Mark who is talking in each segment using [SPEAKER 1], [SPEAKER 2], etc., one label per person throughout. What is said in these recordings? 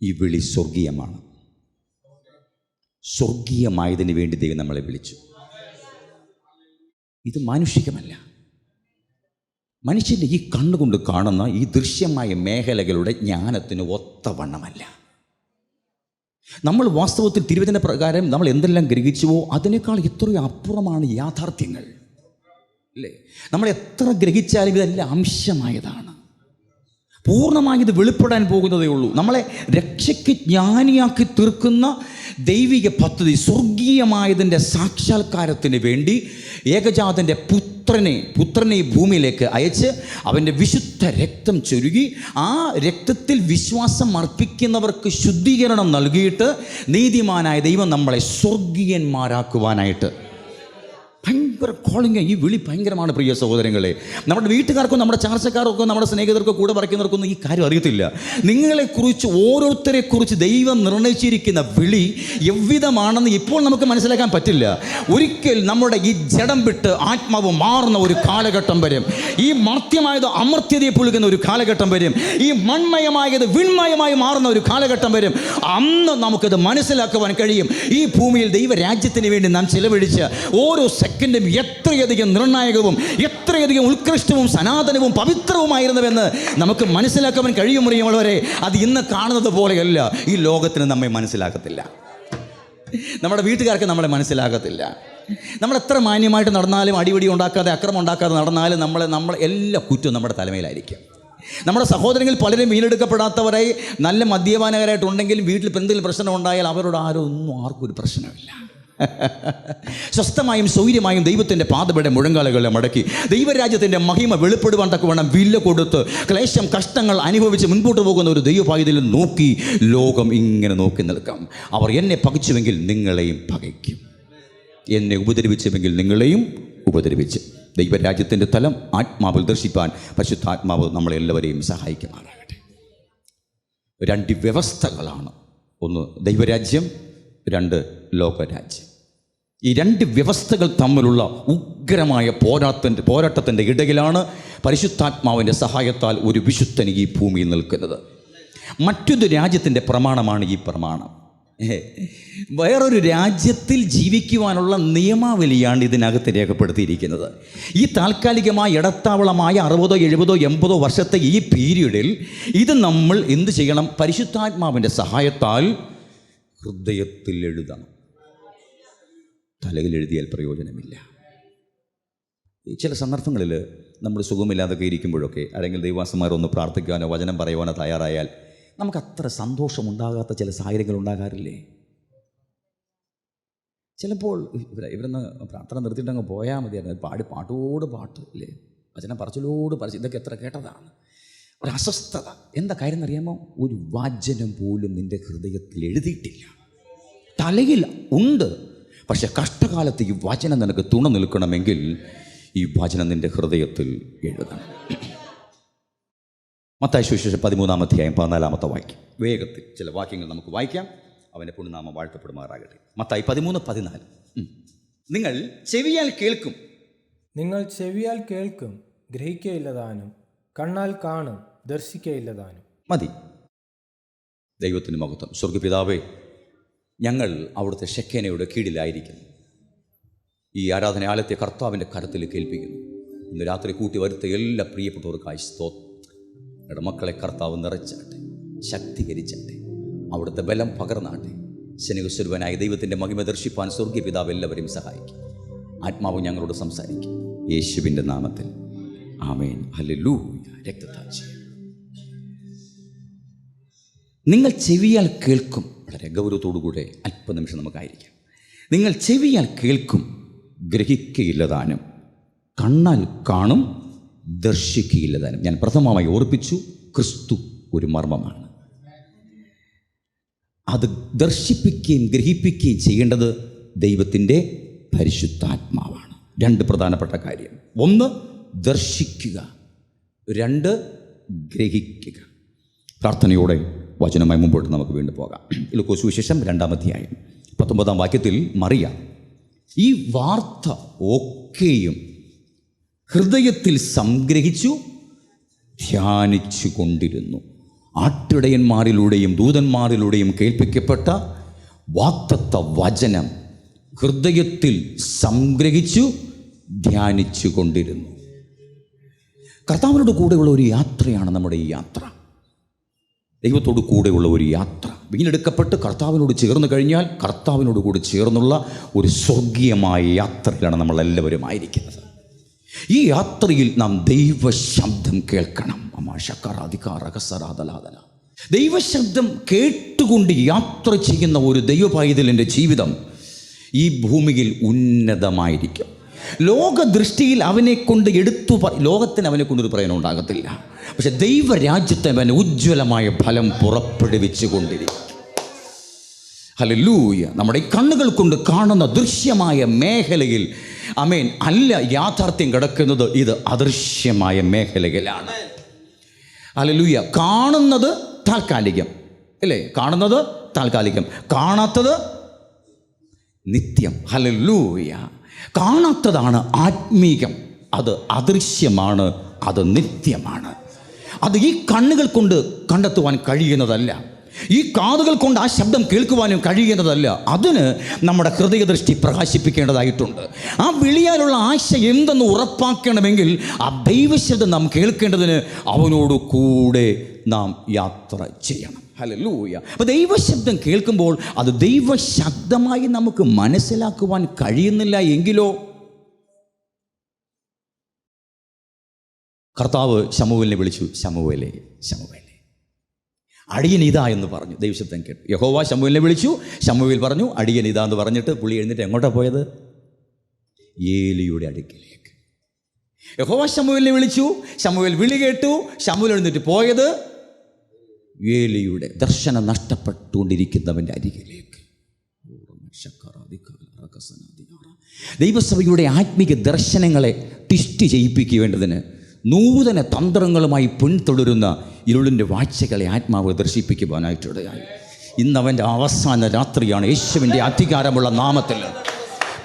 [SPEAKER 1] ഈ വിളി സ്വർഗീയമാണ്. സ്വർഗീയമായതിന് വേണ്ടി ദൈവം നമ്മളെ വിളിച്ചു. ഇത് മാനുഷികമല്ല. മനുഷ്യൻ്റെ ഈ കണ്ണുകൊണ്ട് കാണുന്ന ഈ ദൃശ്യമായ മേഖലകളുടെ ജ്ഞാനത്തിന് ഒത്തവണ്ണമല്ല. നമ്മൾ വാസ്തവത്തിൽ തിരുവചന പ്രകാരം നമ്മൾ എന്തെല്ലാം ഗ്രഹിച്ചുവോ അതിനേക്കാൾ എത്രയോ അപ്പുറമാണ് യാഥാർത്ഥ്യങ്ങൾ, അല്ലേ? നമ്മൾ എത്ര ഗ്രഹിച്ചാലും ഇതെല്ലാം അംശമായതാണ്. പൂർണ്ണമായി ഇത് വെളിപ്പെടാൻ പോകുന്നതേ ഉള്ളൂ. നമ്മളെ രക്ഷയ്ക്ക് ജ്ഞാനിയാക്കി തീർക്കുന്ന ദൈവിക പദ്ധതി, സ്വർഗീയമായതിൻ്റെ സാക്ഷാത്കാരത്തിന് വേണ്ടി ഏകജാതൻ്റെ പുത്രനെ ഭൂമിയിലേക്ക് അയച്ച് അവൻ്റെ വിശുദ്ധ രക്തം ചൊരുകി ആ രക്തത്തിൽ വിശ്വാസം അർപ്പിക്കുന്നവർക്ക് ശുദ്ധീകരണം നൽകിയിട്ട് നീതിമാനായ ദൈവം നമ്മളെ സ്വർഗീയന്മാരാക്കുവാനായിട്ട് ഭയങ്കര കോളിങ്. ഈ വിളി ഭയങ്കരമാണ് പ്രിയ സഹോദരങ്ങളെ. നമ്മുടെ വീട്ടുകാർക്കും നമ്മുടെ ചാർച്ചക്കാർക്കും നമ്മുടെ സ്നേഹിതർക്കോ കൂടെ പറയുന്നവർക്കൊന്നും ഈ കാര്യം അറിയത്തില്ല. നിങ്ങളെക്കുറിച്ച് ഓരോരുത്തരെക്കുറിച്ച് ദൈവം നിർണയിച്ചിരിക്കുന്ന വിളി എவ்விதമാണെന്ന് ഇപ്പോൾ നമുക്ക് മനസ്സിലാക്കാൻ പറ്റില്ല. ഒരിക്കൽ നമ്മുടെ ഈ ജഡം വിട്ട് ആത്മാവ് മാറുന്ന ഒരു കാലഘട്ടം വരും. ഈ മർത്യമായത് അമർത്യതയെ പുലുകുന്ന ഒരു കാലഘട്ടം വരും. ഈ മൺമയമായത് വിൺമയമായി മാറുന്ന ഒരു കാലഘട്ടം വരും. അന്ന് നമുക്കത് മനസ്സിലാക്കുവാൻ കഴിയും. ഈ ഭൂമിയിൽ ദൈവരാജ്യത്തിന് വേണ്ടി നാം ചിലവഴിച്ച ഓരോ സെക്കൻഡും എത്രയധികം നിർണായകവും എത്രയധികം ഉത്കൃഷ്ടവും സനാതനവും പവിത്രവുമായിരുന്നുവെന്ന് നമുക്ക് മനസ്സിലാക്കാൻ കഴിയുമുള്ളവരെ. അത് ഇന്ന് കാണുന്നത് പോലെയല്ല. ഈ ലോകത്തിന് നമ്മെ മനസ്സിലാക്കത്തില്ല. നമ്മുടെ വീട്ടുകാർക്ക് നമ്മളെ മനസ്സിലാകത്തില്ല. നമ്മൾ എത്ര മാന്യമായിട്ട് നടന്നാലും അടിപിടി ഉണ്ടാക്കാതെ അക്രമം ഉണ്ടാക്കാതെ നടന്നാലും നമ്മൾ എല്ലാ കുറ്റവും നമ്മുടെ തലമേലായിരിക്കും. നമ്മുടെ സഹോദരങ്ങളിൽ പലരും വീണ്ടെടുക്കപ്പെടാത്തവരായി നല്ല മദ്യപാനകരായിട്ടുണ്ടെങ്കിലും വീട്ടിൽ എന്തെങ്കിലും പ്രശ്നം ഉണ്ടായാൽ അവരോട് ആർക്കും ഒരു പ്രശ്നമില്ല. സ്വസ്ഥമായും സൗര്യമായും ദൈവത്തിൻ്റെ പാദപീഠ മുഴങ്കാലുകളെ മടക്കി ദൈവരാജ്യത്തിൻ്റെ മഹിമ വെളിപ്പെടുവാൻ തക്കവണ്ണം വില്ല കൊടുത്ത് ക്ലേശം കഷ്ടങ്ങൾ അനുഭവിച്ച് മുൻപോട്ട് പോകുന്ന ഒരു ദൈവപായതിൽ നോക്കി ലോകം ഇങ്ങനെ നോക്കി നിൽക്കാം. അവർ എന്നെ പകച്ചുവെങ്കിൽ നിങ്ങളെയും പകയ്ക്കും, എന്നെ ഉപദ്രവിച്ചുവെങ്കിൽ നിങ്ങളെയും ഉപദ്രവിച്ച്. ദൈവരാജ്യത്തിൻ്റെ തലം ആത്മാവിൽ ദർശിപ്പാൻ പരിശുദ്ധാത്മാവ് നമ്മളെല്ലാവരെയും സഹായിക്കുമാറാകട്ടെ. രണ്ട് വ്യവസ്ഥകളാണ്. ഒന്ന് ദൈവരാജ്യം, രണ്ട് ലോകരാജ്യം. ഈ രണ്ട് വ്യവസ്ഥകൾ തമ്മിലുള്ള ഉഗ്രമായ പോരാട്ടത്തിൻ്റെ ഇടയിലാണ് പരിശുദ്ധാത്മാവിൻ്റെ സഹായത്താൽ ഒരു വിശുദ്ധൻ ഈ ഭൂമിയിൽ നിൽക്കുന്നത്. മറ്റൊരു രാജ്യത്തിൻ്റെ പ്രമാണമാണ് ഈ പ്രമാണം. വേറൊരു രാജ്യത്തിൽ ജീവിക്കുവാനുള്ള നിയമാവലിയാണ് ഇതിനകത്ത് രേഖപ്പെടുത്തിയിരിക്കുന്നത്. ഈ താൽക്കാലികമായ ഇടത്താവളമായ 60, 70, 80 വർഷത്തെ ഈ പീരീഡിൽ ഇത് നമ്മൾ എന്ത് ചെയ്യണം? പരിശുദ്ധാത്മാവിൻ്റെ സഹായത്താൽ ഹൃദയത്തിൽ എഴുതണം. തലയിൽ എഴുതിയാൽ പ്രയോജനമില്ല. ചില സന്ദർഭങ്ങളിൽ നമ്മൾ സുഖമില്ലാതൊക്കെ ഇരിക്കുമ്പോഴൊക്കെ അല്ലെങ്കിൽ ദൈവാസന്മാർ ഒന്ന് പ്രാർത്ഥിക്കാനോ വചനം പറയുവാനോ തയ്യാറായാൽ നമുക്കത്ര സന്തോഷമുണ്ടാകാത്ത ചില സാഹചര്യങ്ങൾ ഉണ്ടാകാറില്ലേ? ചിലപ്പോൾ ഇവരൊന്ന് പ്രാർത്ഥന നിർത്തിയിട്ടങ്ങ് പോയാൽ മതിയായിരുന്നു. പാട്ടോട് പാട്ട് അല്ലേ, വചനം പറച്ചിലോട് പറച്ചിൽ, ഇതൊക്കെ എത്ര കേട്ടതാണ്. ഒരു അസ്വസ്ഥത. എന്താ കാര്യം എന്നറിയാമോ? ഒരു വചനം പോലും നിൻ്റെ ഹൃദയത്തിൽ എഴുതിയിട്ടില്ല. തലയിൽ ഉണ്ട്, പക്ഷെ കഷ്ടകാലത്ത് ഈ വചനം നിനക്ക് തുണ നിൽക്കണമെങ്കിൽ ഈ വചനം നിൻ്റെ ഹൃദയത്തിൽ എഴുതണം. മത്തായി സുവിശേഷം 13-ാം അധ്യായം 14-ാമത്തെ വാക്യം. വേഗത്തിൽ ചില വാക്യങ്ങൾ നമുക്ക് വായിക്കാം. അവൻ്റെ പുണ്യനാമം വാഴ്ത്തപ്പെടുമാറാകട്ടെ. മത്തായി 13:14. നിങ്ങൾ ചെവിയാൽ കേൾക്കും,
[SPEAKER 2] ഗ്രഹിക്കയില്ലതാനും, കണ്ണാൽ കാണും, ദർശിക്കയില്ലതാനും.
[SPEAKER 1] മതി. ദൈവത്തിന് മഹത്വം. സ്വർഗ്ഗപിതാവേ, ഞങ്ങൾ അവിടുത്തെ ശെഖേനയുടെ കീഴിലായിരിക്കുന്നു. ഈ ആരാധനാലയത്തെ കർത്താവിൻ്റെ കരത്തിലേക്ക് ഏൽപ്പിക്കുന്നു. ഇന്ന് രാത്രി കൂട്ടി വരുത്ത എല്ലാ പ്രിയപ്പെട്ടവർക്കായി സ്തോത്രം. മക്കളെ കർത്താവ് നിറച്ചാട്ടെ, ശക്തീകരിച്ചാട്ടെ, അവിടുത്തെ ബലം പകർന്നാട്ടെ. സ്നേഹസ്വരൂപനായ ദൈവത്തിൻ്റെ മഹിമ ദർശിപ്പാൻ സ്വർഗീയ പിതാവ് എല്ലാവരെയും സഹായിക്കും. ആത്മാവ് ഞങ്ങളോട് സംസാരിക്കും. യേശുവിൻ്റെ നാമത്തിൽ ആമേൻ. ഹല്ലേലൂയ. രക്തത്താൽ നിങ്ങൾ ചെവിയാൽ കേൾക്കും. വളരെ ഗൗരവത്തോടുകൂടെ അല്പനിമിഷം നമുക്കായിരിക്കാം. നിങ്ങൾ ചെവിയാൽ കേൾക്കും, ഗ്രഹിക്കയില്ലതാനും, കണ്ണാൽ കാണും, ദർശിക്കയില്ലതാനും. ഞാൻ പ്രഥമമായി ഓർപ്പിച്ചു, ക്രിസ്തു ഒരു മർമ്മമാണ്. അത് ദർശിപ്പിക്കുകയും ഗ്രഹിപ്പിക്കുകയും ചെയ്യേണ്ടത് ദൈവത്തിൻ്റെ പരിശുദ്ധാത്മാവാണ്. രണ്ട് പ്രധാനപ്പെട്ട കാര്യം: ഒന്ന് ദർശിക്കുക, രണ്ട് ഗ്രഹിക്കുക. പ്രാർത്ഥനയോടെ വചനമായി മുമ്പോട്ട് നമുക്ക് വീണ്ടും പോകാം. ലൂക്കോസ് സുവിശേഷം 2-ാം അധ്യായം 19-ാം വാക്യത്തിൽ മറിയ ഈ വാർത്ത ഒക്കെയും ഹൃദയത്തിൽ സംഗ്രഹിച്ചു ധ്യാനിച്ചു കൊണ്ടിരുന്നു. ആട്ടിടയന്മാരിലൂടെയും ദൂതന്മാരിലൂടെയും കേൾപ്പിക്കപ്പെട്ട വാഗ്ദത്ത വചനം ഹൃദയത്തിൽ സംഗ്രഹിച്ചു ധ്യാനിച്ചു കൊണ്ടിരുന്നു. കർത്താവിനോട് കൂടെയുള്ള ഒരു യാത്രയാണ് നമ്മുടെ ഈ യാത്ര. ദൈവത്തോട് കൂടെയുള്ള ഒരു യാത്ര. വീണ്ടെടുക്കപ്പെട്ട് കർത്താവിനോട് ചേർന്ന് കഴിഞ്ഞാൽ കർത്താവിനോട് കൂടി ചേർന്നുള്ള ഒരു സ്വർഗീയമായ യാത്രയിലാണ് നമ്മളെല്ലാവരും ആയിരിക്കുന്നത്. ഈ യാത്രയിൽ നാം ദൈവശബ്ദം കേൾക്കണം. ദൈവശബ്ദം കേട്ടുകൊണ്ട് യാത്ര ചെയ്യുന്ന ഒരു ദൈവ പൈതലിൻ്റെ ജീവിതം ഈ ഭൂമിയിൽ ഉന്നതമായിരിക്കും. ലോകദൃഷ്ടിയിൽ അവനെക്കൊണ്ട് ലോകത്തിന് അവനെക്കൊണ്ടൊരു പ്രയോജനം ഉണ്ടാകത്തില്ല. പക്ഷെ ദൈവരാജ്യത്തെ അവൻ ഉജ്ജ്വലമായ ഫലം പുറപ്പെടുവിച്ചു കൊണ്ടിരിക്കും. ഹല്ലേലൂയ. നമ്മുടെ ഈ കണ്ണുകൾ കൊണ്ട് കാണുന്ന ദൃശ്യമായ മേഖലയിൽ ആമേൻ അല്ല യാഥാർത്ഥ്യം കിടക്കുന്നത്. ഇത് അദൃശ്യമായ മേഖലയിലാണ്. ഹല്ലേലൂയ. കാണുന്നത് താൽക്കാലികം അല്ലേ? കാണുന്നത് താൽക്കാലികം, കാണാത്തത് നിത്യം. ഹല്ലേലൂയ. കാണാത്തതാണ് ആത്മീകം, അത് അദൃശ്യമാണ്, അത് നിത്യമാണ്. അത് ഈ കണ്ണുകൾ കൊണ്ട് കണ്ടെത്തുവാൻ കഴിയുന്നതല്ല, ഈ കാതുകൾ കൊണ്ട് ആ ശബ്ദം കേൾക്കുവാനും കഴിയുന്നതല്ല. അതിന് നമ്മുടെ ഹൃദയദൃഷ്ടി പ്രകാശിപ്പിക്കേണ്ടതായിട്ടുണ്ട്. ആ വിളിയാലുള്ള ആശ എന്തെന്ന് ഉറപ്പാക്കണമെങ്കിൽ ആ ദൈവശബ്ദം നാം കേൾക്കേണ്ടതിന് അവനോട് കൂടെ നാം യാത്ര ചെയ്യണം. ഹല്ലേലൂയ. അപ്പോൾ ദൈവശബ്ദം കേൾക്കുമ്പോൾ അത് ദൈവശബ്ദമായി നമുക്ക് മനസ്സിലാക്കുവാൻ കഴിയുന്നില്ല എങ്കിലോ, കർത്താവ് ശമൂവേലിനെ വിളിച്ചു. ശമൂവേലേ, ശമൂവേലേ, അടിയൻ ഇതാ എന്ന് പറഞ്ഞു. ദൈവശബ്ദം കേട്ടു. യഹോവ ശമൂവേലിനെ വിളിച്ചു. ശമൂവേൽ പറഞ്ഞു അടിയൻ ഇതാ എന്ന് പറഞ്ഞിട്ട് പുള്ളി എഴുന്നിട്ട് എങ്ങോട്ടാണ് പോയത്? ഏലിയുടെ അടുക്കിലേക്ക്. യഹോവ ശമൂവേലിനെ വിളിച്ചു. ശമൂവേൽ വിളി കേട്ടു. ശമൂവേൽ എഴുന്നിട്ട് പോയത് ഏലിയുടെ ദർശനം നഷ്ടപ്പെട്ടുകൊണ്ടിരിക്കുന്നവൻ്റെ അരികിലേക്ക്. ദൈവസഭയുടെ ആത്മീക ദർശനങ്ങളെ ടിസ്റ്റ് ചെയ്യിപ്പിക്കേണ്ടതിന് നൂതന തന്ത്രങ്ങളുമായി പിന്തുടരുന്ന ഇരുളിൻ്റെ വാഴ്ചകളെ ആത്മാവ് ദർശിപ്പിക്കുവാനായിട്ടിടയായി. ഇന്നവൻ്റെ അവസാന രാത്രിയാണ്. യേശുവിൻ്റെ അധികാരമുള്ള നാമത്തിൽ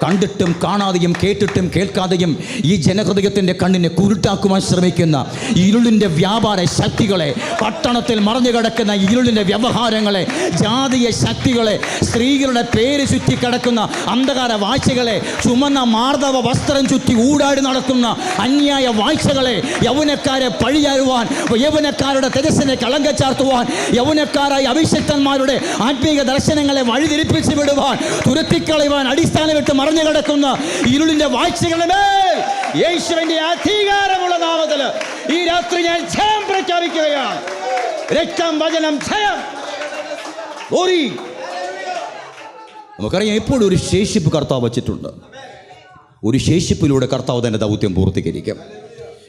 [SPEAKER 1] കണ്ടിട്ടും കാണാതെയും കേട്ടിട്ടും കേൾക്കാതെയും ഈ ജനഹൃദയത്തിൻ്റെ കണ്ണിനെ കുരുട്ടാക്കുവാൻ ശ്രമിക്കുന്ന ഇരുളിൻ്റെ വ്യാപാര ശക്തികളെ, പട്ടണത്തിൽ മറഞ്ഞു കിടക്കുന്ന ഇരുളിൻ്റെ വ്യവഹാരങ്ങളെ, ജാതീയ ശക്തികളെ, സ്ത്രീകളുടെ പേര് ചുറ്റി കിടക്കുന്ന അന്ധകാര വാഴ്ചകളെ, ചുമന്ന മാർദ്ദവ വസ്ത്രം ചുറ്റി ഊടാടി നടക്കുന്ന അന്യായ വാഴ്ചകളെ, യൗവനക്കാരെ പഴിയാറുവാൻ, യൗവനക്കാരുടെ തെരസിനെ കളങ്ക ചാർത്തുവാൻ, യൗവനക്കാരായ അഭിഷിക്തന്മാരുടെ ആത്മീക ദർശനങ്ങളെ വഴിതിരിപ്പിച്ച് വിടുവാൻ, തുരത്തിക്കളയുവാൻ അടിസ്ഥാനമിട്ട് മറഞ്ഞു കിടക്കുന്ന ഇരുളിന്റെ വാഴ്ചകളുടെ മേൽ യേശുവിന്റെ അധികാരമുള്ള നാമത്തിൽ ഈ രാത്രി ഞാൻ ജയം പ്രഖ്യാപിക്കുകയാണ്. രക്തം, വചനം, ജയം. നമുക്കറിയാം എപ്പോഴും ഒരു ശേഷിപ്പ് കർത്താവ് വച്ചിട്ടുണ്ട്. ഒരു ശേഷിപ്പിലൂടെ കർത്താവ് തന്റെ ദൗത്യം പൂർത്തീകരിക്കും.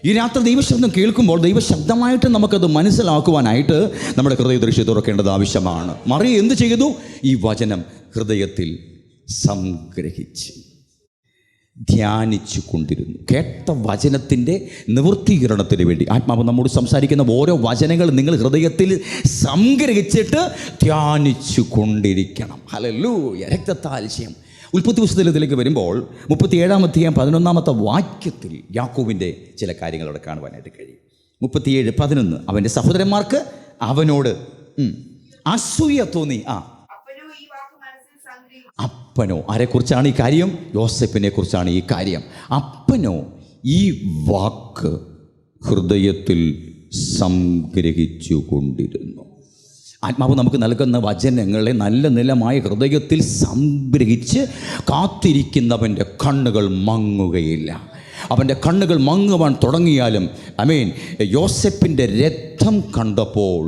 [SPEAKER 1] ഈ രാത്രി ദൈവശബ്ദം കേൾക്കുമ്പോൾ ദൈവശബ്ദമായിട്ട് നമുക്കത് മനസ്സിലാക്കുവാനായിട്ട് നമ്മുടെ ഹൃദയദൃഷ്ടി തുറക്കേണ്ടത് ആവശ്യമാണ്. മറിയ എന്ത് ചെയ്തു? ഈ വചനം ഹൃദയത്തിൽ സംഗ്രഹിച്ച് ധ്യാനിച്ചു കൊണ്ടിരുന്നു. കേട്ട വചനത്തിൻ്റെ നിവൃത്തീകരണത്തിന് വേണ്ടി ആത്മാവ് നമ്മോട് സംസാരിക്കുന്ന ഓരോ വചനങ്ങൾ നിങ്ങൾ ഹൃദയത്തിൽ സംഗ്രഹിച്ചിട്ട് ധ്യാനിച്ചു കൊണ്ടിരിക്കണം. ഹല്ലേലൂയ. രക്തത്താൽസ്യം. ഉൽപ്പത്തി പുസ്തകത്തിലേക്ക് വരുമ്പോൾ 37-ാം അധ്യായം 11-ാമത്തെ വാക്യത്തിൽ യാക്കോബിൻ്റെ ചില കാര്യങ്ങൾ അവിടെ കാണുവാനായിട്ട് കഴിയും. 37:11 അവൻ്റെ സഹോദരന്മാർക്ക് അവനോട് അസൂയ തോന്നി. അപ്പനോ, ആരെക്കുറിച്ചാണ് ഈ കാര്യം? യോസേപ്പിനെ കുറിച്ചാണ് ഈ കാര്യം. അപ്പനോ ഈ വാക്ക് ഹൃദയത്തിൽ സംഗ്രഹിച്ചു കൊണ്ടിരുന്നു. ആത്മാവ് നമുക്ക് നൽകുന്ന വചനങ്ങളെ നല്ല നിലമായ ഹൃദയത്തിൽ സംഗ്രഹിച്ച് കാത്തിരിക്കുന്നവൻ്റെ കണ്ണുകൾ മങ്ങുകയില്ല. അവൻ്റെ കണ്ണുകൾ മങ്ങുവാൻ തുടങ്ങിയാലും യോസേപ്പിൻ്റെ രക്തം കണ്ടപ്പോൾ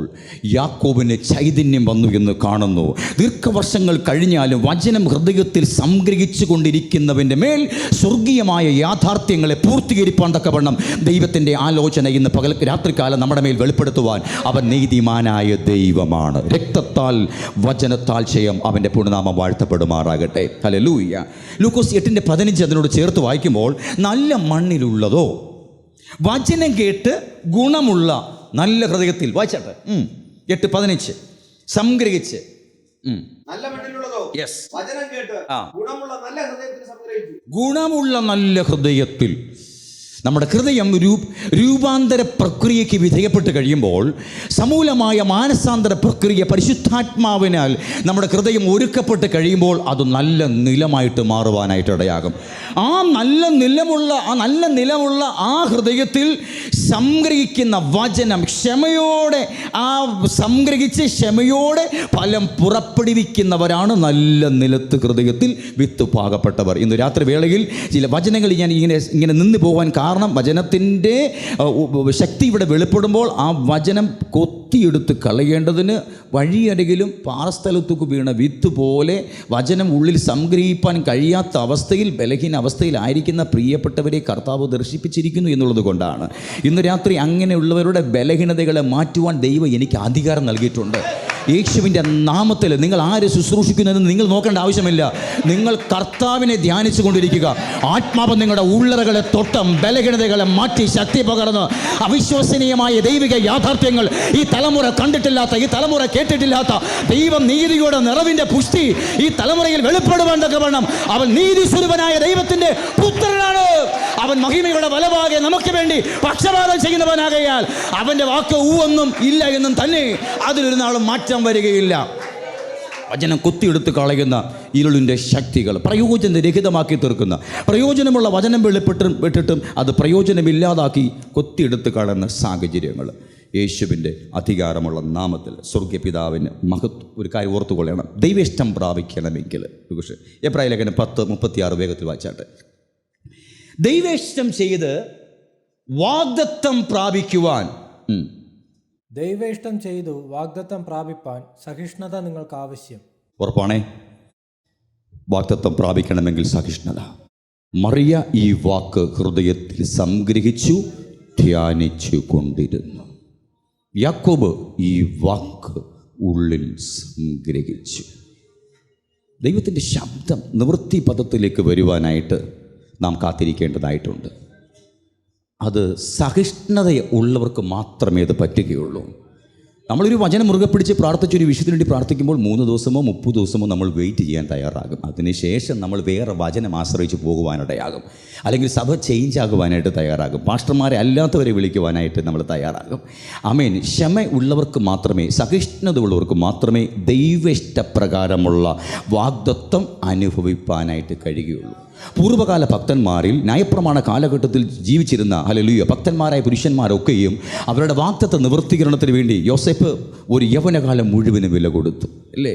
[SPEAKER 1] യാക്കോബിന് ചൈതന്യം വന്നു എന്ന് കാണുന്നു. ദീർഘവർഷങ്ങൾ കഴിഞ്ഞാലും വചനം ഹൃദയത്തിൽ സംഗ്രഹിച്ചു കൊണ്ടിരിക്കുന്നവൻ്റെ മേൽ സ്വർഗീയമായ യാഥാർത്ഥ്യങ്ങളെ പൂർത്തീകരിപ്പാൻ തക്കവണ്ണം ദൈവത്തിൻ്റെ ആലോചന ഇന്ന് രാത്രികാലം നമ്മുടെ മേൽ വെളിപ്പെടുത്തുവാൻ അവൻ നീതിമാനായ ദൈവമാണ്. രക്തത്താൽ വചനത്താൽ ചെയ്യാം അവൻ്റെ പൂർണ്ണനാമം വാഴ്ത്തപ്പെടുമാറാകട്ടെ. ഹല്ലേലൂയ. ലൂക്കോസ് 8:15 അതിനോട് ചേർത്ത് വായിക്കുമ്പോൾ നല്ല മണ്ണിലുള്ളതോ വചനം കേട്ട് ഗുണമുള്ള നല്ല ഹൃദയത്തിൽ വായിച്ചാട്ടെ 8:15 സംഗ്രഹിച്ച്
[SPEAKER 3] നല്ല മണ്ണിലുള്ളതോ വചനം കേട്ട് ഗുണമുള്ള നല്ല ഹൃദയത്തിൽ സംഗ്രഹിച്ചു.
[SPEAKER 1] ഗുണമുള്ള നല്ല ഹൃദയത്തിൽ നമ്മുടെ ഹൃദയം രൂപാന്തര പ്രക്രിയയ്ക്ക് വിധേയപ്പെട്ട് കഴിയുമ്പോൾ സമൂലമായ മാനസാന്തര പ്രക്രിയ പരിശുദ്ധാത്മാവിനാൽ നമ്മുടെ ഹൃദയം ഒരുക്കപ്പെട്ട് കഴിയുമ്പോൾ അത് നല്ല നിലമായിട്ട് മാറുവാനായിട്ട് ഇടയാകും. ആ നല്ല നിലമുള്ള ആ ഹൃദയത്തിൽ സംഗ്രഹിക്കുന്ന വചനം ക്ഷമയോടെ സംഗ്രഹിച്ച് ക്ഷമയോടെ ഫലം പുറപ്പെടുവിക്കുന്നവരാണ് നല്ല നിലത്ത് ഹൃദയത്തിൽ വിത്ത് പാകപ്പെട്ടവർ. ഇന്ന് രാത്രി വേളയിൽ ചില വചനങ്ങൾ ഞാൻ ഇങ്ങനെ നിന്ന് പോകാൻ കാരണം വചനത്തിൻ്റെ ശക്തി ഇവിടെ വെളിപ്പെടുമ്പോൾ ആ വചനം കൊത്തിയെടുത്ത് കളയേണ്ടതിന് വഴിയരികിലും പാറസ്ഥലത്തേക്ക് വീണ വിത്ത് പോലെ വചനം ഉള്ളിൽ സംഗ്രഹിക്കാൻ കഴിയാത്ത അവസ്ഥയിൽ ബലഹീന അവസ്ഥയിലായിരിക്കുന്ന പ്രിയപ്പെട്ടവരെ കർത്താവ് ദർശിപ്പിച്ചിരിക്കുന്നു എന്നുള്ളത് കൊണ്ടാണ് ഇന്ന് രാത്രി അങ്ങനെയുള്ളവരുടെ ബലഹീനതകളെ മാറ്റുവാൻ ദൈവം എനിക്ക് അധികാരം നൽകിയിട്ടുണ്ട്. യേശുവിൻ്റെ നാമത്തിൽ നിങ്ങൾ ആര് ശുശ്രൂഷിക്കുന്നതെന്ന് നിങ്ങൾ നോക്കേണ്ട ആവശ്യമില്ല. നിങ്ങൾ കർത്താവിനെ ധ്യാനിച്ചു കൊണ്ടിരിക്കുക. ആത്മാവ് നിങ്ങളുടെ ഉള്ളറകളെ തൊട്ടം ബലഹീനതകളെ മാറ്റി ശക്തി പകർന്ന് അവിശ്വസനീയമായ ദൈവിക യാഥാർത്ഥ്യങ്ങൾ ഈ തലമുറ കണ്ടിട്ടില്ലാത്ത, ഈ തലമുറ കേട്ടിട്ടില്ലാത്ത ദൈവം നീതിയുടെ നിറവിൻ്റെ പുഷ്ടി ഈ തലമുറയിൽ വെളിപ്പെടുവാൻ തക്കവണ്ണം അവൻ നീതിസ്വരൂപനായ ദൈവത്തിൻ്റെ പുത്രനാണ്. അവൻ മഹിമയുടെ വലഭാഗെ നമുക്ക് വേണ്ടി പക്ഷപാതം ചെയ്യുന്നവനാകയാൽ അവൻ്റെ വാക്ക് ഊവെന്നും ഇല്ല എന്നും തന്നെ അതിലൊരു നാളും മാറ്റം വരികയില്ല. വചനം കൊത്തിയെടുത്ത് കളയുന്ന ഇരുളിൻ്റെ ശക്തികൾ പ്രയോജനരഹിതമാക്കി തീർക്കുന്ന, പ്രയോജനമുള്ള വചനം വെളിപ്പെട്ടിട്ടും അത് പ്രയോജനമില്ലാതാക്കി കൊത്തിയെടുത്ത് കളയുന്ന സാഹചര്യങ്ങൾ യേശുവിൻ്റെ അധികാരമുള്ള നാമത്തിൽ സ്വർഗ്ഗ പിതാവിന് മഹത്വം. ഒരു കാര്യം ഓർത്തുകൊള്ളണം, ദൈവേഷ്ടം പ്രാപിക്കണമെങ്കിൽ എബ്രായ ലേഖനം 10:36 വേഗത്തിൽ വായിച്ചാട്ടെ. ദൈവേഷ്ടം ചെയ്ത് വാഗ്ദത്തം പ്രാപിക്കുവാൻ,
[SPEAKER 2] ദൈവേഷ്ടം ചെയ്തു വാഗ്ദത്തം പ്രാപിപ്പാൻ സഹിഷ്ണുത നിങ്ങൾക്ക് ആവശ്യം.
[SPEAKER 1] ഉറപ്പാണേ, വാഗ്ദത്തം പ്രാപിക്കണമെങ്കിൽ സഹിഷ്ണുത. മറിയ ഈ വാക്ക് ഹൃദയത്തിൽ സംഗ്രഹിച്ചു ധ്യാനിച്ചു കൊണ്ടിരുന്നു. യാക്കോബ് ഈ വാക്ക് ഉള്ളിൽ സംഗ്രഹിച്ചു. ദൈവത്തിൻ്റെ ശബ്ദം നിവൃത്തി പദത്തിലേക്ക് വരുവാനായിട്ട് നാം കാത്തിരിക്കേണ്ടതായിട്ടുണ്ട്. അത് സഹിഷ്ണുത ഉള്ളവർക്ക് മാത്രമേ അത് പറ്റുകയുള്ളൂ. നമ്മളൊരു വചനം മുറുകെ പിടിച്ച് പ്രാർത്ഥിച്ചൊരു വിഷയത്തിന് വേണ്ടി പ്രാർത്ഥിക്കുമ്പോൾ 3 ദിവസമോ 30 ദിവസമോ നമ്മൾ വെയിറ്റ് ചെയ്യാൻ തയ്യാറാകും. അതിനുശേഷം നമ്മൾ വേറെ വചനം ആശ്രയിച്ച് പോകുവാനിടയാകും. അല്ലെങ്കിൽ സഭ ചേഞ്ച് ആകുവാനായിട്ട് തയ്യാറാകും. പാസ്റ്റർമാരെ അല്ലാത്തവരെ വിളിക്കുവാനായിട്ട് നമ്മൾ തയ്യാറാകും. ആമേൻ. ക്ഷമ ഉള്ളവർക്ക് മാത്രമേ, സഹിഷ്ണുത ഉള്ളവർക്ക് മാത്രമേ ദൈവേഷ്ടപ്രകാരമുള്ള വാഗ്ദത്തം അനുഭവിപ്പാനായിട്ട് കഴിയുകയുള്ളൂ. പൂർവ്വകാല ഭക്തന്മാരിൽ ന്യായപ്രമാണ കാലഘട്ടത്തിൽ ജീവിച്ചിരുന്ന ഹല്ലേലൂയ ഭക്തന്മാരായ പുരുഷന്മാരൊക്കെയും അവരുടെ വാഗ്ദത്ത നിവൃത്തീകരണത്തിന് വേണ്ടി യോസേഫ് ഒരു യൗവനകാലം മുഴുവനും വില കൊടുത്തു, അല്ലേ?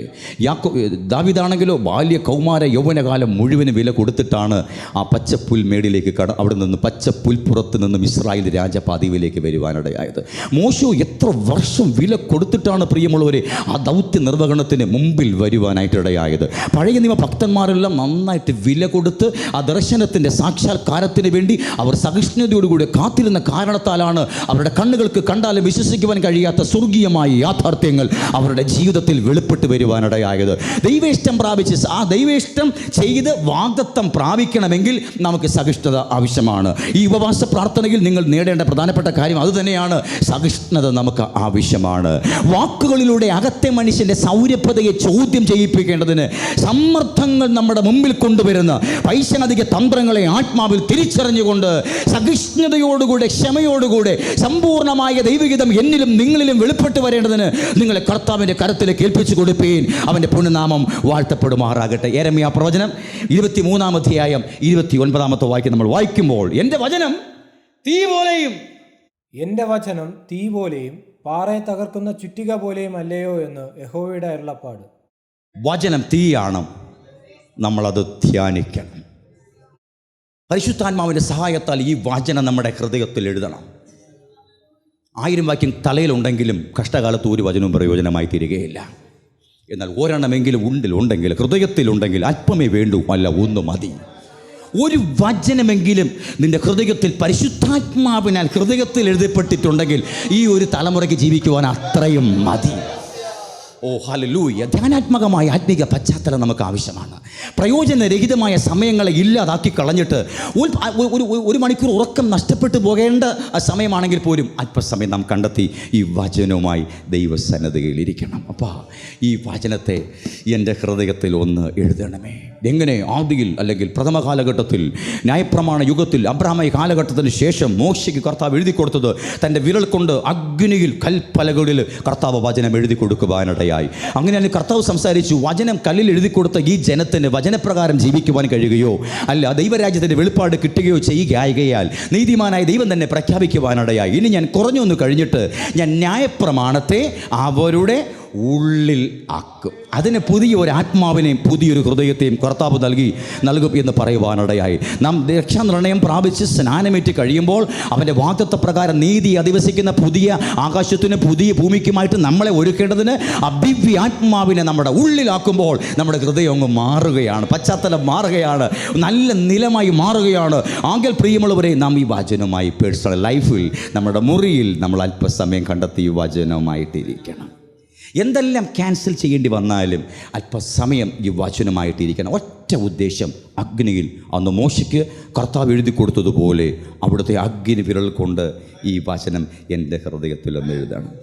[SPEAKER 1] ദാവീദാണെങ്കിലോ ബാല്യ കൗമാര യൗവനകാലം മുഴുവനും വില കൊടുത്തിട്ടാണ് ആ പച്ചപ്പുൽമേടിലേക്ക് അവിടെ നിന്ന് പച്ചപ്പുൽപ്പുറത്ത് നിന്നും ഇസ്രായേൽ രാജപദവിയിലേക്ക് വരുവാനിടയായത്. മോശെ എത്ര വർഷം വില കൊടുത്തിട്ടാണ് പ്രിയമുള്ളവരെ ആ ദൗത്യ നിർവഹണത്തിന് മുമ്പിൽ വരുവാനായിട്ടിടയായത്. പഴയ നിയമ ഭക്തന്മാരെല്ലാം നന്നായിട്ട് വില കൊടുത്ത് ആ ദർശനത്തിൻ്റെ സാക്ഷാത്കാരത്തിന് വേണ്ടി അവർ സഹിഷ്ണുതയോടുകൂടി കാത്തിരുന്ന കാരണത്താലാണ് അവരുടെ കണ്ണുകൾക്ക് കണ്ടാലും വിശ്വസിക്കുവാൻ കഴിയാത്ത സ്വർഗീയമായ യാഥാർത്ഥ്യങ്ങൾ അവരുടെ ജീവിതത്തിൽ വെളിപ്പെട്ട് വരുവാനിടയായത്. ദൈവേഷ്ടം പ്രാപിച്ച് ആ ദൈവേഷ്ടം ചെയ്ത് വാഗ്ദത്തം പ്രാപിക്കണമെങ്കിൽ നമുക്ക് സഹിഷ്ണുത ആവശ്യമാണ്. ഈ ഉപവാസ പ്രാർത്ഥനയിൽ നിങ്ങൾ നേടേണ്ട പ്രധാനപ്പെട്ട കാര്യം അതുതന്നെയാണ്. സഹിഷ്ണുത നമുക്ക് ആവശ്യമാണ്. വാക്കുകളിലൂടെ അകത്തെ മനുഷ്യൻ്റെ സൗരഭ്യതയെ ചോദ്യം ചെയ്യിപ്പിക്കേണ്ടതിന് സമ്മർദ്ദങ്ങൾ നമ്മുടെ മുമ്പിൽ കൊണ്ടുവരുന്ന പൈശാചിക തന്ത്രങ്ങളെ ആത്മാവിൽ തിരിച്ചറിഞ്ഞുകൊണ്ട് സഹിഷ്ണുതയോടുകൂടെ ക്ഷമയോടുകൂടെ സമ്പൂർണ്ണമായ ദൈവഗീതം എന്നിലും നിങ്ങളിലും വെളിപ്പെട്ട് വരേണ്ടതിന് നിങ്ങളെ കർത്താവിൻ്റെ കരത്തിലേക്ക് ഏൽപ്പിച്ചു കൊടുപ്പീൻ. അവൻ്റെ പുണ്യനാമം വാഴ്ത്തപ്പെടുമാറാകട്ടെ. യെരമ്യാ പ്രവചനം 23-ാം അധ്യായം 29-ാമത്തെ വാക്യം നമ്മൾ വായിക്കുമ്പോൾ, എൻ്റെ വചനം തീ പോലെയും,
[SPEAKER 2] എൻ്റെ വചനം തീ പോലെയും പാറയെ തകർക്കുന്ന ചുറ്റിക പോലെയും അല്ലയോ എന്ന് യഹോവയുടെ അരുളപ്പാട്.
[SPEAKER 1] വചനം തീയാണ്, നമ്മളത് ധ്യാനിക്കണം. പരിശുദ്ധാത്മാവിൻ്റെ സഹായത്താൽ ഈ വചനം നമ്മുടെ ഹൃദയത്തിൽ എഴുതണം. 1000 വാക്യം തലയിലുണ്ടെങ്കിലും കഷ്ടകാലത്ത് ഒരു വചനവും പ്രയോജനമായി തീരുകയില്ല. എന്നാൽ ഒരെണ്ണമെങ്കിലും ഉണ്ടെങ്കിൽ ഹൃദയത്തിലുണ്ടെങ്കിൽ അല്പമേ വേണ്ടൂ, അല്ല ഒന്ന് മതി. ഒരു വചനമെങ്കിലും നിൻ്റെ ഹൃദയത്തിൽ പരിശുദ്ധാത്മാവിനാൽ ഹൃദയത്തിൽ എഴുതപ്പെട്ടിട്ടുണ്ടെങ്കിൽ ഈ ഒരു തലമുറയ്ക്ക് ജീവിക്കുവാൻ അത്രയും മതി. ഓ ഹല്ലേലൂയ. ധ്യാനാത്മകമായ ആത്മീക പശ്ചാത്തലം നമുക്ക് ആവശ്യമാണ്. പ്രയോജനരഹിതമായ സമയങ്ങളെ ഇല്ലാതാക്കി കളഞ്ഞിട്ട് ഒരു മണിക്കൂർ ഉറക്കം നഷ്ടപ്പെട്ടു പോകേണ്ട സമയമാണെങ്കിൽ പോലും അല്പസമയം നാം കണ്ടെത്തി ഈ വചനവുമായി ദൈവസന്നിധിയിൽ ഇരിക്കണം. അപ്പാ, ഈ വചനത്തെ എൻ്റെ ഹൃദയത്തിൽ ഒന്ന് എഴുതണമേ. എങ്ങനെ? ആദിയിൽ അല്ലെങ്കിൽ പ്രഥമ കാലഘട്ടത്തിൽ, ന്യായപ്രമാണ യുഗത്തിൽ, അബ്രാഹ്മിക കാലഘട്ടത്തിന് ശേഷം മോശയ്ക്ക് കർത്താവ് എഴുതി കൊടുത്തത് തൻ്റെ വിരൽ കൊണ്ട് അഗ്നിയിൽ കൽപ്പലകളിൽ കർത്താവ് വചനം എഴുതി കൊടുക്കുവാനിടയായി. അങ്ങനെയാണ് കർത്താവ് സംസാരിച്ചു, വചനം കല്ലിൽ എഴുതി കൊടുത്ത ഈ ജനത്തിന് വചനപ്രകാരം ജീവിക്കുവാൻ കഴിയുകയോ അല്ല ദൈവരാജ്യത്തിൻ്റെ വെളിപ്പാട് കിട്ടുകയോ ചെയ്യുകയാൽ നീതിമാനായ ദൈവം തന്നെ പ്രഖ്യാപിക്കുവാനിടയായി. ഇനി ഞാൻ കുറഞ്ഞൊന്ന് കഴിഞ്ഞിട്ട് ഞാൻ ന്യായപ്രമാണത്തെ അവരുടെ ഉള്ളിൽ ആക്കും. അതിന് പുതിയൊരു ആത്മാവിനെയും പുതിയൊരു ഹൃദയത്തെയും കർത്താവ് നൽകും എന്ന് പറയുവാനിടയായി. നാം രക്ഷാനിർണയം പ്രാപിച്ച് സ്നാനമേറ്റ് കഴിയുമ്പോൾ അവൻ്റെ വാഗ്ദത്തപ്രകാരം നീതി അധിവസിക്കുന്ന പുതിയ ആകാശത്തിനും പുതിയ ഭൂമിക്കുമായിട്ട് നമ്മളെ ഒരുക്കേണ്ടതിന് അഭിവ്യാത്മാവിനെ നമ്മുടെ ഉള്ളിലാക്കുമ്പോൾ നമ്മുടെ ഹൃദയം അങ്ങ് മാറുകയാണ്, പശ്ചാത്തലം മാറുകയാണ്, നല്ല നിലമായി മാറുകയാണ്. ആകെ പ്രിയമുള്ളവരെ, നാം ഈ വചനവുമായി പേഴ്സണൽ ലൈഫിൽ നമ്മുടെ മുറിയിൽ നമ്മൾ അല്പസമയം കണ്ടെത്തി ഈ വചനവുമായിട്ടിരിക്കണം. എന്തെല്ലാം ക്യാൻസൽ ചെയ്യേണ്ടി വന്നാലും അല്പസമയം ഈ വചനമായിട്ടിരിക്കണം. ഒറ്റ ഉദ്ദേശം, അഗ്നിയിൽ അന്ന് മോശയ്ക്ക് കർത്താവ് എഴുതി കൊടുത്തതുപോലെ അവിടുത്തെ അഗ്നി വിരൽ കൊണ്ട് ഈ വചനം എൻ്റെ ഹൃദയത്തിലൊന്ന് എഴുതണം.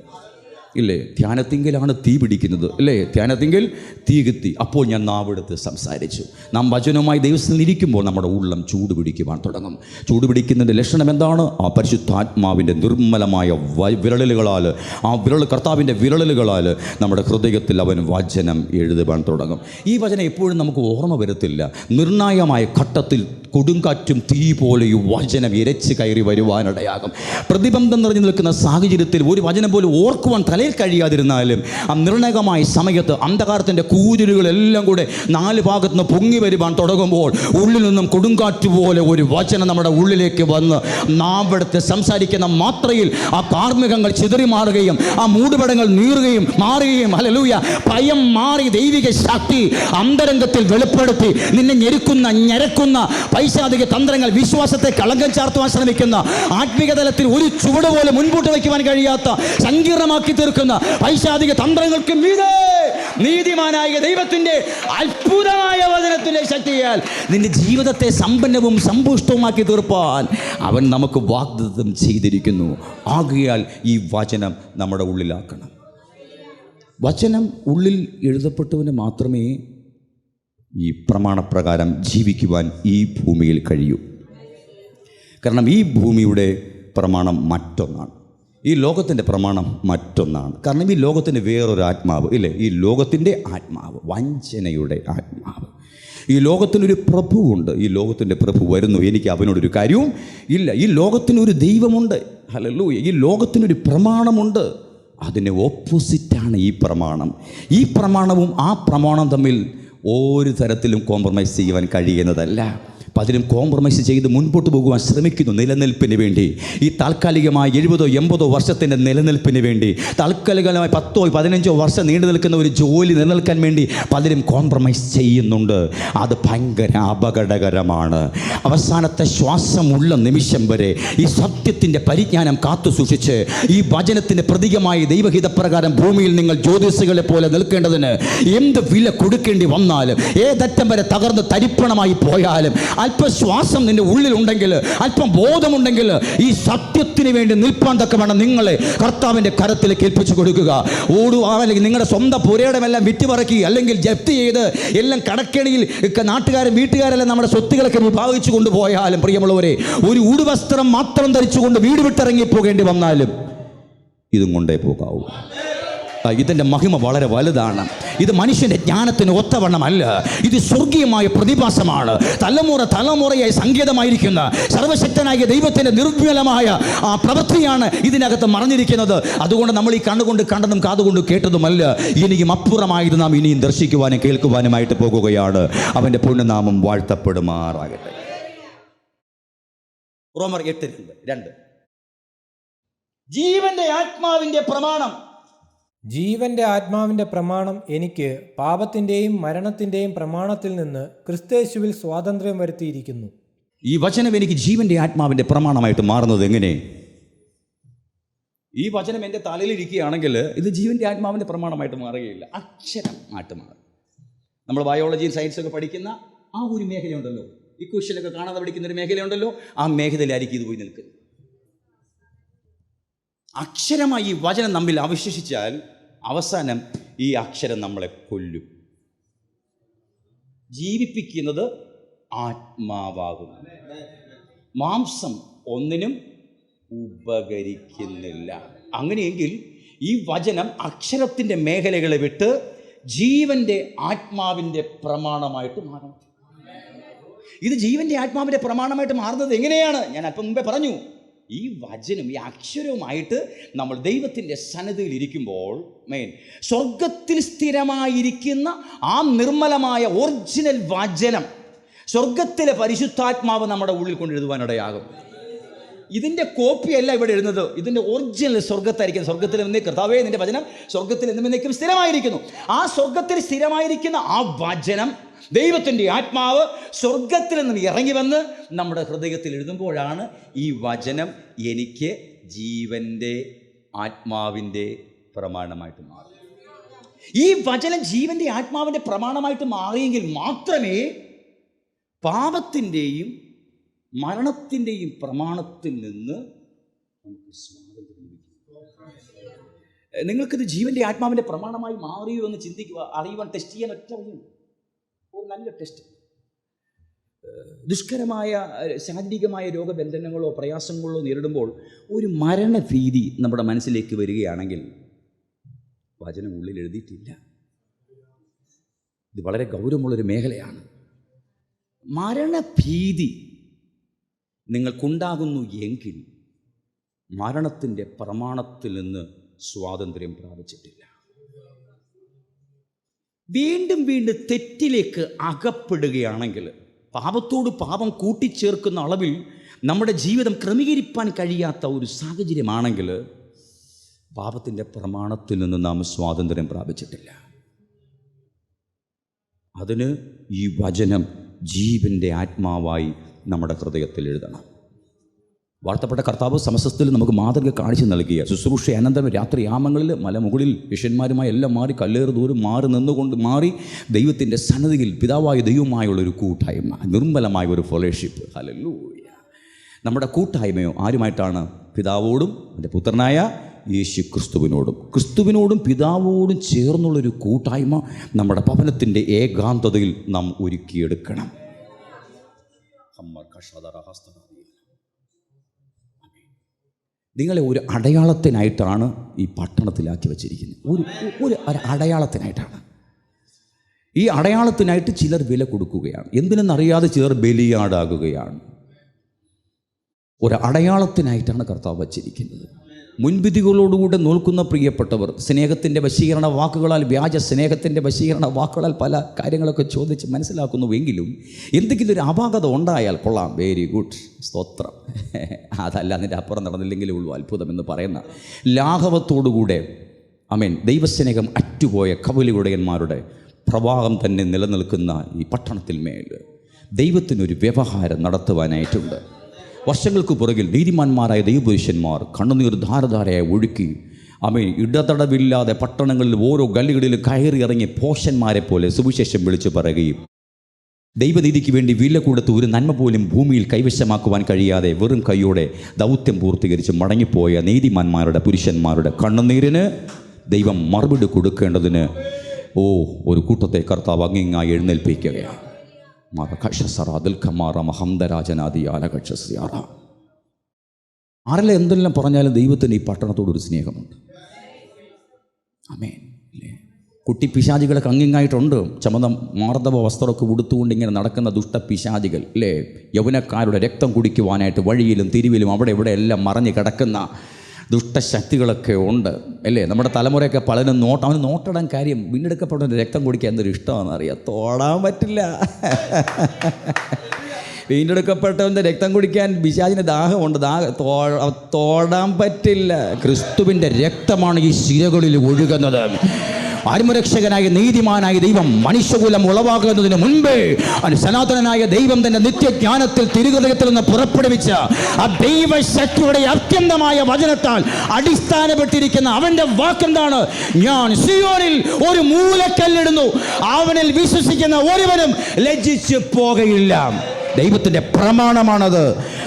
[SPEAKER 1] ഇല്ലേ? ധ്യാനത്തിങ്കലാണ് തീ പിടിക്കുന്നത്, അല്ലേ? ധ്യാനത്തിങ്കിൽ തീ കത്തി. അപ്പോൾ ഞാൻ നാവെടുത്ത് സംസാരിച്ചു. നാം വചനവുമായി ദൈവത്തിൽ ഇരിക്കുമ്പോൾ നമ്മുടെ ഉള്ളം ചൂട് പിടിക്കുവാൻ തുടങ്ങും. ചൂട് പിടിക്കുന്നതിൻ്റെ ലക്ഷണം എന്താണ്? ആ പരിശുദ്ധാത്മാവിൻ്റെ നിർമ്മലമായ വിരലുകളാൽ, ആ കർത്താവിൻ്റെ വിരലുകളാൽ നമ്മുടെ ഹൃദയത്തിൽ അവൻ വചനം എഴുതുവാൻ തുടങ്ങും. ഈ വചനം എപ്പോഴും നമുക്ക് ഓർമ്മ വരത്തില്ല. നിർണായകമായ ഘട്ടത്തിൽ കൊടുങ്കാറ്റും തീ പോലെ ഈ വചനം ഇരച്ച് കയറി വരുവാനിടയാകും. പ്രതിബന്ധം നിറഞ്ഞു നിൽക്കുന്ന സാഹചര്യത്തിൽ ഒരു വചനം പോലും ഓർക്കുവാൻ തലയിൽ കഴിയാതിരുന്നാലും ആ നിർണായകമായ സമയത്ത് അന്ധകാരത്തിൻ്റെ കൂരിരുകളെല്ലാം കൂടെ നാല് ഭാഗത്തു നിന്ന് പൊങ്ങി വരുവാൻ തുടങ്ങുമ്പോൾ ഉള്ളിൽ നിന്നും കൊടുങ്കാറ്റ് പോലെ ഒരു വചനം നമ്മുടെ ഉള്ളിലേക്ക് വന്ന് നാവെടുത്ത് സംസാരിക്കുന്ന മാത്രയിൽ ആ കാർമികങ്ങൾ ചിതറി മാറുകയും ആ മൂടുപടങ്ങൾ മാറുകയും ഹല്ലേലൂയ, ഭയം മാറി ദൈവിക ശക്തി അന്തരംഗത്തിൽ വെളിപ്പെടുത്തി നിന്നെ ഞെരുക്കുന്ന പൈശാചിക തന്ത്രങ്ങൾ, വിശ്വാസത്തെ കളങ്കം ചാർത്തുവാൻ ശ്രമിക്കുന്ന, ആത്മീക തലത്തിൽ ഒരു ചുവട് പോലെ മുൻപോട്ട് വയ്ക്കുവാൻ കഴിയാത്ത, സങ്കീർണമാക്കി തീർക്കുന്ന പൈശാചിക തന്ത്രങ്ങൾക്ക് മീതെ നീതിമാനായ ദൈവത്തിന്റെ അത്ഭുതമായ വചനത്തിന്റെ ശക്തിയാൽ നിന്റെ ജീവിതത്തെ സമ്പന്നവും സമ്പുഷ്ടവുമാക്കി തീർപ്പാൻ അവൻ നമുക്ക് വാഗ്ദത്തം ചെയ്തിരിക്കുന്നു. ആകയാൽ ഈ വചനം നമ്മുടെ ഉള്ളിലാക്കണം. വചനം ഉള്ളിൽ എഴുതപ്പെട്ടവന് മാത്രമേ ഈ പ്രമാണപ്രകാരം ജീവിക്കുവാൻ ഈ ഭൂമിയിൽ കഴിയൂ. കാരണം ഈ ഭൂമിയുടെ പ്രമാണം മറ്റൊന്നാണ്, ഈ ലോകത്തിൻ്റെ പ്രമാണം മറ്റൊന്നാണ്. കാരണം ഈ ലോകത്തിന് വേറൊരു ആത്മാവ് ഇല്ലേ? ഈ ലോകത്തിൻ്റെ ആത്മാവ് വഞ്ചനയുടെ ആത്മാവ്. ഈ ലോകത്തിനൊരു പ്രഭുവുണ്ട്. ഈ ലോകത്തിൻ്റെ പ്രഭു വരുന്നു, എനിക്ക് അവനോടൊരു കാര്യവും ഇല്ല. ഈ ലോകത്തിനൊരു ദൈവമുണ്ട്, ഹല്ലേലൂയ. ഈ ലോകത്തിനൊരു പ്രമാണമുണ്ട്. അതിന് ഓപ്പോസിറ്റാണ് ഈ പ്രമാണം. ഈ പ്രമാണവും ആ പ്രമാണം തമ്മിൽ ഒരു തരത്തിലും കോംപ്രമൈസ് ചെയ്യുവാൻ കഴിയുന്നതല്ല. പലരും കോംപ്രമൈസ് ചെയ്ത് മുൻപോട്ട് പോകുവാൻ ശ്രമിക്കുന്നു നിലനിൽപ്പിന് വേണ്ടി. ഈ താൽക്കാലികമായ 70-80 വർഷത്തിൻ്റെ നിലനിൽപ്പിന് വേണ്ടി, താൽക്കാലികമായി 10-15 വർഷം നീണ്ടു നിൽക്കുന്ന ഒരു ജോലി നിലനിൽക്കാൻ വേണ്ടി പലരും കോംപ്രമൈസ് ചെയ്യുന്നുണ്ട്. അത് ഭയങ്കര അപകടകരമാണ്. അവസാനത്തെ ശ്വാസമുള്ള നിമിഷം വരെ ഈ സത്യത്തിൻ്റെ പരിജ്ഞാനം കാത്തു സൂക്ഷിച്ച് ഈ വചനത്തിൻ്റെ പ്രതീകമായി ദൈവഹിതപ്രകാരം ഭൂമിയിൽ നിങ്ങൾ ജ്യോതിസുകളെ പോലെ നിൽക്കേണ്ടതിന് എന്ത് വില കൊടുക്കേണ്ടി വന്നാലും, ഏതറ്റം വരെ തകർന്ന് തരിപ്പണമായി പോയാലും, അല്പശ്വാസം നിന്റെ ഉള്ളിലുണ്ടെങ്കിൽ, അല്പം ബോധമുണ്ടെങ്കിൽ ഈ സത്യത്തിന് വേണ്ടി നിൽപ്പാൻ തക്കവണ്ണം നിങ്ങളെ കർത്താവിൻ്റെ കരത്തിലേക്ക് ഏൽപ്പിച്ചു കൊടുക്കുക. അല്ലെങ്കിൽ നിങ്ങളുടെ സ്വന്തം പുരയിടമെല്ലാം വിറ്റുപറക്കി അല്ലെങ്കിൽ ജപ്തി ചെയ്ത് എല്ലാം കടക്കെണിയിൽ നാട്ടുകാരും വീട്ടുകാരെല്ലാം നമ്മുടെ സ്വത്തുകളൊക്കെ വിഭാഗിച്ചു കൊണ്ടുപോയാലും, പ്രിയമുള്ളവരെ, ഒരു ഉടുവസ്ത്രം മാത്രം ധരിച്ചുകൊണ്ട് വീട് വിട്ടിറങ്ങി പോകേണ്ടി വന്നാലും ഇതും കൊണ്ടേ പോകാവൂ. ഇതിൻ്റെ മഹിമ വളരെ വലുതാണ്. ഇത് മനുഷ്യൻ്റെ ജ്ഞാനത്തിന് ഒത്തവണ്ണമല്ല. ഇത് സ്വർഗീയമായ പ്രതിഭാസമാണ്. തലമുറയായി സംഗീതമായിരിക്കുന്ന സർവശക്തനായ ദൈവത്തിൻ്റെ നിർമ്മലമായ പ്രവൃത്തിയാണ് ഇതിനകത്ത് മറഞ്ഞിരിക്കുന്നത്. അതുകൊണ്ട് നമ്മൾ ഈ കണ്ണുകൊണ്ട് കണ്ടതും കാതുകൊണ്ട് കേട്ടതുമല്ല, ഇനിയും അപ്പുറമായത് നാം ഇനിയും ദർശിക്കുവാനും കേൾക്കുവാനുമായിട്ട് പോകുകയാണ്. അവൻ്റെ പുണ്യനാമം വാഴ്ത്തപ്പെടുമാറാകട്ടെ. റോമർ 8:2 ജീവന്റെ ആത്മാവിൻ്റെ പ്രമാണം.
[SPEAKER 2] ജീവന്റെ ആത്മാവിന്റെ പ്രമാണം എനിക്ക് പാപത്തിൻ്റെയും മരണത്തിൻ്റെയും പ്രമാണത്തിൽ നിന്ന് ക്രിസ്തയേശുവിൽ സ്വാതന്ത്ര്യം വരുത്തിയിരിക്കുന്നു.
[SPEAKER 1] ഈ വചനം എനിക്ക് ജീവന്റെ ആത്മാവിൻ്റെ പ്രമാണമായിട്ട് മാറുന്നത് എങ്ങനെ? ഈ വചനം എൻ്റെ തലയിലിരിക്കുകയാണെങ്കിൽ ഇത് ജീവൻ്റെ ആത്മാവിൻ്റെ പ്രമാണമായിട്ട് മാറുകയില്ല, അക്ഷരമായിട്ട് മാറും. നമ്മൾ ബയോളജിയും സയൻസൊക്കെ പഠിക്കുന്ന ആ ഒരു മേഖലയുണ്ടല്ലോ, ഇക്വേഷനൊക്കെ കാണാതെ പഠിക്കുന്ന ഒരു മേഖലയുണ്ടല്ലോ, ആ മേഖലയിലായിരിക്കും ഇത് പോയി നിൽക്കുന്നത്. അക്ഷരമായി ഈ വചനം നമ്മിൽ അവശേഷിച്ചാൽ അവസാനം ഈ അക്ഷരം നമ്മളെ കൊല്ലും. ജീവിപ്പിക്കുന്നത് ആത്മാവാകുന്നു, മാംസം ഒന്നിനും ഉപകരിക്കുന്നില്ല. അങ്ങനെയെങ്കിൽ ഈ വചനം അക്ഷരത്തിൻ്റെ മേഖലകളെ വിട്ട് ജീവൻ്റെ ആത്മാവിൻ്റെ പ്രമാണമായിട്ട് മാറണം. ഇത് ജീവൻ്റെ ആത്മാവിൻ്റെ പ്രമാണമായിട്ട് മാറുന്നത് എങ്ങനെയാണ്? ഞാൻ അല്പം മുമ്പേ പറഞ്ഞു. ഈ വചനം, ഈ അക്ഷരവുമായിട്ട് നമ്മൾ ദൈവത്തിൻ്റെ സന്നിധിയിൽ ഇരിക്കുമ്പോൾ സ്വർഗത്തിൽ സ്ഥിരമായിരിക്കുന്ന ആ നിർമ്മലമായ ഒറിജിനൽ വചനം, സ്വർഗത്തിലെ പരിശുദ്ധാത്മാവ് നമ്മുടെ ഉള്ളിൽ കൊണ്ടെഴുതുവാനിടയാകും. ഇതിൻ്റെ കോപ്പിയല്ല ഇവിടെ എഴുതുന്നത്, ഇതിൻ്റെ ഒറിജിനൽ സ്വർഗത്തായിരിക്കും. സ്വർഗത്തിൽ നിന്ന് കർത്താവേ നിൻ്റെ വചനം സ്വർഗത്തിൽ എന്നേക്കും സ്ഥിരമായിരിക്കുന്നു. ആ സ്വർഗത്തിൽ സ്ഥിരമായിരിക്കുന്ന ആ വചനം, ദൈവത്തിൻ്റെ ആത്മാവ് സ്വർഗത്തിൽ നിന്നും ഇറങ്ങി വന്ന് നമ്മുടെ ഹൃദയത്തിൽ എഴുതുമ്പോഴാണ് ഈ വചനം എനിക്ക് ജീവൻ്റെ ആത്മാവിൻ്റെ പ്രമാണമായിട്ട് മാറും. ഈ വചനം ജീവൻ്റെ ആത്മാവിൻ്റെ പ്രമാണമായിട്ട് മാറിയെങ്കിൽ മാത്രമേ പാപത്തിൻ്റെയും മരണത്തിൻ്റെയും പ്രമാണത്തിൽ നിന്ന് നമുക്ക് സ്വാതന്ത്ര്യം ലഭിക്കും. നിങ്ങൾക്കിത് ജീവൻ്റെ ആത്മാവിൻ്റെ പ്രമാണമായി മാറിയോ എന്ന് ചിന്തിക്കുക, അറിയുവാൻ ടെസ്റ്റ് ചെയ്യാൻ ഒറ്റ വഴിയുണ്ട്, ഒരു നല്ല ടെസ്റ്റ്. ദുഷ്കരമായ ശാരീരികമായ രോഗബന്ധനങ്ങളോ പ്രയാസങ്ങളോ നേരിടുമ്പോൾ ഒരു മരണഭീതി നമ്മുടെ മനസ്സിലേക്ക് വരികയാണെങ്കിൽ വചനം ഉള്ളിൽ എഴുതിയിട്ടില്ല. ഇത് വളരെ ഗൗരവമുള്ളൊരു മേഖലയാണ്. മരണഭീതി നിങ്ങൾക്കുണ്ടാകുന്നു എങ്കിൽ മരണത്തിൻ്റെ പ്രമാണത്തിൽ നിന്ന് സ്വാതന്ത്ര്യം പ്രാപിച്ചിട്ടില്ല. വീണ്ടും വീണ്ടും തെറ്റിലേക്ക് അകപ്പെടുകയാണെങ്കിൽ, പാപത്തോട് പാപം കൂട്ടിച്ചേർക്കുന്ന അളവിൽ നമ്മുടെ ജീവിതം ക്രമീകരിക്കാൻ കഴിയാത്ത ഒരു സാഹചര്യമാണെങ്കിൽ പാപത്തിൻ്റെ പ്രമാണത്തിൽ നിന്ന് നാം സ്വാതന്ത്ര്യം പ്രാപിച്ചിട്ടില്ല. അതിന് ഈ വചനം ജീവൻ്റെ ആത്മാവായി നമ്മുടെ ഹൃദയത്തിൽ എഴുതണം. വാഴ്ത്തപ്പെട്ട കർത്താവ് സമസ്തത്തിൽ നമുക്ക് മാതൃക കാണിച്ചു നൽകിയ ശുശ്രൂഷ അനന്തരം രാത്രി യാമങ്ങളിൽ മലമുകളിൽ ശിഷ്യന്മാരുമായി എല്ലാം മാറി കല്ലേറ് ദൂരം മാറി നിന്നുകൊണ്ട് മാറി ദൈവത്തിൻ്റെ സന്നിധിയിൽ പിതാവായ ദൈവമായുള്ളൊരു കൂട്ടായ്മ, നിർമ്മലമായ ഒരു ഫെലോഷിപ്പ്. ഹല്ലേലൂയ. നമ്മുടെ കൂട്ടായ്മയോ ആരുമായിട്ടാണ്? പിതാവോടും എൻ്റെ പുത്രനായ യേശു ക്രിസ്തുവിനോടും പിതാവോടും ചേർന്നുള്ളൊരു കൂട്ടായ്മ നമ്മുടെ ഭവനത്തിൻ്റെ ഏകാന്തതയിൽ നാം ഒരുക്കിയെടുക്കണം. നിങ്ങളെ ഒരു അടയാളത്തിനായിട്ടാണ് ഈ പട്ടണത്തിലാക്കി വച്ചിരിക്കുന്നത്. ഒരു അടയാളത്തിനായിട്ടാണ്. ഈ അടയാളത്തിനായിട്ട് ചിലർ വില കൊടുക്കുകയാണ്, എന്തിനെന്നറിയാതെ ചിലർ ബലിയാടാകുകയാണ്. ഒരു അടയാളത്തിനായിട്ടാണ് കർത്താവ് വച്ചിരിക്കുന്നത്. മുൻവിധികളോടുകൂടെ നോൽക്കുന്ന പ്രിയപ്പെട്ടവർ സ്നേഹത്തിൻ്റെ വശീകരണ വാക്കുകളാൽ, വ്യാജ സ്നേഹത്തിൻ്റെ വശീകരണ വാക്കുകളാൽ പല കാര്യങ്ങളൊക്കെ ചോദിച്ച് മനസ്സിലാക്കുന്നുവെങ്കിലും എന്തെങ്കിലും ഒരു അപാകത ഉണ്ടായാൽ കൊള്ളാം, വെരി ഗുഡ്, സ്തോത്രം, അതല്ല അതിൻ്റെ അപ്പുറം നടന്നില്ലെങ്കിലേ ഉള്ളൂ അത്ഭുതം എന്ന് പറയുന്ന ലാഘവത്തോടുകൂടെ ദൈവസ്നേഹം അറ്റുപോയ കവലിയുടയന്മാരുടെ പ്രവാഹം തന്നെ നിലനിൽക്കുന്ന ഈ പട്ടണത്തിൽ മേൽ ദൈവത്തിനൊരു വ്യവഹാരം നടത്തുവാനായിട്ടുണ്ട്. വർഷങ്ങൾക്ക് പുറകിൽ നീതിമാന്മാരായ ദൈവപുരുഷന്മാർ കണ്ണുനീർ ധാരധാരയായി ഒഴുക്കി ഇടതടവില്ലാതെ പട്ടണങ്ങളിൽ ഓരോ ഗല്ലികളിലും കയറി ഇറങ്ങി പോഷന്മാരെ പോലെ സുവിശേഷം വിളിച്ചു പറയുകയും ദൈവനീതിക്ക് വേണ്ടി വില കൊടുത്ത് ഒരു നന്മ പോലും ഭൂമിയിൽ കൈവശമാക്കുവാൻ കഴിയാതെ വെറും കൈയോടെ ദൗത്യം പൂർത്തീകരിച്ച് മടങ്ങിപ്പോയ നീതിമാന്മാരുടെ പുരുഷന്മാരുടെ കണ്ണുനീരിന് ദൈവം മറുപടി കൊടുക്കേണ്ടതിന് ഒരു കൂട്ടത്തെ കർത്താവ് അങ്ങിങ്ങായി എഴുന്നേൽപ്പിക്കുകയാണ്. ആരെല്ലാം എന്തെല്ലാം പറഞ്ഞാലും ദൈവത്തിന് ഈ പട്ടണത്തോടൊരു സ്നേഹമുണ്ട്. ആമേൻ. അല്ലേ? കുട്ടി പിശാചികളൊക്കെ അങ്ങിങ്ങായിട്ടുണ്ട്. ചമത മാർദ്ദവ വസ്ത്രമൊക്കെ ഉടുത്തുകൊണ്ട് ഇങ്ങനെ നടക്കുന്ന ദുഷ്ടപിശാചികൾ, അല്ലേ? യൗവനക്കാരുടെ രക്തം കുടിക്കുവാനായിട്ട് വഴിയിലും തിരിവിലും അവിടെ ഇവിടെ എല്ലാം മറഞ്ഞു കിടക്കുന്ന ദുഷ്ടശക്തികളൊക്കെ ഉണ്ട്, അല്ലേ? നമ്മുടെ തലമുറയൊക്കെ പലരും അവന് നോട്ടിടാൻ കാര്യം വീണ്ടെടുക്കപ്പെട്ടവൻ്റെ രക്തം കുടിക്കാൻ എന്തൊരു ഇഷ്ടമാണെന്ന് അറിയാം. തോടാൻ പറ്റില്ല. വീണ്ടെടുക്കപ്പെട്ടവൻ്റെ രക്തം കുടിക്കാൻ പിശാചിന് ദാഹമുണ്ട്, തോടാൻ പറ്റില്ല. ക്രിസ്തുവിൻ്റെ രക്തമാണ് ഈ ശിരകളിൽ ഒഴുകുന്നത്. ആത്മരക്ഷകനായ നീതിമാനായ ദൈവം മനുഷ്യകുലം ഉളവാകുന്നതിന് മുൻപേ സനാതനനായ ദൈവം തന്റെ നിത്യജ്ഞാനത്തിൽ തിരുഹൃദയത്തിൽ നിന്ന് പുറപ്പെടുവിച്ച ആ ദൈവശക്തിയുടെ അത്യന്തമായ വചനത്താൽ അടിസ്ഥാനപ്പെട്ടിരിക്കുന്ന അവന്റെ വാക്കെന്താണ്? ഞാൻ സിയോനിൽ ഒരു മൂലക്കല്ലിടുന്നു, അവനിൽ വിശ്വസിക്കുന്ന ഒരുവനും ലജ്ജിച്ചു പോകയില്ല. ദൈവത്തിൻ്റെ പ്രമാണമാണത്.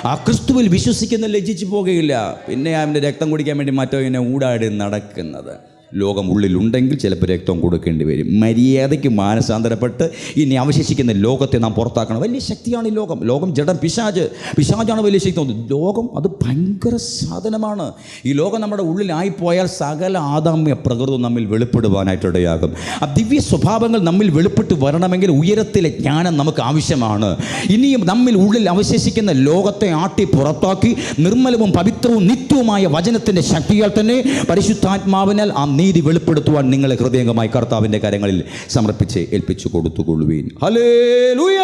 [SPEAKER 1] ആ ക്രിസ്തുവിൽ വിശ്വസിക്കുന്ന ലജ്ജിച്ചു പോകുകയില്ല. പിന്നെ അവൻ്റെ രക്തം കുടിക്കാൻ വേണ്ടി മറ്റോ ഇങ്ങനെ ഊടാടി നടക്കുന്നത്. ലോകം ഉള്ളിലുണ്ടെങ്കിൽ ചിലപ്പോൾ രക്തം കൊടുക്കേണ്ടി വരും. മര്യാദയ്ക്ക് മാനസാന്തരപ്പെട്ട് ഇനി അവശേഷിക്കുന്ന ലോകത്തെ നാം പുറത്താക്കണം. വലിയ ശക്തിയാണ് ഈ ലോകം. ലോകം ജഡം, പിശാചാണ് വലിയ ശക്തി. ലോകം അത് ഭയങ്കര സാധനമാണ്. ഈ ലോകം നമ്മുടെ ഉള്ളിലായിപ്പോയാൽ സകല ആദാമ്യ പ്രകൃതം നമ്മിൽ വെളിപ്പെടുവാനായിട്ടിടയാകും. ആ ദിവ്യ സ്വഭാവങ്ങൾ നമ്മിൽ വെളിപ്പെട്ട് വരണമെങ്കിൽ ഉയരത്തിലെ ജ്ഞാനം നമുക്ക് ആവശ്യമാണ്. ഇനിയും നമ്മിൽ ഉള്ളിൽ അവശേഷിക്കുന്ന ലോകത്തെ ആട്ടി പുറത്താക്കി നിർമ്മലവും പവിത്രവും നിത്യവുമായ വചനത്തിൻ്റെ ശക്തിയാൽ തന്നെ പരിശുദ്ധാത്മാവിനാൽ ആ നീതി വെളിപ്പെടുത്തുവാൻ നിങ്ങളെ ഹൃദയംഗമായി കർത്താവിൻ്റെ കരങ്ങളിൽ സമർപ്പിച്ച് ഏൽപ്പിച്ചു കൊടുത്തുകൊള്ളുവീൻ. ഹല്ലേലൂയ!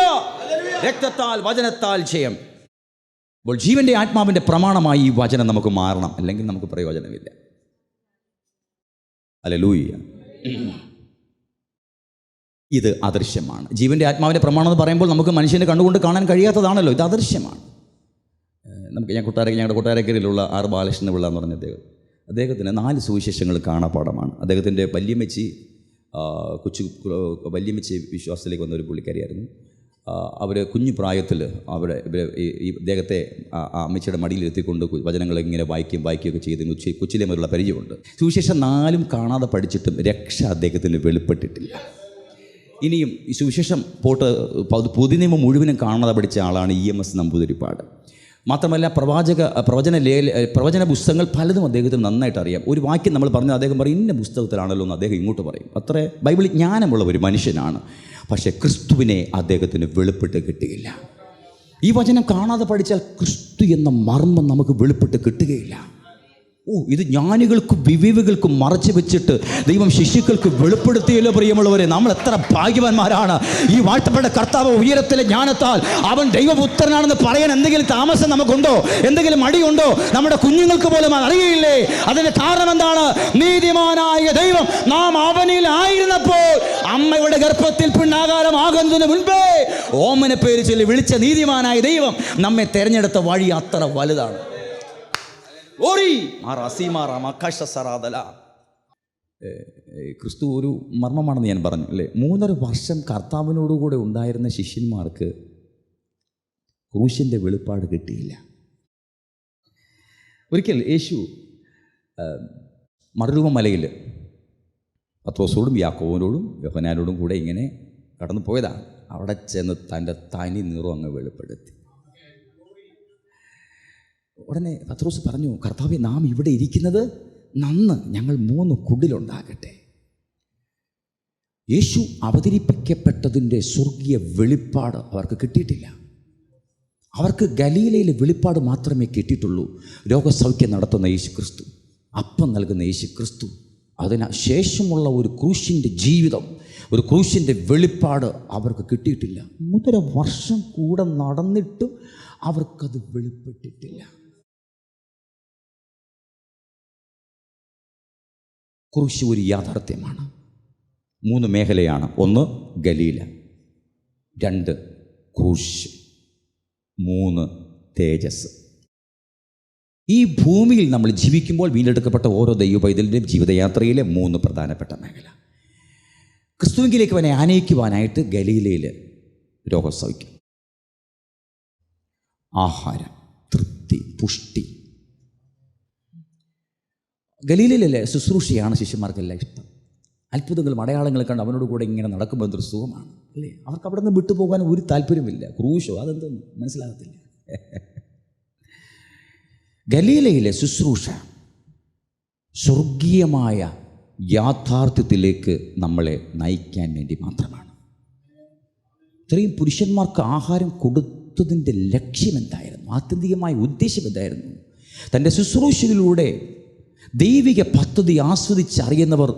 [SPEAKER 1] രക്തത്താൽ വചനത്താൽ ജയം. അപ്പോൾ ജീവന്റെ ആത്മാവിൻ്റെ പ്രമാണമായി ഈ വചനം നമുക്ക് മാറണം, അല്ലെങ്കിൽ നമുക്ക് പ്രയോജനമില്ല. ഹല്ലേലൂയ! ഇത് അദൃശ്യമാണ്. ജീവന്റെ ആത്മാവിൻ്റെ പ്രമാണം എന്ന് പറയുമ്പോൾ നമുക്ക് മനുഷ്യനെ കണ്ടുകൊണ്ട് കാണാൻ കഴിയാത്തതാണല്ലോ. ഇത് അദൃശ്യമാണ്. ഞങ്ങളുടെ കൊട്ടാരക്കരയിലുള്ള ആർ ബാലകൃഷ്ണ പിള്ള എന്ന് പറഞ്ഞ അദ്ദേഹത്തിന് 4 സുവിശേഷങ്ങൾ കാണാപ്പാടമാണ്. അദ്ദേഹത്തിൻ്റെ വല്യമ്മച്ചി വിശ്വാസത്തിലേക്ക് വന്ന ഒരു പുള്ളിക്കാരിയായിരുന്നു. അവർ കുഞ്ഞു പ്രായത്തിൽ ഈ അദ്ദേഹത്തെ അമ്മച്ചിയുടെ മടിയിലെത്തിക്കൊണ്ട് വചനങ്ങൾ ഇങ്ങനെ വായിക്കുകയൊക്കെ ചെയ്ത് കൊച്ചിലെ മുതലുള്ള പരിചയമുണ്ട്. സുവിശേഷം 4 കാണാതെ പഠിച്ചിട്ടും രക്ഷ അദ്ദേഹത്തിന് വെളിപ്പെട്ടിട്ടില്ല. ഇനിയും ഈ സുവിശേഷം പുതിയ നിയമം മുഴുവനും കാണാതെ പഠിച്ച ആളാണ് EMS നമ്പൂതിരിപ്പാട്. മാത്രമല്ല പ്രവചന പുസ്തകങ്ങൾ പലതും അദ്ദേഹത്തിന് നന്നായിട്ട് അറിയാം. ഒരു വാക്യം നമ്മൾ പറഞ്ഞാൽ അദ്ദേഹം പറയും ഇന്ന പുസ്തകത്തിലാണല്ലോ എന്ന് അദ്ദേഹം ഇങ്ങോട്ട് പറയും. അത്ര ബൈബിളിൽ ജ്ഞാനമുള്ള ഒരു മനുഷ്യനാണ്. പക്ഷേ ക്രിസ്തുവിനെ അദ്ദേഹത്തിന് വെളിപ്പെട്ട് കിട്ടുകയില്ല. ഈ വചനം കാണാതെ പഠിച്ചാൽ ക്രിസ്തു എന്ന മർമ്മം നമുക്ക് വെളിപ്പെട്ട് കിട്ടുകയില്ല. ഇത് ജ്ഞാനികൾക്കും വിവേകികൾക്കും മറച്ചു വെച്ചിട്ട് ദൈവം ശിശുക്കൾക്ക് വെളിപ്പെടുത്തിയല്ലോ. പ്രിയമുള്ളവരെ, നമ്മൾ എത്ര ഭാഗ്യവാന്മാരാണ്. ഈ വാഴ്ത്തപ്പെട്ട കർത്താവ് ഉയരത്തിലെ ജ്ഞാനത്താൽ അവൻ ദൈവപുത്രനാണെന്ന് പറയാൻ എന്തെങ്കിലും താമസം നമുക്കുണ്ടോ? എന്തെങ്കിലും മടിയുണ്ടോ? നമ്മുടെ കുഞ്ഞുങ്ങൾക്ക് പോലും അറിയില്ലേ? അതിൻ്റെ കാരണം എന്താണ്? നീതിമാനായ ദൈവം നാം അവനിൽ ആയിരുന്നപ്പോൾ അമ്മയുടെ ഗർഭത്തിൽ പിണ്ണാകാരമാകുന്നതിന് മുൻപേ ഓമന പേര് ചൊല്ലി വിളിച്ച നീതിമാനായ ദൈവം നമ്മെ തെരഞ്ഞെടുത്ത വഴി അത്ര വലുതാണ്. ക്രിസ്തു ഒരു മർമ്മമാണെന്ന് ഞാൻ പറഞ്ഞു അല്ലേ. 3.5 വർഷം കർത്താവിനോടുകൂടെ ഉണ്ടായിരുന്ന ശിഷ്യന്മാർക്ക് ക്രൂശിൻ്റെ വെളിപ്പാട് കിട്ടിയില്ല. ഒരിക്കൽ യേശു മറുരൂപമലയിൽ പത്രോസോടും യാക്കോബിനോടും യോഹന്നാനോടും കൂടെ ഇങ്ങനെ കടന്നു പോയതാണ്. അവിടെ ചെന്ന് തൻ്റെ തനി നിറം അങ്ങ് വെളിപ്പെടുത്തി. ഉടനെ പത്രോസ് പറഞ്ഞു, കർത്താവേ, നാം ഇവിടെ ഇരിക്കുന്നത് നന്ന്, ഞങ്ങൾ 3 കുടിലുണ്ടാകട്ടെ. യേശു അവതരിപ്പിക്കപ്പെട്ടതിൻ്റെ സ്വർഗീയ വെളിപ്പാട് അവർക്ക് കിട്ടിയിട്ടില്ല. അവർക്ക് ഗലീലയിലെ വെളിപ്പാട് മാത്രമേ കിട്ടിയിട്ടുള്ളൂ. രോഗസൗഖ്യം നടത്തുന്ന യേശു ക്രിസ്തു, അപ്പം നൽകുന്ന യേശു ക്രിസ്തു, അതിന് ശേഷമുള്ള ഒരു ക്രൂശിൻ്റെ ജീവിതം, ഒരു ക്രൂശിൻ്റെ വെളിപ്പാട് അവർക്ക് കിട്ടിയിട്ടില്ല. 3.5 വർഷം കൂടെ നടന്നിട്ടും അവർക്കത് വെളിപ്പെട്ടിട്ടില്ല. ക്രൂശ് ഒരു യാഥാർത്ഥ്യമാണ്. 3 മേഖലയാണ്. 1 ഗലീല, 2 ക്രൂശ്, 3 തേജസ്. ഈ ഭൂമിയിൽ നമ്മൾ ജീവിക്കുമ്പോൾ വീണ്ടെടുക്കപ്പെട്ട ഓരോ ദൈവപൈതലിൻ്റെയും ജീവിതയാത്രയിലെ 3 പ്രധാനപ്പെട്ട മേഖല. ക്രിസ്തുവിലേക്ക് അവനെ ആനയിക്കുവാനായിട്ട് ഗലീലയിൽ രോഗസൗഖ്യം, ആഹാരം, തൃപ്തി, പുഷ്ടി. ഗലീലയിലെ ശുശ്രൂഷയാണ് ശിഷ്യന്മാർക്കെല്ലാം ഇഷ്ടം. അത്ഭുതങ്ങളും അടയാളങ്ങളും കണ്ട് അവനോട് കൂടെ ഇങ്ങനെ നടക്കുമ്പോൾ എന്തൊരു സുഖമാണ് അല്ലേ. അവർക്ക് അവിടെ നിന്ന് വിട്ടുപോകാൻ ഒരു താല്പര്യമില്ല. ക്രൂശോ അതെന്തെന്ന് മനസ്സിലാകത്തില്ല. ഗലീലയിലെ ശുശ്രൂഷ സ്വർഗീയമായ യാഥാർത്ഥ്യത്തിലേക്ക് നമ്മളെ നയിക്കാൻ വേണ്ടി മാത്രമാണ്. ഇത്രയും പുരുഷന്മാർക്ക് ആഹാരം കൊടുത്തതിൻ്റെ ലക്ഷ്യം എന്തായിരുന്നു? ആത്യന്തികമായ ഉദ്ദേശം എന്തായിരുന്നു? തൻ്റെ ശുശ്രൂഷയിലൂടെ ദൈവിക പദ്ധതി ആസ്വദിച്ചറിയുന്നവർ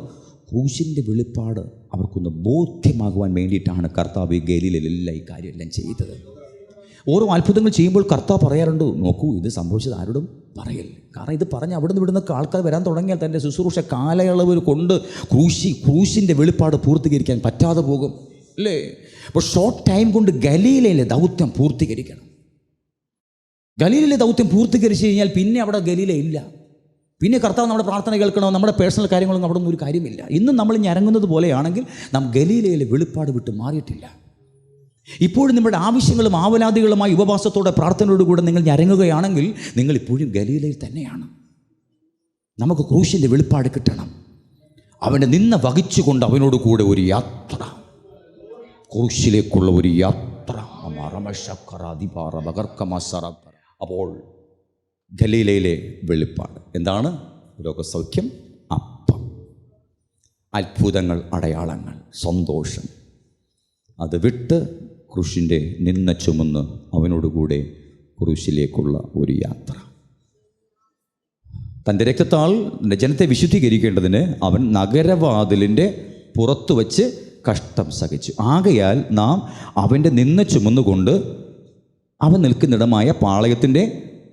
[SPEAKER 1] ക്രൂശിൻ്റെ വെളിപ്പാട് അവർക്കൊന്ന് ബോധ്യമാകുവാൻ വേണ്ടിയിട്ടാണ് കർത്താവ് ഗലീലയിലെല്ലാം ഈ കാര്യമെല്ലാം ചെയ്തത്. ഓരോ അത്ഭുതങ്ങൾ ചെയ്യുമ്പോൾ കർത്താവ് പറയാറുണ്ട്, നോക്കൂ ഇത് സംഭവിച്ചത് ആരോടും പറയൽ. കാരണം ഇത് പറഞ്ഞ് അവിടുന്ന് ഇവിടുന്നൊക്കെ ആൾക്കാർ വരാൻ തുടങ്ങിയാൽ തൻ്റെ ശുശ്രൂഷ കാലയളവ് കൊണ്ട് ക്രൂശിൻ്റെ വെളിപ്പാട് പൂർത്തീകരിക്കാൻ പറ്റാതെ പോകും അല്ലേ? അപ്പോൾ ഷോർട്ട് ടൈം കൊണ്ട് ഗലീലയിലെ ദൗത്യം പൂർത്തീകരിക്കണം. ഗലീലയിലെ ദൗത്യം പൂർത്തീകരിച്ച് കഴിഞ്ഞാൽ പിന്നെ അവിടെ ഗലീല ഇല്ല. പിന്നെ കർത്താവ് നമ്മുടെ പ്രാർത്ഥന കേൾക്കണോ, നമ്മുടെ പേഴ്സണൽ കാര്യങ്ങളൊന്നും അവിടെ ഒന്നും ഒരു കാര്യമില്ല. ഇന്നും നമ്മൾ ഞരങ്ങുന്നത് പോലെയാണെങ്കിൽ നാം ഗലീലയിലെ വെളിപ്പാട് വിട്ട് മാറിയിട്ടില്ല. ഇപ്പോഴും നിങ്ങളുടെ ആവശ്യങ്ങളും ആവലാദികളുമായി ഉപവാസത്തോടെ പ്രാർത്ഥനയോടുകൂടെ നിങ്ങൾ ഞരങ്ങുകയാണെങ്കിൽ നിങ്ങൾ ഇപ്പോഴും ഗലീലയിൽ തന്നെയാണ്. നമുക്ക് ക്രൂശിൻ്റെ വെളിപ്പാട് കിട്ടണം. അവൻ്റെ നിന്ന വഹിച്ചുകൊണ്ട് അവനോട് കൂടെ ഒരു യാത്ര, ക്രൂശിലേക്കുള്ള ഒരു യാത്ര. അപ്പോൾ ഗലീലയിലെ വെളിപ്പാട് എന്താണ്? രോഗസൗഖ്യം, അപ്പം, അത്ഭുതങ്ങൾ, അടയാളങ്ങൾ, സന്തോഷം. അത് വിട്ട് ക്രൂശിൻ്റെ നിന്ന ചുമന്ന് അവനോടുകൂടെ ക്രൂശിലേക്കുള്ള ഒരു യാത്ര. തൻ്റെ രക്തത്താൽ ജനത്തെ വിശുദ്ധീകരിക്കേണ്ടതിന് അവൻ നഗരവാതിലിൻ്റെ പുറത്തു വച്ച് കഷ്ടം സഹിച്ചു. ആകയാൽ നാം അവൻ്റെ നിന്ന ചുമന്നുകൊണ്ട് അവൻ നിൽക്കുന്നിടമായ പാളയത്തിൻ്റെ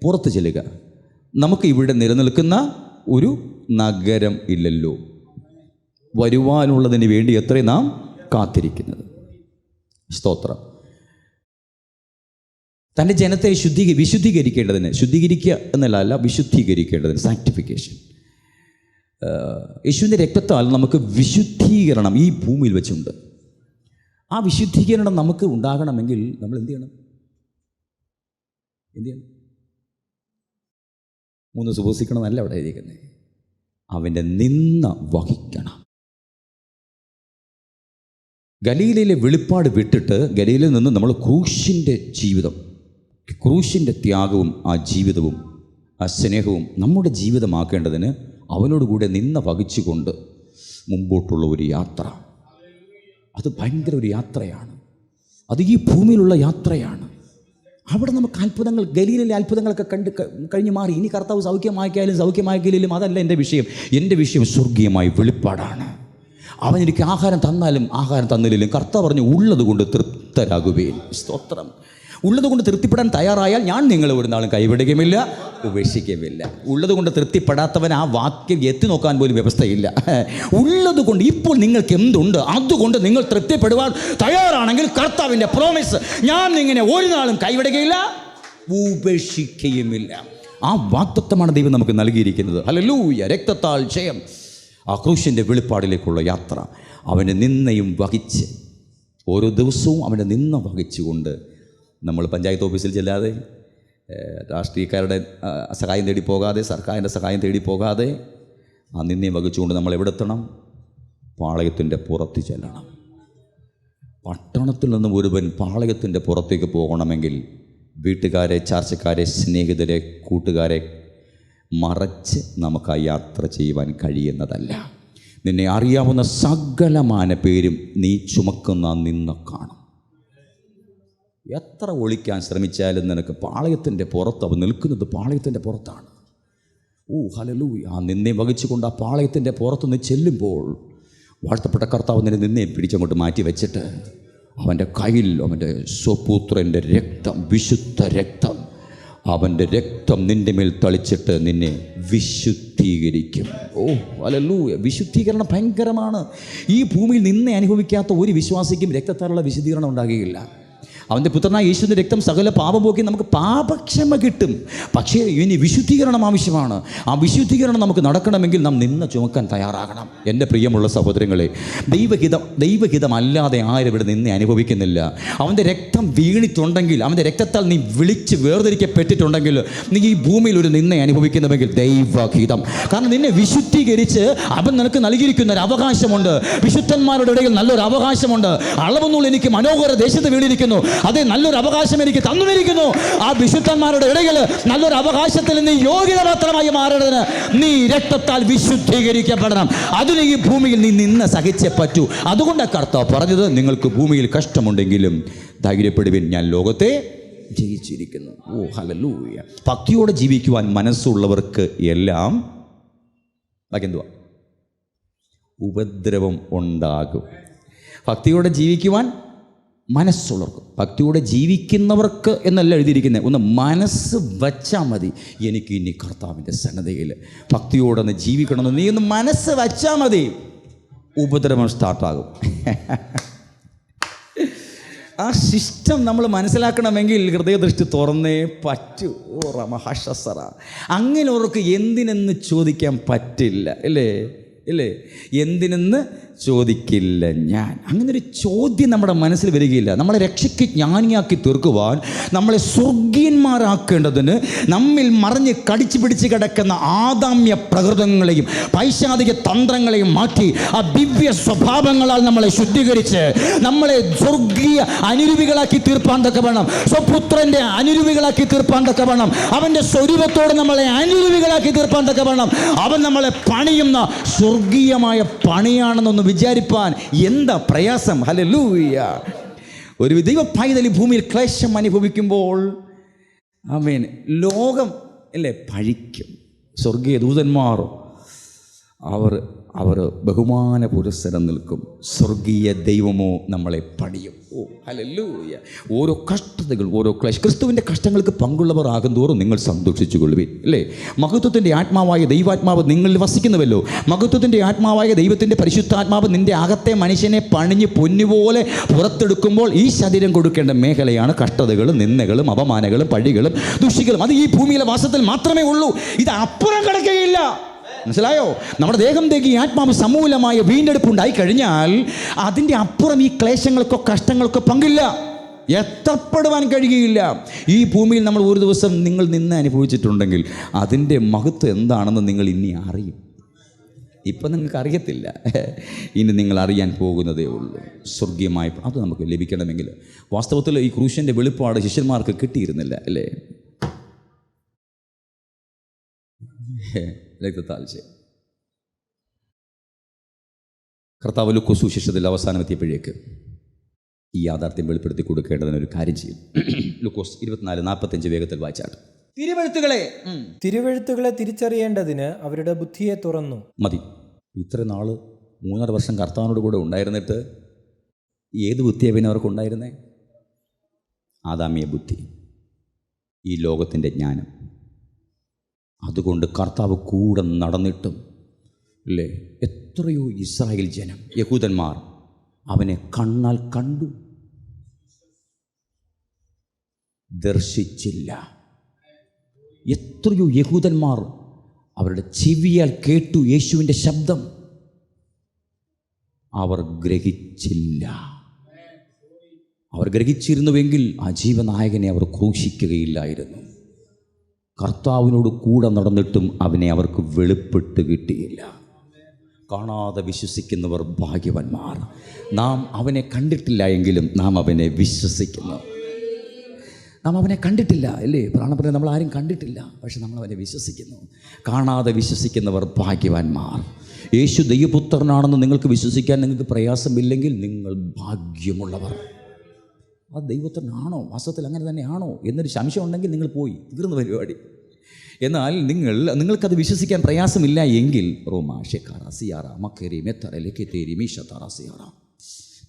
[SPEAKER 1] പുറത്ത് ചെല്ലുക. നമുക്ക് ഇവിടെ നിലനിൽക്കുന്ന ഒരു നഗരം ഇല്ലല്ലോ, വരുവാനുള്ളതിന് വേണ്ടി എത്ര നാം കാത്തിരിക്കുന്നത്. സ്തോത്രം. തൻ്റെ ജനത്തെ വിശുദ്ധീകരിക്കേണ്ടതിന്, ശുദ്ധീകരിക്കുക എന്നല്ല, വിശുദ്ധീകരിക്കേണ്ടതിന്, സാങ്ക്ടിഫിക്കേഷൻ. യേശുവിൻ്റെ രക്തത്താൽ നമുക്ക് വിശുദ്ധീകരണം ഈ ഭൂമിയിൽ വെച്ചുണ്ട്. ആ വിശുദ്ധീകരണം നമുക്ക് ഉണ്ടാകണമെങ്കിൽ നമ്മൾ എന്ത് ചെയ്യണം? 3 സുബോധിക്കണമെന്നല്ല അവിടെ എഴുതിയിരിക്കുന്നത്. അവൻ്റെ നിന്ന വഹിക്കണം. ഗലീലയിലെ വെളിപ്പാട് വിട്ടിട്ട് ഗലീലയിൽ നിന്ന് നമ്മൾ ക്രൂശിൻ്റെ ജീവിതം, ക്രൂശിൻ്റെ ത്യാഗവും ആ ജീവിതവും ആ സ്നേഹവും നമ്മുടെ ജീവിതമാക്കേണ്ടതിന് അവനോടുകൂടെ നിന്ന വഹിച്ചുകൊണ്ട് മുമ്പോട്ടുള്ള ഒരു യാത്ര. അത് ഭയങ്കര ഒരു യാത്രയാണ്. അത് ഈ ഭൂമിയിലുള്ള യാത്രയാണ്. അവിടെ നമുക്ക് അത്ഭുതങ്ങൾ, ഗലീലയിലെ അത്ഭുതങ്ങളൊക്കെ കഴിഞ്ഞ് മാറി. ഇനി കർത്താവ് സൗഖ്യമാക്കിയാലും അതല്ല എൻ്റെ വിഷയം. എൻ്റെ വിഷയം സ്വർഗീയമായ വെളിപ്പാടാണ്. അവൻ എനിക്ക് ആഹാരം തന്നാലും ആഹാരം തന്നില്ലെങ്കിലും കർത്താവ് പറഞ്ഞു, ഉള്ളത് കൊണ്ട് തൃപ്തരാകുവേൻ. സ്തോത്രം. ഉള്ളത് കൊണ്ട് തൃപ്തിപ്പെടാൻ തയ്യാറായാൽ ഞാൻ നിങ്ങളെ ഒരു നാളും കൈവിടുകയുമില്ല, ഉപേക്ഷിക്കുകയുമില്ല. ഉള്ളത് കൊണ്ട് തൃപ്തിപ്പെടാത്തവൻ ആ വാക്യം എത്തി നോക്കാൻ പോലും വ്യവസ്ഥയില്ല. ഉള്ളത് കൊണ്ട് ഇപ്പോൾ നിങ്ങൾക്ക് എന്തുണ്ട് അതുകൊണ്ട് നിങ്ങൾ തൃപ്തിപ്പെടുവാൻ തയ്യാറാണെങ്കിൽ കർത്താവിൻ്റെ പ്രോമിസ്, ഞാൻ നിങ്ങളെ ഒരു നാളും കൈവിടുകയില്ല, ഉപേക്ഷിക്കുകയുമില്ല. ആ വാഗ്ദത്തമാണ് ദൈവം നമുക്ക് നൽകിയിരിക്കുന്നത്. ഹല്ലേലൂയ. രക്തത്താൽ ജയം. ആ ക്രൂശിൻ്റെ വെളിപ്പാടിലേക്കുള്ള യാത്ര. അവൻ്റെ നിന്നയും വഹിച്ച്, ഓരോ ദിവസവും അവൻ്റെ നിന്ന വഹിച്ചുകൊണ്ട് നമ്മൾ പഞ്ചായത്ത് ഓഫീസിൽ ചെല്ലാതെ, രാഷ്ട്രീയക്കാരുടെ സഹായം തേടി പോകാതെ, സർക്കാരിൻ്റെ സഹായം തേടി പോകാതെ, ആ നിന്നയും വഹിച്ചുകൊണ്ട് നമ്മൾ എവിടെ എത്തണം? പാളയത്തിൻ്റെ പുറത്ത് ചെല്ലണം. പട്ടണത്തിൽ നിന്നും ഒരുവൻ പാളയത്തിൻ്റെ പുറത്തേക്ക് പോകണമെങ്കിൽ വീട്ടുകാരെ, ചാർച്ചക്കാരെ, സ്നേഹിതരെ, കൂട്ടുകാരെ മറച്ച് നമുക്ക് ആ യാത്ര ചെയ്യുവാൻ കഴിയുന്നതല്ല. നിന്നെ അറിയാവുന്ന സകലമാന പേരും നീ ചുമക്കുന്ന നിന്ന കാണും. എത്ര ഒളിക്കാൻ ശ്രമിച്ചാലും നിനക്ക് പാളയത്തിൻ്റെ പുറത്ത് അവൻ നിൽക്കുന്നത് പാളയത്തിൻ്റെ പുറത്താണ്. ഹല്ലേലൂയ. ആ നിന്നെ വഹിച്ചുകൊണ്ട് ആ പാളയത്തിൻ്റെ പുറത്ത് നിന്ന് ചെല്ലുമ്പോൾ വാഴ്ത്തപ്പെട്ട കർത്താവ് നിന്നെ നിന്നെ പിടിച്ചങ്ങോട്ട് മാറ്റി വെച്ചിട്ട് അവൻ്റെ കയ്യിൽ അവൻ്റെ സ്വപുത്രൻ്റെ രക്തം, വിശുദ്ധ രക്തം, അവൻ്റെ രക്തം നിൻ്റെ മേൽ തളിച്ചിട്ട് നിന്നെ വിശുദ്ധീകരിക്കും. ഹല്ലേലൂയ. വിശുദ്ധീകരണം ഭയങ്കരമാണ്. ഈ ഭൂമിയിൽ നിന്നെ അനുഭവിക്കാത്ത ഒരു വിശ്വാസിക്കും രക്തത്താലുള്ള വിശുദ്ധീകരണം ഉണ്ടാകുകയില്ല. അവൻ്റെ പുത്രനായ യേശുവിൻ്റെ രക്തം സകല പാപം പോക്കി നമുക്ക് പാപക്ഷമ കിട്ടും. പക്ഷേ ഇനി വിശുദ്ധീകരണം ആവശ്യമാണ്. ആ വിശുദ്ധീകരണം നമുക്ക് നടക്കണമെങ്കിൽ നാം നിന്ന് ചുമക്കാൻ തയ്യാറാകണം. എൻ്റെ പ്രിയമുള്ള സഹോദരങ്ങളെ, ദൈവഹിതമല്ലാതെ ആരും ഇവിടെ നിന്നെ അനുഭവിക്കുന്നില്ല. അവൻ്റെ രക്തം വീണിട്ടുണ്ടെങ്കിൽ, അവൻ്റെ രക്തത്താൽ നീ വിളിച്ച് വേർതിരിക്കപ്പെട്ടിട്ടുണ്ടെങ്കിൽ നീ ഈ ഭൂമിയിൽ ഒരു നിന്നെ അനുഭവിക്കുന്നുവെങ്കിൽ ദൈവഹിതം. കാരണം നിന്നെ വിശുദ്ധീകരിച്ച് അവൻ നിനക്ക് നൽകിയിരിക്കുന്ന ഒരു അവകാശമുണ്ട്. വിശുദ്ധന്മാരുടെ ഇടയിൽ നല്ലൊരു അവകാശമുണ്ട്. അളവൊന്നുമില്ല, എനിക്ക് മനോഹര ദേശത്ത് വീണിരിക്കുന്നു, അതേ നല്ലൊരു അവകാശം എനിക്ക് തന്നിരിക്കുന്നു. ആ വിശുദ്ധന്മാരുടെ ഇടയിൽ നല്ലൊരു അവകാശത്തിൽ നീ യോഗ്യത മാത്രമായി മാറേണ്ടതിന് നീ രക്തത്താൽ വിശുദ്ധീകരിക്കപ്പെടണം. അതിന് ഈ ഭൂമിയിൽ നീ നിന്ന് സഹിച്ചേ പറ്റൂ. അതുകൊണ്ടാണ് കർത്താവ് പറഞ്ഞത്, നിങ്ങൾക്ക് ഭൂമിയിൽ കഷ്ടമുണ്ടെങ്കിലും ധൈര്യപ്പെടുവിൻ, ഞാൻ ലോകത്തെ ജയിച്ചിരിക്കുന്നു. ഹല്ലേലൂയ. ഭക്തിയോടെ ജീവിക്കുവാൻ മനസ്സുള്ളവർക്ക് എല്ലാം എന്തുവാ? ഉപദ്രവം ഉണ്ടാകും. ഭക്തിയോടെ ജീവിക്കുവാൻ മനസ്സുള്ളവർക്ക്, ഭക്തിയോടെ ജീവിക്കുന്നവർക്ക് എന്നല്ല എഴുതിയിരിക്കുന്നത്. ഒന്ന് മനസ്സ് വച്ചാൽ മതി, എനിക്ക് ഇനി കർത്താവിൻ്റെ സന്നദ്ധയിൽ ഭക്തിയോടൊന്ന് ജീവിക്കണമെന്ന് നീ ഒന്ന് മനസ്സ് വച്ചാൽ മതി, ഉപദ്രവം സ്റ്റാർട്ടാകും. ആ സിസ്റ്റം നമ്മൾ മനസ്സിലാക്കണമെങ്കിൽ ഹൃദയദൃഷ്ടി തുറന്നേ പറ്റൂ. ഓ റമഹസറ, അങ്ങനെയുള്ളവർക്ക് എന്തിനെന്ന് ചോദിക്കാൻ പറ്റില്ല, അല്ലേ? എന്തിനെന്ന് ചോദിക്കില്ല ഞാൻ. അങ്ങനൊരു ചോദ്യം നമ്മുടെ മനസ്സിൽ വരികയില്ല. നമ്മളെ രക്ഷയ്ക്ക് ജ്ഞാനിയാക്കി തീർക്കുവാൻ, നമ്മളെ സ്വർഗീയന്മാരാക്കേണ്ടതിന് നമ്മിൽ മറിഞ്ഞ് കടിച്ചു പിടിച്ച് കിടക്കുന്ന ആദാമ്യ പ്രകൃതങ്ങളെയും പൈശാചിക തന്ത്രങ്ങളെയും മാറ്റി ആ ദിവ്യ സ്വഭാവങ്ങളാൽ നമ്മളെ ശുദ്ധീകരിച്ച് നമ്മളെ സ്വർഗീയ അനുരൂപികളാക്കി തീർപ്പാൻ തക്കവണ്ണം, സ്വപുത്രൻ്റെ അനുരൂപികളാക്കി തീർപ്പാൻ തക്കവണ്ണം, അവൻ്റെ സ്വരൂപത്തോട് നമ്മളെ അനുരൂപികളാക്കി തീർപ്പാൻ തക്കവണ്ണം അവൻ നമ്മളെ പണിയുന്ന സ്വർഗീയമായ പണിയാണെന്നൊന്ന് വിചാരിപ്പാൻ എന്താ പ്രയാസം. ഹല്ലേലൂയ. ഒരു ദൈവ പൈതൽ ഭൂമിയിൽ ക്ലേശം അനുഭവിക്കുമ്പോൾ ആമേൻ, ലോകം അല്ലേ പഴിക്കും. സ്വർഗീയ ദൂതന്മാർ അവർ ബഹുമാന പുരസ്സരം നിൽക്കും. സ്വർഗീയ ദൈവമോ നമ്മളെ പണിയും. ഓ ഹല്ലേലൂയ. ഓരോ കഷ്ടതകൾ, ഓരോ ക്ലേശം, ക്രിസ്തുവിൻ്റെ കഷ്ടങ്ങൾക്ക് പങ്കുള്ളവർ ആകുന്തോറും നിങ്ങൾ സന്തോഷിച്ചു കൊള്ളുവിൻ, അല്ലേ? മഹത്വത്തിൻ്റെ ആത്മാവായ ദൈവാത്മാവ് നിങ്ങളിൽ വസിക്കുന്നുവല്ലോ. മഹത്വത്തിൻ്റെ ആത്മാവായ ദൈവത്തിൻ്റെ പരിശുദ്ധാത്മാവ് നിൻ്റെ അകത്തെ മനുഷ്യനെ പണിഞ്ഞ് പൊന്നുപോലെ പുറത്തെടുക്കുമ്പോൾ ഈ ശരീരം കൊടുക്കേണ്ട മേഖലയാണ് കഷ്ടതകളും നിന്ദകളും അപമാനങ്ങളും പഴികളും ദുഷികളും. അത് ഈ ഭൂമിയിലെ വാസത്തിൽ മാത്രമേ ഉള്ളൂ. ഇത് അപ്പുറം കിടക്കുകയില്ല. മനസ്സിലായോ? നമ്മുടെ ദേഹം തേകി ആത്മാവ് സമൂലമായ വീണ്ടെടുപ്പ് ഉണ്ടായി കഴിഞ്ഞാൽ അതിൻ്റെ അപ്പുറം ഈ ക്ലേശങ്ങൾക്കോ കഷ്ടങ്ങൾക്കോ പങ്കില്ല, എത്തപ്പെടുവാൻ കഴിയുകയില്ല. ഈ ഭൂമിയിൽ നമ്മൾ ഒരു ദിവസം നിങ്ങൾ നിന്ന് അനുഭവിച്ചിട്ടുണ്ടെങ്കിൽ അതിൻ്റെ മഹത്വം എന്താണെന്ന് നിങ്ങൾ ഇനി അറിയും. ഇപ്പം നിങ്ങൾക്ക് അറിയത്തില്ല, ഇനി നിങ്ങൾ അറിയാൻ പോകുന്നതേ ഉള്ളൂ. സ്വർഗീയമായ അത് നമുക്ക് ലഭിക്കണമെങ്കിൽ വാസ്തവത്തിൽ ഈ ക്രൂശൻ്റെ വെളിപ്പാട് ശിഷ്യന്മാർക്ക് കിട്ടിയിരുന്നില്ല, അല്ലേ? കർത്താവ് ലൂക്കോസ് സുവിശേഷത്തിൽ അവസാനം എത്തിയപ്പോഴേക്ക് ഈ യാഥാർത്ഥ്യം വെളിപ്പെടുത്തി കൊടുക്കേണ്ടതിനൊരു കാര്യം ചെയ്യും. ലൂക്കോസ് 24:45 വേഗത്തിൽ വായിച്ചാട്ട്.
[SPEAKER 2] തിരുവെഴുത്തുകളെ തിരിച്ചറിയേണ്ടതിന് അവരുടെ ബുദ്ധിയെ തുറന്നു.
[SPEAKER 1] മതി. ഇത്ര നാള് 3.5 വർഷം കർത്താവിനോട് കൂടെ ഉണ്ടായിരുന്നിട്ട് ഏത് ബുദ്ധിയാണ് പിന്നെ അവർക്ക് ഉണ്ടായിരുന്നേ? ആദാമിയ ബുദ്ധി, ഈ ലോകത്തിൻ്റെ ജ്ഞാനം. അതുകൊണ്ട് കർത്താവ് കൂടെ നടന്നിട്ടും അല്ലേ, എത്രയോ ഇസ്രായേൽ ജനം, യഹൂദന്മാർ അവനെ കണ്ണാൽ കണ്ടു, ദർശിച്ചില്ല. എത്രയോ യഹൂദന്മാർ അവരുടെ ചെവിയാൽ കേട്ടു യേശുവിൻ്റെ ശബ്ദം, അവർ ഗ്രഹിച്ചില്ല. അവർ ഗ്രഹിച്ചിരുന്നുവെങ്കിൽ ആ ജീവനായകനെ അവർ ക്രൂശിക്കുകയില്ലായിരുന്നു. കർത്താവിനോട് കൂടെ നടന്നിട്ടും അവനെ അവർക്ക് വെളിപ്പെട്ട് കിട്ടിയില്ല. കാണാതെ വിശ്വസിക്കുന്നവർ ഭാഗ്യവാന്മാർ. നാം അവനെ കണ്ടിട്ടില്ല എങ്കിലും നാം അവനെ വിശ്വസിക്കുന്നു. നാം അവനെ കണ്ടിട്ടില്ല, അല്ലേ? പ്രാണപ്രിയ നമ്മൾ ആരും കണ്ടിട്ടില്ല, പക്ഷെ നമ്മൾ അവനെ വിശ്വസിക്കുന്നു. കാണാതെ വിശ്വസിക്കുന്നവർ ഭാഗ്യവാന്മാർ. യേശു ദൈവപുത്രനാണെന്ന് നിങ്ങൾക്ക് വിശ്വസിക്കാൻ നിങ്ങൾക്ക് പ്രയാസമില്ലെങ്കിൽ നിങ്ങൾ ഭാഗ്യമുള്ളവർ. ആ ദൈവത്തിനാണോ, വാസ്തവത്തിൽ അങ്ങനെ തന്നെയാണോ എന്നൊരു സംശയം ഉണ്ടെങ്കിൽ നിങ്ങൾ പോയി, തീർന്ന പരിപാടി. എന്നാൽ നിങ്ങൾക്കത് വിശ്വസിക്കാൻ പ്രയാസമില്ല എങ്കിൽ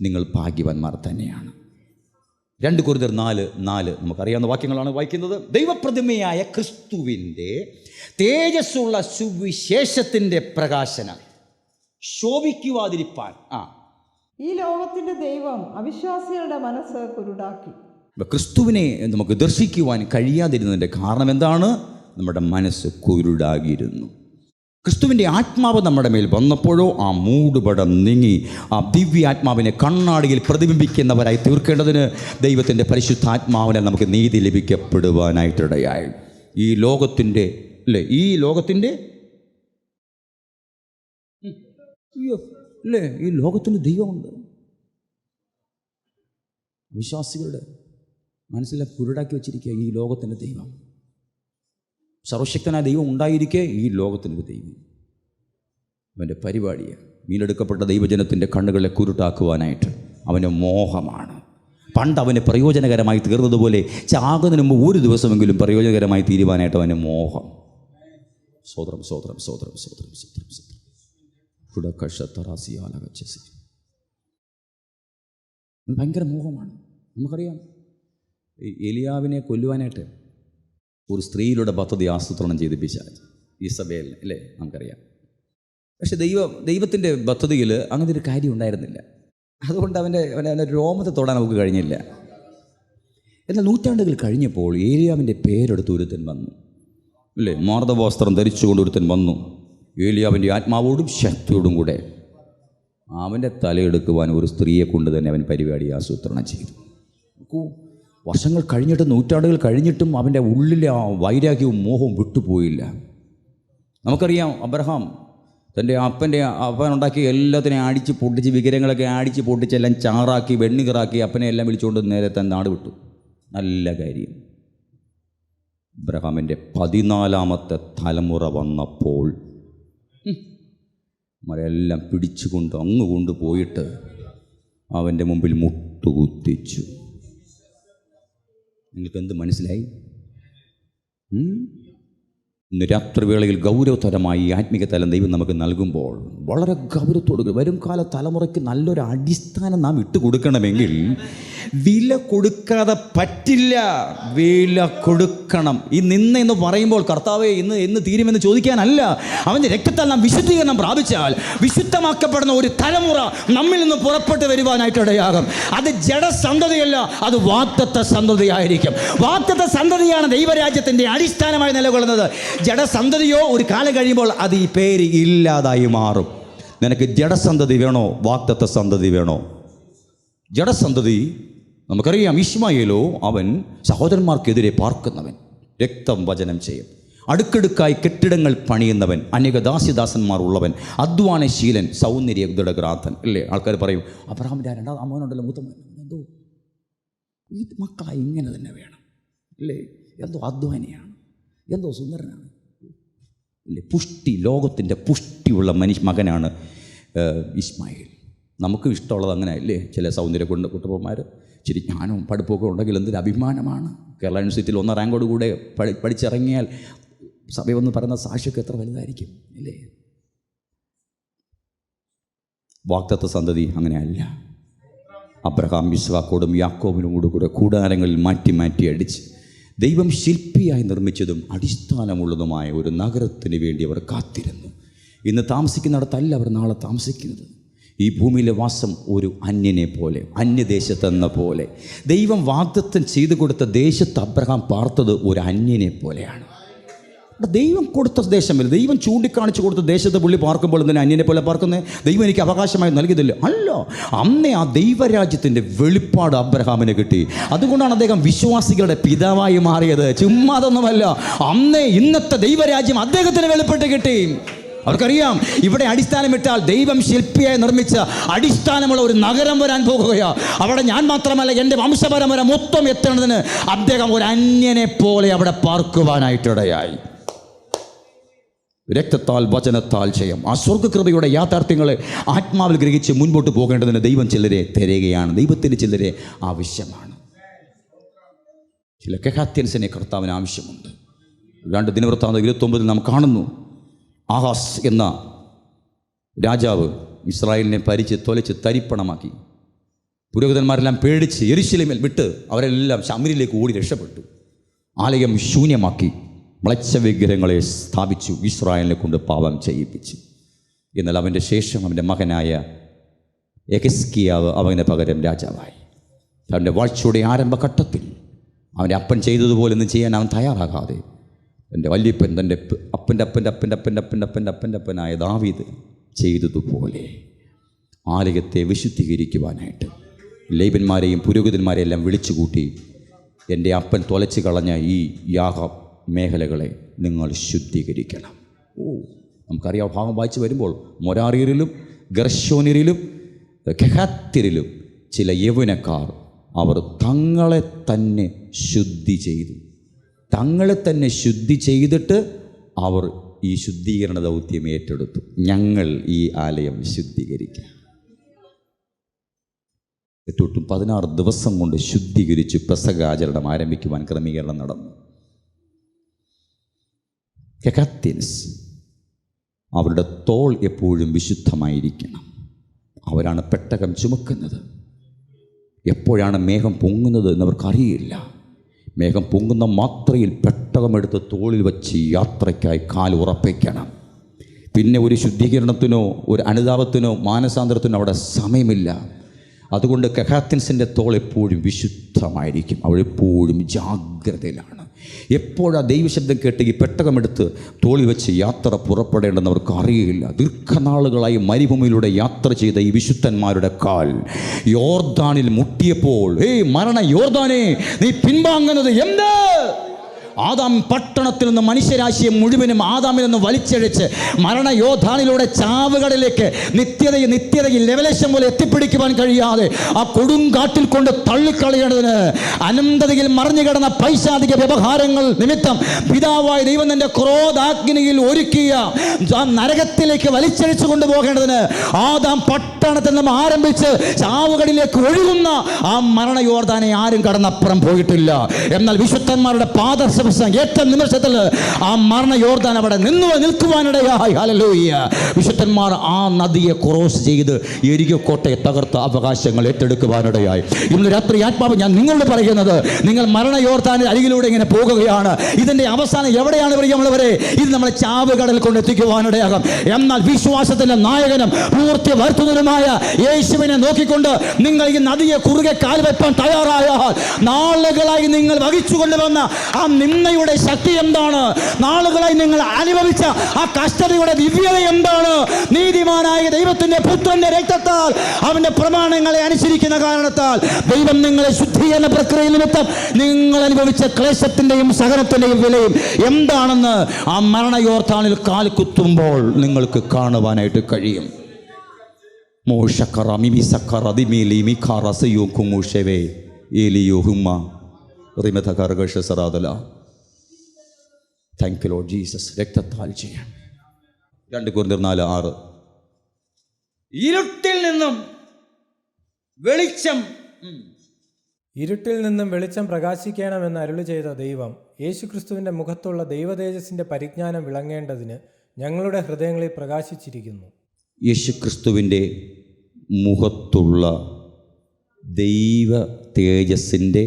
[SPEAKER 1] നിങ്ങൾ ഭാഗ്യവാന്മാർ തന്നെയാണ്. 2 കൊരിന്ത്യർ 4:4 നമുക്കറിയാവുന്ന വാക്യങ്ങളാണ് വായിക്കുന്നത്. ദൈവപ്രതിമയായ ക്രിസ്തുവിൻ്റെ തേജസ്സുള്ള സുവിശേഷത്തിൻ്റെ പ്രകാശനം ശോഭിക്കുവാതിരിപ്പാൻ
[SPEAKER 4] ഈ ലോകത്തിന്റെ ദൈവം അവിശ്വാസികളുടെ മനസ്സ് കുരുടാക്കി.
[SPEAKER 1] ക്രിസ്തുവിനെ നമുക്ക് ദർശിക്കുവാൻ കഴിയാതിരുന്നതിൻ്റെ കാരണം എന്താണ്? നമ്മുടെ മനസ്സ് കുരുടാകിയിരുന്നു. ക്രിസ്തുവിൻ്റെ ആത്മാവ് നമ്മുടെ മേൽ വന്നപ്പോഴോ ആ മൂടുപടം നീങ്ങി ആ ദിവ്യാത്മാവിനെ കണ്ണാടിയിൽ പ്രതിബിംബിക്കുന്നവരായി തീർക്കേണ്ടതിന് ദൈവത്തിൻ്റെ പരിശുദ്ധാത്മാവിനെ നമുക്ക് നീതി ലഭിക്കപ്പെടുവാനായിട്ടിടയായി. ഈ ലോകത്തിൻ്റെ ഈ ലോകത്തിന് ദൈവമുണ്ട്. വിശ്വാസികളുടെ മനസ്സിലെ കുരുടാക്കി വെച്ചിരിക്കുക ഈ ലോകത്തിൻ്റെ ദൈവം. സർവശക്തനായ ദൈവം ഉണ്ടായിരിക്കെ ഈ ലോകത്തിനൊരു ദൈവം. അവൻ്റെ പരിപാടിയാണ് വീണ്ടെടുക്കപ്പെട്ട ദൈവജനത്തിൻ്റെ കണ്ണുകളെ കുരുട്ടാക്കുവാനായിട്ട്. അവന് മോഹമാണ്. പണ്ട് അവന് പ്രയോജനകരമായി തീർന്നതുപോലെ ചാകുന്നതിന് മുമ്പ് ഒരു ദിവസമെങ്കിലും പ്രയോജനകരമായി തീരുവാനായിട്ട് അവന് മോഹം. സ്വതന്ത്രം സ്വതന്ത്രം സ്വതന്ത്രം സ്വതന്ത്രം സ്വതന്ത്രം സ്വതന്ത്രം ഭയങ്കര മോഹമാണ്. നമുക്കറിയാം എലിയാവിനെ കൊല്ലുവാനായിട്ട് ഒരു സ്ത്രീയിലൂടെ പദ്ധതി ആസൂത്രണം ചെയ്ത് പിശാച്, ഈസബേൽ അല്ലേ, നമുക്കറിയാം. പക്ഷെ ദൈവത്തിൻ്റെ പദ്ധതിയിൽ അങ്ങനത്തെ ഒരു കാര്യം ഉണ്ടായിരുന്നില്ല. അതുകൊണ്ട് അവൻ്റെ രോമത്തെ തൊടാൻ നമുക്ക് കഴിഞ്ഞില്ല. എന്നാൽ നൂറ്റാണ്ടുകൾ കഴിഞ്ഞപ്പോൾ ഏലിയാവിൻ്റെ പേരെടുത്ത് ഒരുത്തൻ വന്നു, അല്ലേ, മാർദ്ദവസ്ത്രം ധരിച്ചുകൊണ്ട് ഒരുത്തൻ വന്നു. ഏലിയാവിൻ്റെ ആത്മാവോടും ശക്തിയോടും കൂടെ അവൻ്റെ തലയെടുക്കുവാൻ ഒരു സ്ത്രീയെ കൊണ്ട് തന്നെ അവൻ പരിപാടി ആസൂത്രണം ചെയ്തു. വർഷങ്ങൾ കഴിഞ്ഞിട്ടും നൂറ്റാണ്ടുകൾ കഴിഞ്ഞിട്ടും അവൻ്റെ ഉള്ളിലെ ആ വൈരാഗ്യവും മോഹവും വിട്ടുപോയില്ല. നമുക്കറിയാം അബ്രഹാം തൻ്റെ അപ്പനുണ്ടാക്കി എല്ലാത്തിനെയും അടിച്ച് പൊട്ടിച്ച്, വിഗ്രഹങ്ങളൊക്കെ അടിച്ച് പൊട്ടിച്ച് എല്ലാം ചാറാക്കി വെണ്ണീറാക്കി അപ്പനെ എല്ലാം വിളിച്ചുകൊണ്ട് നേരെ തന്നെ നാട് വിട്ടു. നല്ല കാര്യം. അബ്രഹാമിൻ്റെ 14ാമത്തെ തലമുറ വന്നപ്പോൾ അവരെല്ലാം പിടിച്ചുകൊണ്ട് അങ്ങ് കൊണ്ടുപോയിട്ട് അവൻ്റെ മുമ്പിൽ മുട്ടുകുത്തിച്ചു. നിങ്ങൾക്ക് എന്ത് മനസ്സിലായി? ഇന്ന് രാത്രിവേളയിൽ ഗൗരവതരമായി ഈ ആത്മീക തലം ദൈവം നമുക്ക് നൽകുമ്പോൾ വളരെ ഗൗരവത്തോട് വരും കാല തലമുറയ്ക്ക് നല്ലൊരു അടിസ്ഥാനം നാം ഇട്ടുകൊടുക്കണമെങ്കിൽ വില കൊടുക്കാതെ പറ്റില്ല. വില കൊടുക്കണം. ഈ എന്ന് പറയുമ്പോൾ കർത്താവേ എന്ന് തീരുമെന്ന് ചോദിക്കാനല്ല, അവൻ്റെ രക്തത്താൽ നാം വിശുദ്ധീകരണം പ്രാപിച്ചാൽ വിശുദ്ധമാക്കപ്പെടുന്ന ഒരു തലമുറ നമ്മിൽ നിന്ന് പുറപ്പെട്ടു വരുവാനായിട്ടിടയാകും. അത് ജഡസന്തതിയല്ല, അത് വാഗ്ദത്ത സന്തതിയായിരിക്കും. വാഗ്ദത്ത സന്തതിയാണ് ദൈവരാജ്യത്തിൻ്റെ അടിസ്ഥാനമായി നിലകൊള്ളുന്നത്. ജഡസന്തതിയോ ഒരു കാലം കഴിയുമ്പോൾ അത് ഈ പേര് ഇല്ലാതായി മാറും. നിനക്ക് ജഡസന്തതി വേണോ വാഗ്ദത്ത സന്തതി വേണോ? ജഡസന്തതി നമുക്കറിയാം. ഇശ്മായേലോ അവൻ സഹോദരന്മാർക്കെതിരെ പാർക്കുന്നവൻ, രക്തം വചനം ചെയ്യും, അടുക്കടുക്കായി കെട്ടിടങ്ങൾ പണിയുന്നവൻ, അനേക ദാസ്യദാസന്മാർ ഉള്ളവൻ, അധ്വാനശീലൻ, സൗന്ദര്യഗ്രാഥൻ, അല്ലേ? ആൾക്കാർ പറയും അബ്രഹാമിൻ്റെ 2ാം അമ്മോനുണ്ടല്ലോ മൂത്തമ്മ, എന്തോ ഈ മക്കളായി ഇങ്ങനെ തന്നെ വേണം, അല്ലേ? എന്തോ അധ്വാനിയാണ്, എന്തോ സുന്ദരനാണ്, അല്ലേ? പുഷ്ടി, ലോകത്തിൻ്റെ പുഷ്ടിയുള്ള മകനാണ് ഇസ്മായിൽ. നമുക്കും ഇഷ്ടമുള്ളത് അങ്ങനെ അല്ലേ? ചില സൗന്ദര്യ കുട്ടപ്പന്മാർ ഇച്ചിരി ജ്ഞാനവും പഠിപ്പുമൊക്കെ ഉണ്ടെങ്കിൽ എന്തൊരു അഭിമാനമാണ്. കേരള യൂണിവേഴ്സിറ്റിയിൽ 1ാം റാങ്കോട് കൂടെ പഠിച്ചിറങ്ങിയാൽ സഭയെന്ന് പറയുന്ന സാക്ഷിയൊക്കെ എത്ര വലുതായിരിക്കും, അല്ലേ? വാഗ്ദത്ത സന്തതി അങ്ങനെയല്ല. അബ്രഹാം ഇസ്ഹാക്കോടും യാക്കോബിനും കൂടെ കൂടാരങ്ങളിൽ മാറ്റി അടിച്ച് ദൈവം ശില്പിയായി നിർമ്മിച്ചതും അടിസ്ഥാനമുള്ളതുമായ ഒരു നഗരത്തിന് വേണ്ടി അവർ കാത്തിരുന്നു. ഇന്ന് താമസിക്കുന്നിടത്തല്ല അവർ നാളെ താമസിക്കുന്നത്. ഈ ഭൂമിയിലെ വാസം ഒരു അന്യനെ പോലെ, അന്യദേശത്തെന്ന പോലെ. ദൈവം വാഗ്ദത്തം ചെയ്തു കൊടുത്ത ദേശത്ത് അബ്രഹാം പാർത്തത് ഒരു അന്യനെ പോലെയാണ്. ദൈവം കൊടുത്ത ദേശമല്ല, ദൈവം ചൂണ്ടിക്കാണിച്ചു കൊടുത്ത ദേശത്ത് പുള്ളി പാർക്കുമ്പോൾ എന്തിനാ അന്യനെ പോലെ പാർക്കുന്നത്? ദൈവം എനിക്ക് അവകാശമായി നൽകിയതില്ല, അല്ല. അന്നേ ആ ദൈവരാജ്യത്തിൻ്റെ വെളിപ്പാട് അബ്രഹാമിന് കിട്ടി. അതുകൊണ്ടാണ് അദ്ദേഹം വിശ്വാസികളുടെ പിതാവായി മാറിയത്. ചുമ്മാതൊന്നുമല്ല, അന്നേ ഇന്നത്തെ ദൈവരാജ്യം അദ്ദേഹത്തിന് വെളിപ്പെട്ട് കിട്ടി. അവർക്കറിയാം ഇവിടെ അടിസ്ഥാനമിട്ടാൽ ദൈവം ശില്പിയായി നിർമ്മിച്ച അടിസ്ഥാനമുള്ള ഒരു നഗരം വരാൻ പോകുകയാണ്. അവിടെ ഞാൻ മാത്രമല്ല, എൻ്റെ വംശപരമ്പര മൊത്തം എത്തുന്നതിന് അദ്ദേഹം ഒരു അന്യനെ പോലെ അവിടെ പാർക്കുവാനായിട്ടിടയായി. രക്തത്താൽ വചനത്താൽ ചെയ്യും. ആ സ്വർഗ്ഗകൃപയുടെ യാഥാർത്ഥ്യങ്ങളെ ആത്മാവിൽ ഗ്രഹിച്ച് മുൻപോട്ട് പോകേണ്ടതിന് ദൈവം ചിലരെ തരികയാണ്. ദൈവത്തിന് ചിലരെ ആവശ്യമാണ്. ചില കെഹാത്യൻസിനെ കർത്താവിന് ആവശ്യമുണ്ട്. 2 ദിനവൃത്താന്തം 29 നാം കാണുന്നു. ആഹാസ് എന്ന രാജാവ് ഇസ്രായേലിനെ പരിച്ച് തൊലച്ച് തരിപ്പണമാക്കി. പുരോഹിതന്മാരെല്ലാം പേടിച്ച് യെരൂശലേമിൽ വിട്ട് അവരെല്ലാം ശമരിലേക്ക് ഓടി രക്ഷപ്പെട്ടു. ആലയം ശൂന്യമാക്കി, മ്ലേച്ഛ വിഗ്രഹങ്ങളെ സ്ഥാപിച്ചു, ഇസ്രായേലിനെ കൊണ്ട് പാപം ചെയ്യിപ്പിച്ചു. എന്നാൽ അവൻ്റെ ശേഷം അവൻ്റെ മകനായ യെഹിസ്കിയാവ് അവന് പകരം രാജാവായി. അവൻ്റെ വാഴ്ചയുടെ ആരംഭഘട്ടത്തിൽ അവൻ്റെ അപ്പൻ ചെയ്തതുപോലൊന്നും ചെയ്യാൻ അവൻ തയ്യാറാകാതെ എൻ്റെ വല്യപ്പൻ തൻ്റെ അപ്പനായ ദാവീദ് ചെയ്തതുപോലെ ആലയത്തെ വിശുദ്ധീകരിക്കുവാനായിട്ട് ലേവ്യന്മാരെയും പുരോഹിതന്മാരെയും എല്ലാം വിളിച്ചുകൂട്ടി, എൻ്റെ അപ്പൻ തൊലച്ച് കളഞ്ഞ ഈ യാഗ മേഖലകളെ നിങ്ങൾ ശുദ്ധീകരിക്കണം. നമുക്കറിയാം, ഭാഗം വായിച്ച് വരുമ്പോൾ മൊരാറിയരിലും ഗർശോനിലും കെഹാത്യരിലും ചില യൗവനക്കാർ അവർ തങ്ങളെ തന്നെ ശുദ്ധി ചെയ്തു. തങ്ങളെ തന്നെ ശുദ്ധി ചെയ്തിട്ട് അവർ ഈ ശുദ്ധീകരണ ദൗത്യം ഏറ്റെടുത്തു. ഞങ്ങൾ ഈ ആലയം ശുദ്ധീകരിക്കാം. 16 ദിവസം കൊണ്ട് ശുദ്ധീകരിച്ച് പെസഹാചരണം ആരംഭിക്കുവാൻ ക്രമീകരണം നടന്നു. കെഹാത്യൻസ് അവരുടെ തോൾ എപ്പോഴും വിശുദ്ധമായിരിക്കണം. അവരാണ് പെട്ടകം ചുമക്കുന്നത്. എപ്പോഴാണ് മേഘം പൊങ്ങുന്നത് എന്നവർക്കറിയില്ല. മേഘം പൊങ്ങുന്ന മാത്രയിൽ പെട്ടകമെടുത്ത് തോളിൽ വച്ച് യാത്രയ്ക്കായി കാൽ ഉറപ്പിക്കണം. പിന്നെ ഒരു ശുദ്ധീകരണത്തിനോ ഒരു അനുതാപത്തിനോ മാനസാന്തരത്തിനോ അവിടെ സമയമില്ല. അതുകൊണ്ട് കെഹാത്തിൻസിൻ്റെ തോൾ എപ്പോഴും വിശുദ്ധമായിരിക്കും. അവളെപ്പോഴും ജാഗ്രതയിലാണ്. എപ്പോഴാണ് ദൈവശബ്ദം കേട്ട് ഈ പെട്ടകമെടുത്ത് തോളിൽ വെച്ച് യാത്ര പുറപ്പെടേണ്ടെന്ന് അവർക്ക് അറിയില്ല. ദീർഘനാളുകളായി മരുഭൂമിയിലൂടെ യാത്ര ചെയ്ത ഈ വിശുദ്ധന്മാരുടെ കാൽ യോർദാനിൽ മുട്ടിയപ്പോൾ, മരണ യോർദാനെ നീ പിൻവാങ്ങുന്നത് എന്ത്? ആദാം പട്ടണത്തിൽ നിന്ന് മനുഷ്യരാശിയെ മുഴുവനും ആദാമിൽ നിന്ന് വലിച്ചഴിച്ച് മരണയോദ്ധാനിലൂടെ ചാവുകടലിലേക്ക് നിത്യതയിൽ ലെവലേശം പോലെ എത്തിപ്പിടിക്കുവാൻ കഴിയാതെ ആ കൊടുങ്കാട്ടിൽ കൊണ്ട് തള്ളിക്കളയേണ്ടതിന് അനന്തതയിൽ മറിഞ്ഞു കിടന്ന പൈശാചിക വ്യവഹാരങ്ങൾ നിമിത്തം പിതാവായ ദൈവം തൻ്റെ ക്രോധാഗ്നിയിൽ ഒരുക്കിയ ആ നരകത്തിലേക്ക് വലിച്ചഴിച്ചു കൊണ്ടുപോകേണ്ടതിന് ആദാം പട്ടണത്തിൽ നിന്ന് ആരംഭിച്ച് ചാവുകടലിലേക്ക് ഒഴുകുന്ന ആ മരണയോർദാനെ ആരും കടന്നപ്പുറം പോയിട്ടില്ല. എന്നാൽ വിശുദ്ധന്മാരുടെ പാദർശ ഏറ്റവും നിമിഷത്തിൽ ആ മരണ യോർദാൻ അവിടെ നിൽക്കുവാനിടയായി. ഹല്ലേലൂയ. വിശുദ്ധന്മാർ ആ നദിയെ ക്രോസ് ചെയ്ത് യെരിഹോ കോട്ടയെ തകർത്ത അവകാശങ്ങൾ ഏറ്റെടുക്കുവാനിടയായി. ഇന്ന് രാത്രി ആത്മാവ് ഞാൻ നിങ്ങളോട് പറയുന്നത്, നിങ്ങൾ മരണ യോർദാനിൽ അരികിലൂടെ ഇങ്ങനെ പോകുകയാണ്. ഇതിന്റെ അവസാനം എവിടെയാണ് പ്രിയമുള്ളവരെ? ഇത് നമ്മളെ ചാവുകടലിൽ കൊണ്ട് എത്തിക്കുവാനിടയാകും. എന്നാൽ വിശ്വാസത്തിന്റെ നായകനും പൂർത്തി വരുത്തുന്നതിനുമായ യേശുവിനെ നോക്കിക്കൊണ്ട് നിങ്ങൾ ഈ നദിയെ കുറുകെ കാൽവെപ്പാൻ തയ്യാറായാൽ നാളുകളായി നിങ്ങൾ വഹിച്ചുകൊണ്ടുവന്ന ആ നിന്നയുടെ ശക്തി എന്താണ്? നാളുകളായി നിങ്ങൾ അനുഭവിച്ച ആ കഷ്ടതയുടെ ദിവ്യത എന്താണ്? നീതിമാനായ ദൈവത്തിന്റെ പുത്രന്റെ രക്തത്താൽ അവന്റെ പ്രമാണങ്ങളെ അനുസരിക്കുന്ന കാരണത്താൽ ദൈവം നിങ്ങളെ ശുദ്ധീകരണ പ്രക്രിയ നിമിത്തം നിങ്ങൾ അനുഭവിച്ച ക്ലേശത്തിന്റെയും സഹനത്തിന്റെയും വിലയും എന്താണെന്ന് ആ മരണയോർദാനിൽ കാൽ കുത്തുമ്പോൾ നിങ്ങൾക്ക് കാണുവാനായിട്ട് കഴിയും. Thank you Lord Jesus. രക്തത്താൽ ചെയ്യാം. 2 കൊരിന്ത്യർ 4:6 ഇരുട്ടിൽ നിന്നും
[SPEAKER 2] വെളിച്ചം പ്രകാശിക്കണമെന്ന് അരുളി ചെയ്ത ദൈവം യേശുക്രിസ്തുവിൻ്റെ മുഖത്തുള്ള ദൈവതേജസ്സിൻ്റെ പരിജ്ഞാനം വിളങ്ങേണ്ടതിന് ഞങ്ങളുടെ ഹൃദയങ്ങളിൽ പ്രകാശിച്ചിരിക്കുന്നു.
[SPEAKER 1] യേശുക്രിസ്തുവിൻ്റെ മുഖത്തുള്ള ദൈവ തേജസ്സിൻ്റെ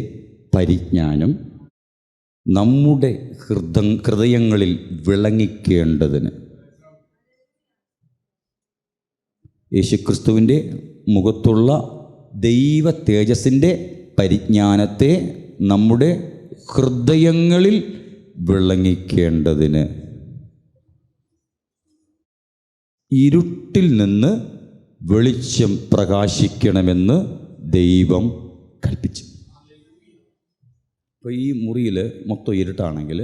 [SPEAKER 1] പരിജ്ഞാനം നമ്മുടെ ഹൃദയങ്ങളിൽ വിളങ്ങിക്കേണ്ടതിന്. യേശുക്രിസ്തുവിൻ്റെ മുഖത്തുള്ള ദൈവ തേജസ്സിൻ്റെ പരിജ്ഞാനത്തെ നമ്മുടെ ഹൃദയങ്ങളിൽ വിളങ്ങിക്കേണ്ടതിന് ഇരുട്ടിൽ നിന്ന് വെളിച്ചം പ്രകാശിക്കണമെന്ന് ദൈവം കൽപ്പിച്ചു. ഇപ്പോൾ ഈ മുറിയിൽ മൊത്തം ഇരുട്ടാണെങ്കിൽ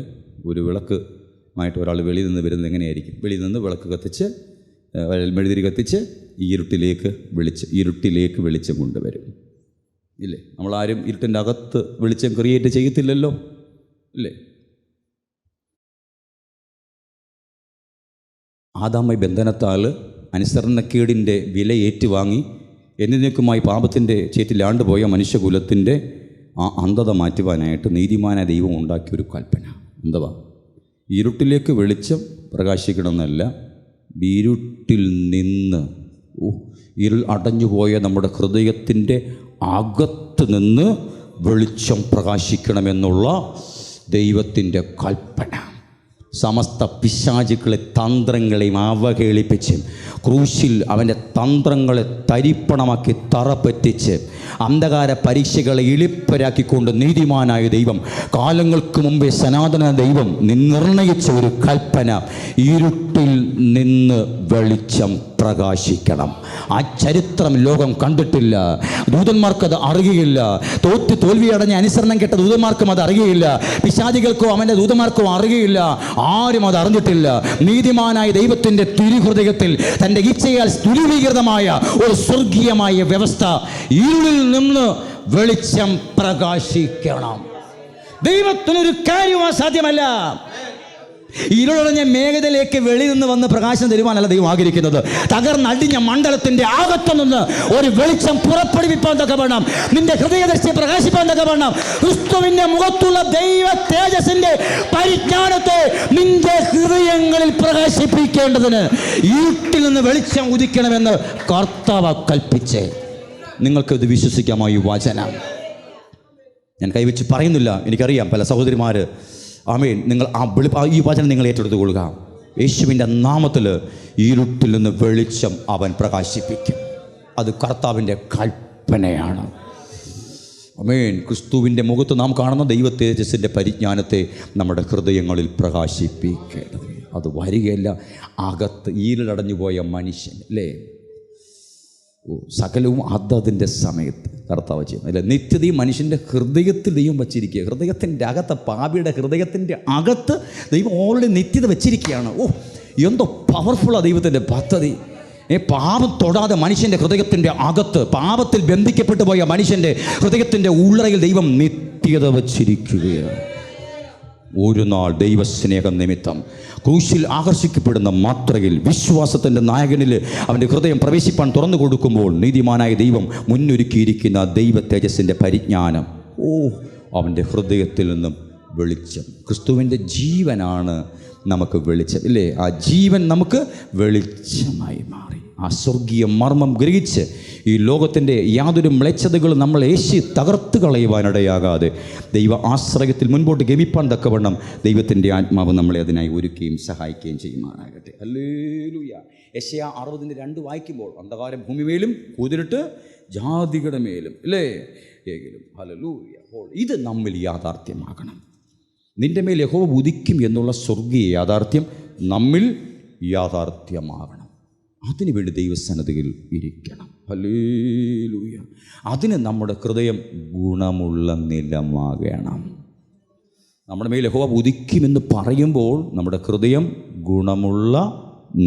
[SPEAKER 1] ഒരു വിളക്കുമായിട്ട് ഒരാൾ വെളിയിൽ നിന്ന് വരുന്നത് എങ്ങനെയായിരിക്കും? വെളിയിൽ നിന്ന് വിളക്ക് കത്തിച്ച് മെഴുതിരി കത്തിച്ച് ഈ ഇരുട്ടിലേക്ക് വെളിച്ചം കൊണ്ടുവരും. ഇല്ലേ? നമ്മളാരും ഇരുട്ടിൻ്റെ അകത്ത് വെളിച്ചം ക്രിയേറ്റ് ചെയ്യത്തില്ലല്ലോ, ഇല്ലേ? ആദാമ ബന്ധനത്താൽ അനുസരണക്കേടിൻ്റെ വില ഏറ്റുവാങ്ങി എന്നേക്കുമായി പാപത്തിൻ്റെ ചേറ്റിലാണ്ടുപോയ മനുഷ്യകുലത്തിൻ്റെ ആ അന്ധത മാറ്റുവാനായിട്ട് നീതിമാനായ ദൈവം ഉണ്ടാക്കിയൊരു കൽപ്പന. എന്തുവാ? ഇരുട്ടിലേക്ക് വെളിച്ചം പ്രകാശിക്കണമെന്നല്ല, ഇരുട്ടിൽ നിന്ന് ഇരുൾ അടഞ്ഞുപോയ നമ്മുടെ ഹൃദയത്തിൻ്റെ അകത്ത് നിന്ന് വെളിച്ചം പ്രകാശിക്കണമെന്നുള്ള ദൈവത്തിൻ്റെ കൽപ്പന. സമസ്ത പിശാചുക്കളെ തന്ത്രങ്ങളെയും അവഹേളിപ്പിച്ച് ക്രൂശിൽ അവൻ്റെ തന്ത്രങ്ങളെ തരിപ്പണമാക്കി തറപ്പറ്റിച്ച് അന്ധകാര പരീക്ഷകളെ എളിപ്പരാക്കിക്കൊണ്ട് നീതിമാനായ ദൈവം കാലങ്ങൾക്ക് മുമ്പേ സനാതന ദൈവം നിർണയിച്ച ഒരു കൽപ്പന, ഇരുട്ടിൽ നിന്ന് വെളിച്ചം പ്രകാശിക്കണം. ആ ചരിത്രം ലോകം കണ്ടിട്ടില്ല. ദൂതന്മാർക്കത് അറിയുകയില്ല. തോൽവിയടഞ്ഞ അനുസരണം കേട്ട ദൂതന്മാർക്കും അത് അറിയുകയില്ല. പിശാചികൾക്കോ അവൻ്റെ ദൂതന്മാർക്കോ അറിയുകയില്ല. ആരും അത് അറിഞ്ഞിട്ടില്ല. നീതിമാനായ ദൈവത്തിൻ്റെ തിരുഹൃദയത്തിൽ തൻ്റെ ഇച്ഛയാൽ ദുരൂപീകൃതമായ ഒരു സ്വർഗീയമായ വ്യവസ്ഥ, ഇരുളിൽ നിന്ന് വെളിച്ചം പ്രകാശിക്കണം. ദൈവത്തിനൊരു കാര്യവും അസാധ്യമല്ല. ഇരുളടഞ്ഞ മേഘതയിലേക്ക് വെളി നിന്ന് വന്ന് പ്രകാശം തരുവാനല്ല ദൈവം ആഗ്രഹിക്കുന്നത്. തകർന്നടിഞ്ഞ മണ്ഡലത്തിന്റെ അകത്തുനിന്ന് ഒരു വെളിച്ചം പുറപ്പെടുവിപ്പാൻ തക്കവണ്ണം, നിന്റെ ഹൃദയദൃഷ്ടിയെ പ്രകാശിപ്പാൻ തക്കവണ്ണം ക്രിസ്തുവിന്റെ മുഖത്തുള്ള ദൈവ തേജസ്സിന്റെ പരിജ്ഞാനത്തെ നിന്റെ ഹൃദയങ്ങളിൽ പ്രകാശിപ്പിക്കേണ്ടതിന് ഇരുട്ടിൽ നിന്ന് വെളിച്ചം ഉദിക്കണമെന്ന് കർത്താവ് കൽപ്പിച്ചേ. നിങ്ങൾക്കത് വിശ്വസിക്കാമോ ഈ വചനം? ഞാൻ കൈവച്ച് പറയുന്നില്ല, എനിക്കറിയാം പല സഹോദരിമാർ, ആമേൻ, നിങ്ങൾ ഈ വചനം നിങ്ങൾ ഏറ്റെടുത്തു കൊള്ളുക. യേശുവിൻ്റെ നാമത്തിൽ ഇരുട്ടിൽ നിന്ന് വെളിച്ചം അവൻ പ്രകാശിപ്പിക്കും. അത് കർത്താവിൻ്റെ കൽപ്പനയാണ്. ആമേൻ. ക്രിസ്തുവിൻ്റെ മുഖത്ത് നാം കാണുന്ന ദൈവ തേജസ്സിൻ്റെ പരിജ്ഞാനത്തെ നമ്മുടെ ഹൃദയങ്ങളിൽ പ്രകാശിപ്പിക്കേണ്ടത്. അത് വരികയല്ല, അകത്ത് ഈരിലടഞ്ഞു പോയ മനുഷ്യൻ, അല്ലേ, സകലവും അതതിൻ്റെ സമയത്ത് കർത്താവ് ചെയ്യുന്നു. അല്ല, നിത്യതയും മനുഷ്യൻ്റെ ഹൃദയത്തിൽ ദൈവം വച്ചിരിക്കുക. ഹൃദയത്തിൻ്റെ അകത്ത്, പാപിയുടെ ഹൃദയത്തിൻ്റെ അകത്ത് ദൈവം ഓൾറെഡി നിത്യത വെച്ചിരിക്കുകയാണ്. എന്തോ പവർഫുള്ളാണ് ദൈവത്തിൻ്റെ പദ്ധതി. പാപം തൊടാതെ മനുഷ്യൻ്റെ ഹൃദയത്തിൻ്റെ അകത്ത്, പാപത്തിൽ ബന്ധിക്കപ്പെട്ടു പോയ മനുഷ്യൻ്റെ ഹൃദയത്തിൻ്റെ ഉള്ളറയിൽ ദൈവം നിത്യത വച്ചിരിക്കുകയാണ്. ഒരു നാൾ ദൈവസ്നേഹം നിമിത്തം ക്രൂശിൽ ആകർഷിക്കപ്പെടുന്ന മാത്രയിൽ വിശ്വാസത്തിൻ്റെ നായകനിൽ അവൻ്റെ ഹൃദയം പ്രവേശിപ്പാൻ തുറന്നു കൊടുക്കുമ്പോൾ നീതിമാനായ ദൈവം മുന്നൊരുക്കിയിരിക്കുന്ന ദൈവ തേജസ്സിൻ്റെ പരിജ്ഞാനം, അവൻ്റെ ഹൃദയത്തിൽ നിന്നും വെളിച്ചം. ക്രിസ്തുവിൻ്റെ ജീവനാണ് നമുക്ക് വെളിച്ചം, ഇല്ലേ? ആ ജീവൻ നമുക്ക് വെളിച്ചമായി മാറി. ആ സ്വർഗീയ മർമ്മം ഗ്രഹിച്ച് ഈ ലോകത്തിൻ്റെ യാതൊരു മ്ലേച്ഛതകളും നമ്മൾ യേശു തകർത്ത് കളയുവാനിടയാകാതെ ദൈവ ആശ്രയത്തിൽ മുൻപോട്ട് ഗമിപ്പാൻ തക്കവണ്ണം ദൈവത്തിൻ്റെ ആത്മാവ് നമ്മളെ അതിനായി ഒരുക്കുകയും സഹായിക്കുകയും ചെയ്യുമാറാകട്ടെ. ഹല്ലേലൂയ. യെശയ്യാ 60:2 വായിക്കുമ്പോൾ അന്ധകാരം ഭൂമിമേലും കൂതിരിട്ട് ജാതികളുടെ മേലും, അല്ലേ, എങ്കിലും. ഹല്ലേലൂയ. അപ്പോൾ ഇത് നമ്മിൽ യാഥാർത്ഥ്യമാകണം. നിൻ്റെ മേൽ യഹോവ ഉദിക്കും എന്നുള്ള സ്വർഗീയ യാഥാർത്ഥ്യം നമ്മിൽ യാഥാർത്ഥ്യമാകണം. അതിനുവേണ്ടി ദൈവസന്നിധിയിൽ ഇരിക്കണം. ഹല്ലേലൂയ. അതിന് നമ്മുടെ ഹൃദയം ഗുണമുള്ള നിലമാകണം. നമ്മുടെ മേൽ യഹോവ ഉദിക്കുമെന്ന് പറയുമ്പോൾ നമ്മുടെ ഹൃദയം ഗുണമുള്ള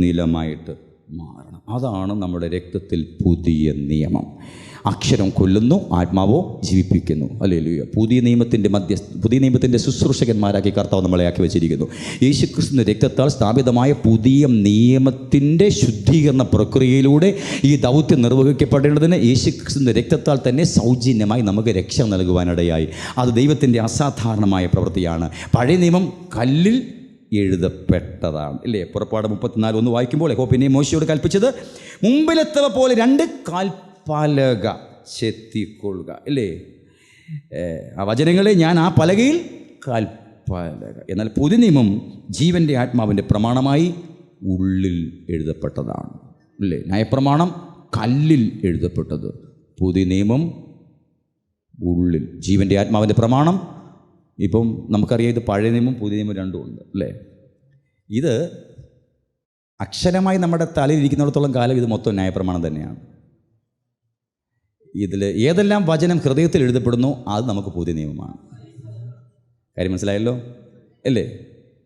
[SPEAKER 1] നിലമായിട്ട് മാറണം. അതാണ് നമ്മുടെ രക്തത്തിൽ പുതിയ നിയമം. അക്ഷരം കൊല്ലുന്നു, ആത്മാവോ ജീവിപ്പിക്കുന്നു. ഹല്ലേലൂയ. പുതിയ നിയമത്തിൻ്റെ ശുശ്രൂഷകന്മാരാക്കി കർത്താവ് നമ്മളെ ആക്കി വെച്ചിരിക്കുന്നു. യേശുക്രിസ്തുവിൻ്റെ രക്തത്താൽ സ്ഥാപിതമായ പുതിയ നിയമത്തിൻ്റെ ശുദ്ധീകരണ പ്രക്രിയയിലൂടെ ഈ ദൗത്യം നിർവഹിക്കപ്പെടേണ്ടതിന് യേശുക്രിസ്തുവിൻ്റെ രക്തത്താൽ തന്നെ സൗജന്യമായി നമുക്ക് രക്ഷ നൽകുവാനിടയായി. അത് ദൈവത്തിൻ്റെ അസാധാരണമായ പ്രവൃത്തിയാണ്. പഴയ നിയമം കല്ലിൽ എഴുതപ്പെട്ടതാണ്, ഇല്ലേ? പുറപ്പാട് 34:1 വായിക്കുമ്പോൾ യഹോവ പിന്നെ മോശയോട് കൽപ്പിച്ചത്, മുമ്പിലെത്തവ പോലെ 2 കാൽപ്പലക ചെത്തിക്കൊള്ളുക, ഇല്ലേ? ആ വചനങ്ങളെ ഞാൻ ആ പലകയിൽ കാൽപ്പലക. എന്നാൽ പുതിയ നിയമം ജീവൻ്റെ ആത്മാവിൻ്റെ പ്രമാണമായി ഉള്ളിൽ എഴുതപ്പെട്ടതാണ്, ഇല്ലേ? ന്യായപ്രമാണം കല്ലിൽ എഴുതപ്പെട്ടത്, പുതിയ നിയമം ഉള്ളിൽ. ജീവൻ്റെ ആത്മാവിൻ്റെ പ്രമാണം, ഇപ്പം നമുക്കറിയാം ഇത് പഴയ നിയമം പുതിയ നിയമം രണ്ടും ഉണ്ട്, അല്ലേ? ഇത് അക്ഷരമായി നമ്മുടെ തലയിൽ ഇരിക്കുന്നിടത്തോളം കാലം ഇത് മൊത്തം ന്യായപ്രമാണം തന്നെയാണ്. ഇതിൽ ഏതെല്ലാം വചനം ഹൃദയത്തിൽ എഴുതപ്പെടുന്നു അത് നമുക്ക് പുതിയ നിയമമാണ്. കാര്യം മനസ്സിലായല്ലോ, അല്ലേ?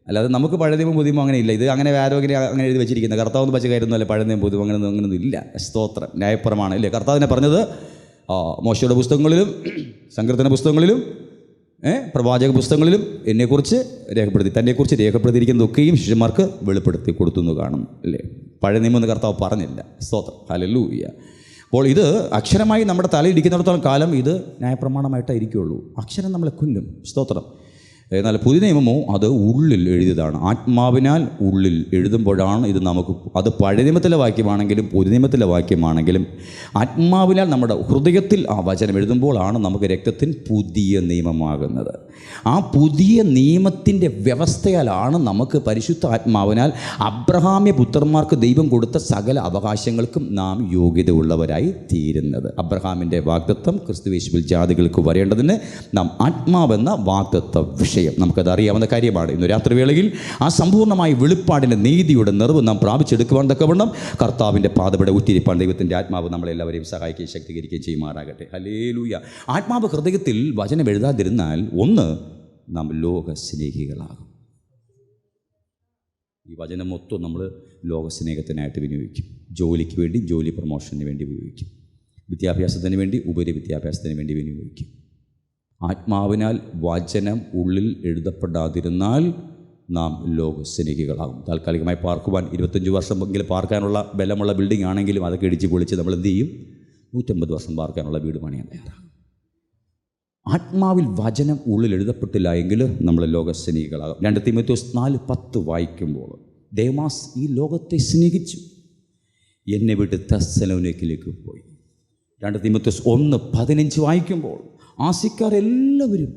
[SPEAKER 1] അല്ലാതെ നമുക്ക് പഴയ നിയമം പുതിയ നിയമം അങ്ങനെ ഇല്ല. ഇത് അങ്ങനെ ആരോഗ്യം അങ്ങനെ എഴുതി വെച്ചിരിക്കുന്നത് കർത്താവ് വെച്ച കാര്യമൊന്നുമല്ല. പഴയ നിയമം പുതിയ അങ്ങനെയൊന്നും ഇല്ല. സ്തോത്രം. ന്യായപ്രമാണം, ഇല്ലേ? കർത്താവിനെ പറഞ്ഞത് മോശയുടെ പുസ്തകങ്ങളിലും സങ്കീർത്തന പുസ്തകങ്ങളിലും പ്രവാചക പുസ്തകങ്ങളിലും എന്നെക്കുറിച്ച് തന്നെക്കുറിച്ച് രേഖപ്പെടുത്തിയിരിക്കുന്നതൊക്കെയും ശിഷ്യന്മാർക്ക് വെളിപ്പെടുത്തി കൊടുത്തു എന്ന് കാണും, അല്ലേ? പഴയ നിയമം എന്ന് കർത്താവ് പറഞ്ഞില്ല. സ്തോത്രം. ഹല്ലേലൂയ. അപ്പോൾ ഇത് അക്ഷരമായി നമ്മുടെ തലയിൽ ഇരിക്കുന്നിടത്തോളം കാലം ഇത് ന്യായപ്രമാണമായിട്ടായിരിക്കുള്ളൂ. അക്ഷരം നമ്മളെ കൊല്ലും. സ്തോത്രം. എന്നാൽ പുതിയ നിയമമോ അത് ഉള്ളിൽ എഴുതിയതാണ്. ആത്മാവിനാൽ ഉള്ളിൽ എഴുതുമ്പോഴാണ് ഇത് നമുക്ക്, അത് പഴയ നിയമത്തിലെ വാക്യമാണെങ്കിലും പുതിയ നിയമത്തിലെ വാക്യമാണെങ്കിലും ആത്മാവിനാൽ നമ്മുടെ ഹൃദയത്തിൽ ആ വചനം എഴുതുമ്പോഴാണ് നമുക്ക് രക്തത്തിന് പുതിയ നിയമമാകുന്നത്. ആ പുതിയ നിയമത്തിൻ്റെ വ്യവസ്ഥയാലാണ് നമുക്ക് പരിശുദ്ധ ആത്മാവിനാൽ അബ്രഹാമ്യ പുത്രന്മാർക്ക് ദൈവം കൊടുത്ത സകല അവകാശങ്ങൾക്കും നാം യോഗ്യതയുള്ളവരായി തീരുന്നത്. അബ്രഹാമിൻ്റെ വാഗ്ദത്തം ക്രിസ്തുയേശുവിൽ ജാതികൾക്ക് വരേണ്ടതിന് നാം ആത്മാവെന്ന വാഗ്ദത്ത വിഷയം നമുക്കത് അറിയാവുന്ന കാര്യമാണ്. ഇന്ന് രാത്രിവേളയിൽ ആ സമ്പൂർണ്ണമായ വെളിപ്പാടിൻ്റെ നീതിയുടെ നിറവ് നാം പ്രാപിച്ചെടുക്കുവാൻ തക്കവണ്ണം കർത്താവിൻ്റെ പാദപടെ ഉറ്റിരിപ്പാൻ ദൈവത്തിൻ്റെ ആത്മാവ് നമ്മളെല്ലാവരെയും സഹായിക്കുകയും ശക്തീകരിക്കുകയും ചെയ്യുമാറാകട്ടെ. ഹല്ലേലൂയ. ആത്മാവ് ഹൃദയത്തിൽ വചനം എഴുതാതിരുന്നാൽ ഒന്ന്, നാം ലോകസ്നേഹികളാകും. ഈ വചനം മൊത്തം നമ്മൾ ലോകസ്നേഹത്തിനായിട്ട് വിനിയോഗിക്കും. ജോലിക്ക് വേണ്ടി, ജോലി പ്രൊമോഷന് വേണ്ടി ഉപയോഗിക്കും. വിദ്യാഭ്യാസത്തിന് വേണ്ടി, ഉപരി വിദ്യാഭ്യാസത്തിന് വേണ്ടി വിനിയോഗിക്കും. ആത്മാവിനാൽ വചനം ഉള്ളിൽ എഴുതപ്പെടാതിരുന്നാൽ നാം ലോകസ്നേഹികളാകും. താൽക്കാലികമായി പാർക്കുവാൻ 25 വർഷമെങ്കിലും പാർക്കാനുള്ള ബലമുള്ള ബിൽഡിംഗ് ആണെങ്കിലും അതൊക്കെ ഇടിച്ച് പൊളിച്ച് നമ്മൾ എന്ത് ചെയ്യും? 150 വർഷം പാർക്കാനുള്ള വീട് പണിയാൻ തയ്യാറാകും. ആത്മാവിൽ വചനം ഉള്ളിൽ എഴുതപ്പെട്ടില്ല എങ്കിൽ നമ്മൾ ലോകസ്നേഹികളാകും. 2 തീമോഥെയോസ് 4:10 വായിക്കുമ്പോൾ, ദേമാസ് ഈ ലോകത്തെ സ്നേഹിച്ചു, എന്നെ വിട്ട് തെസ്സലോനിക്കയിലേക്ക് പോയി. 2 തീമോഥെയോസ് 1:15 വായിക്കുമ്പോൾ ആസിക്കാരെല്ലാവരും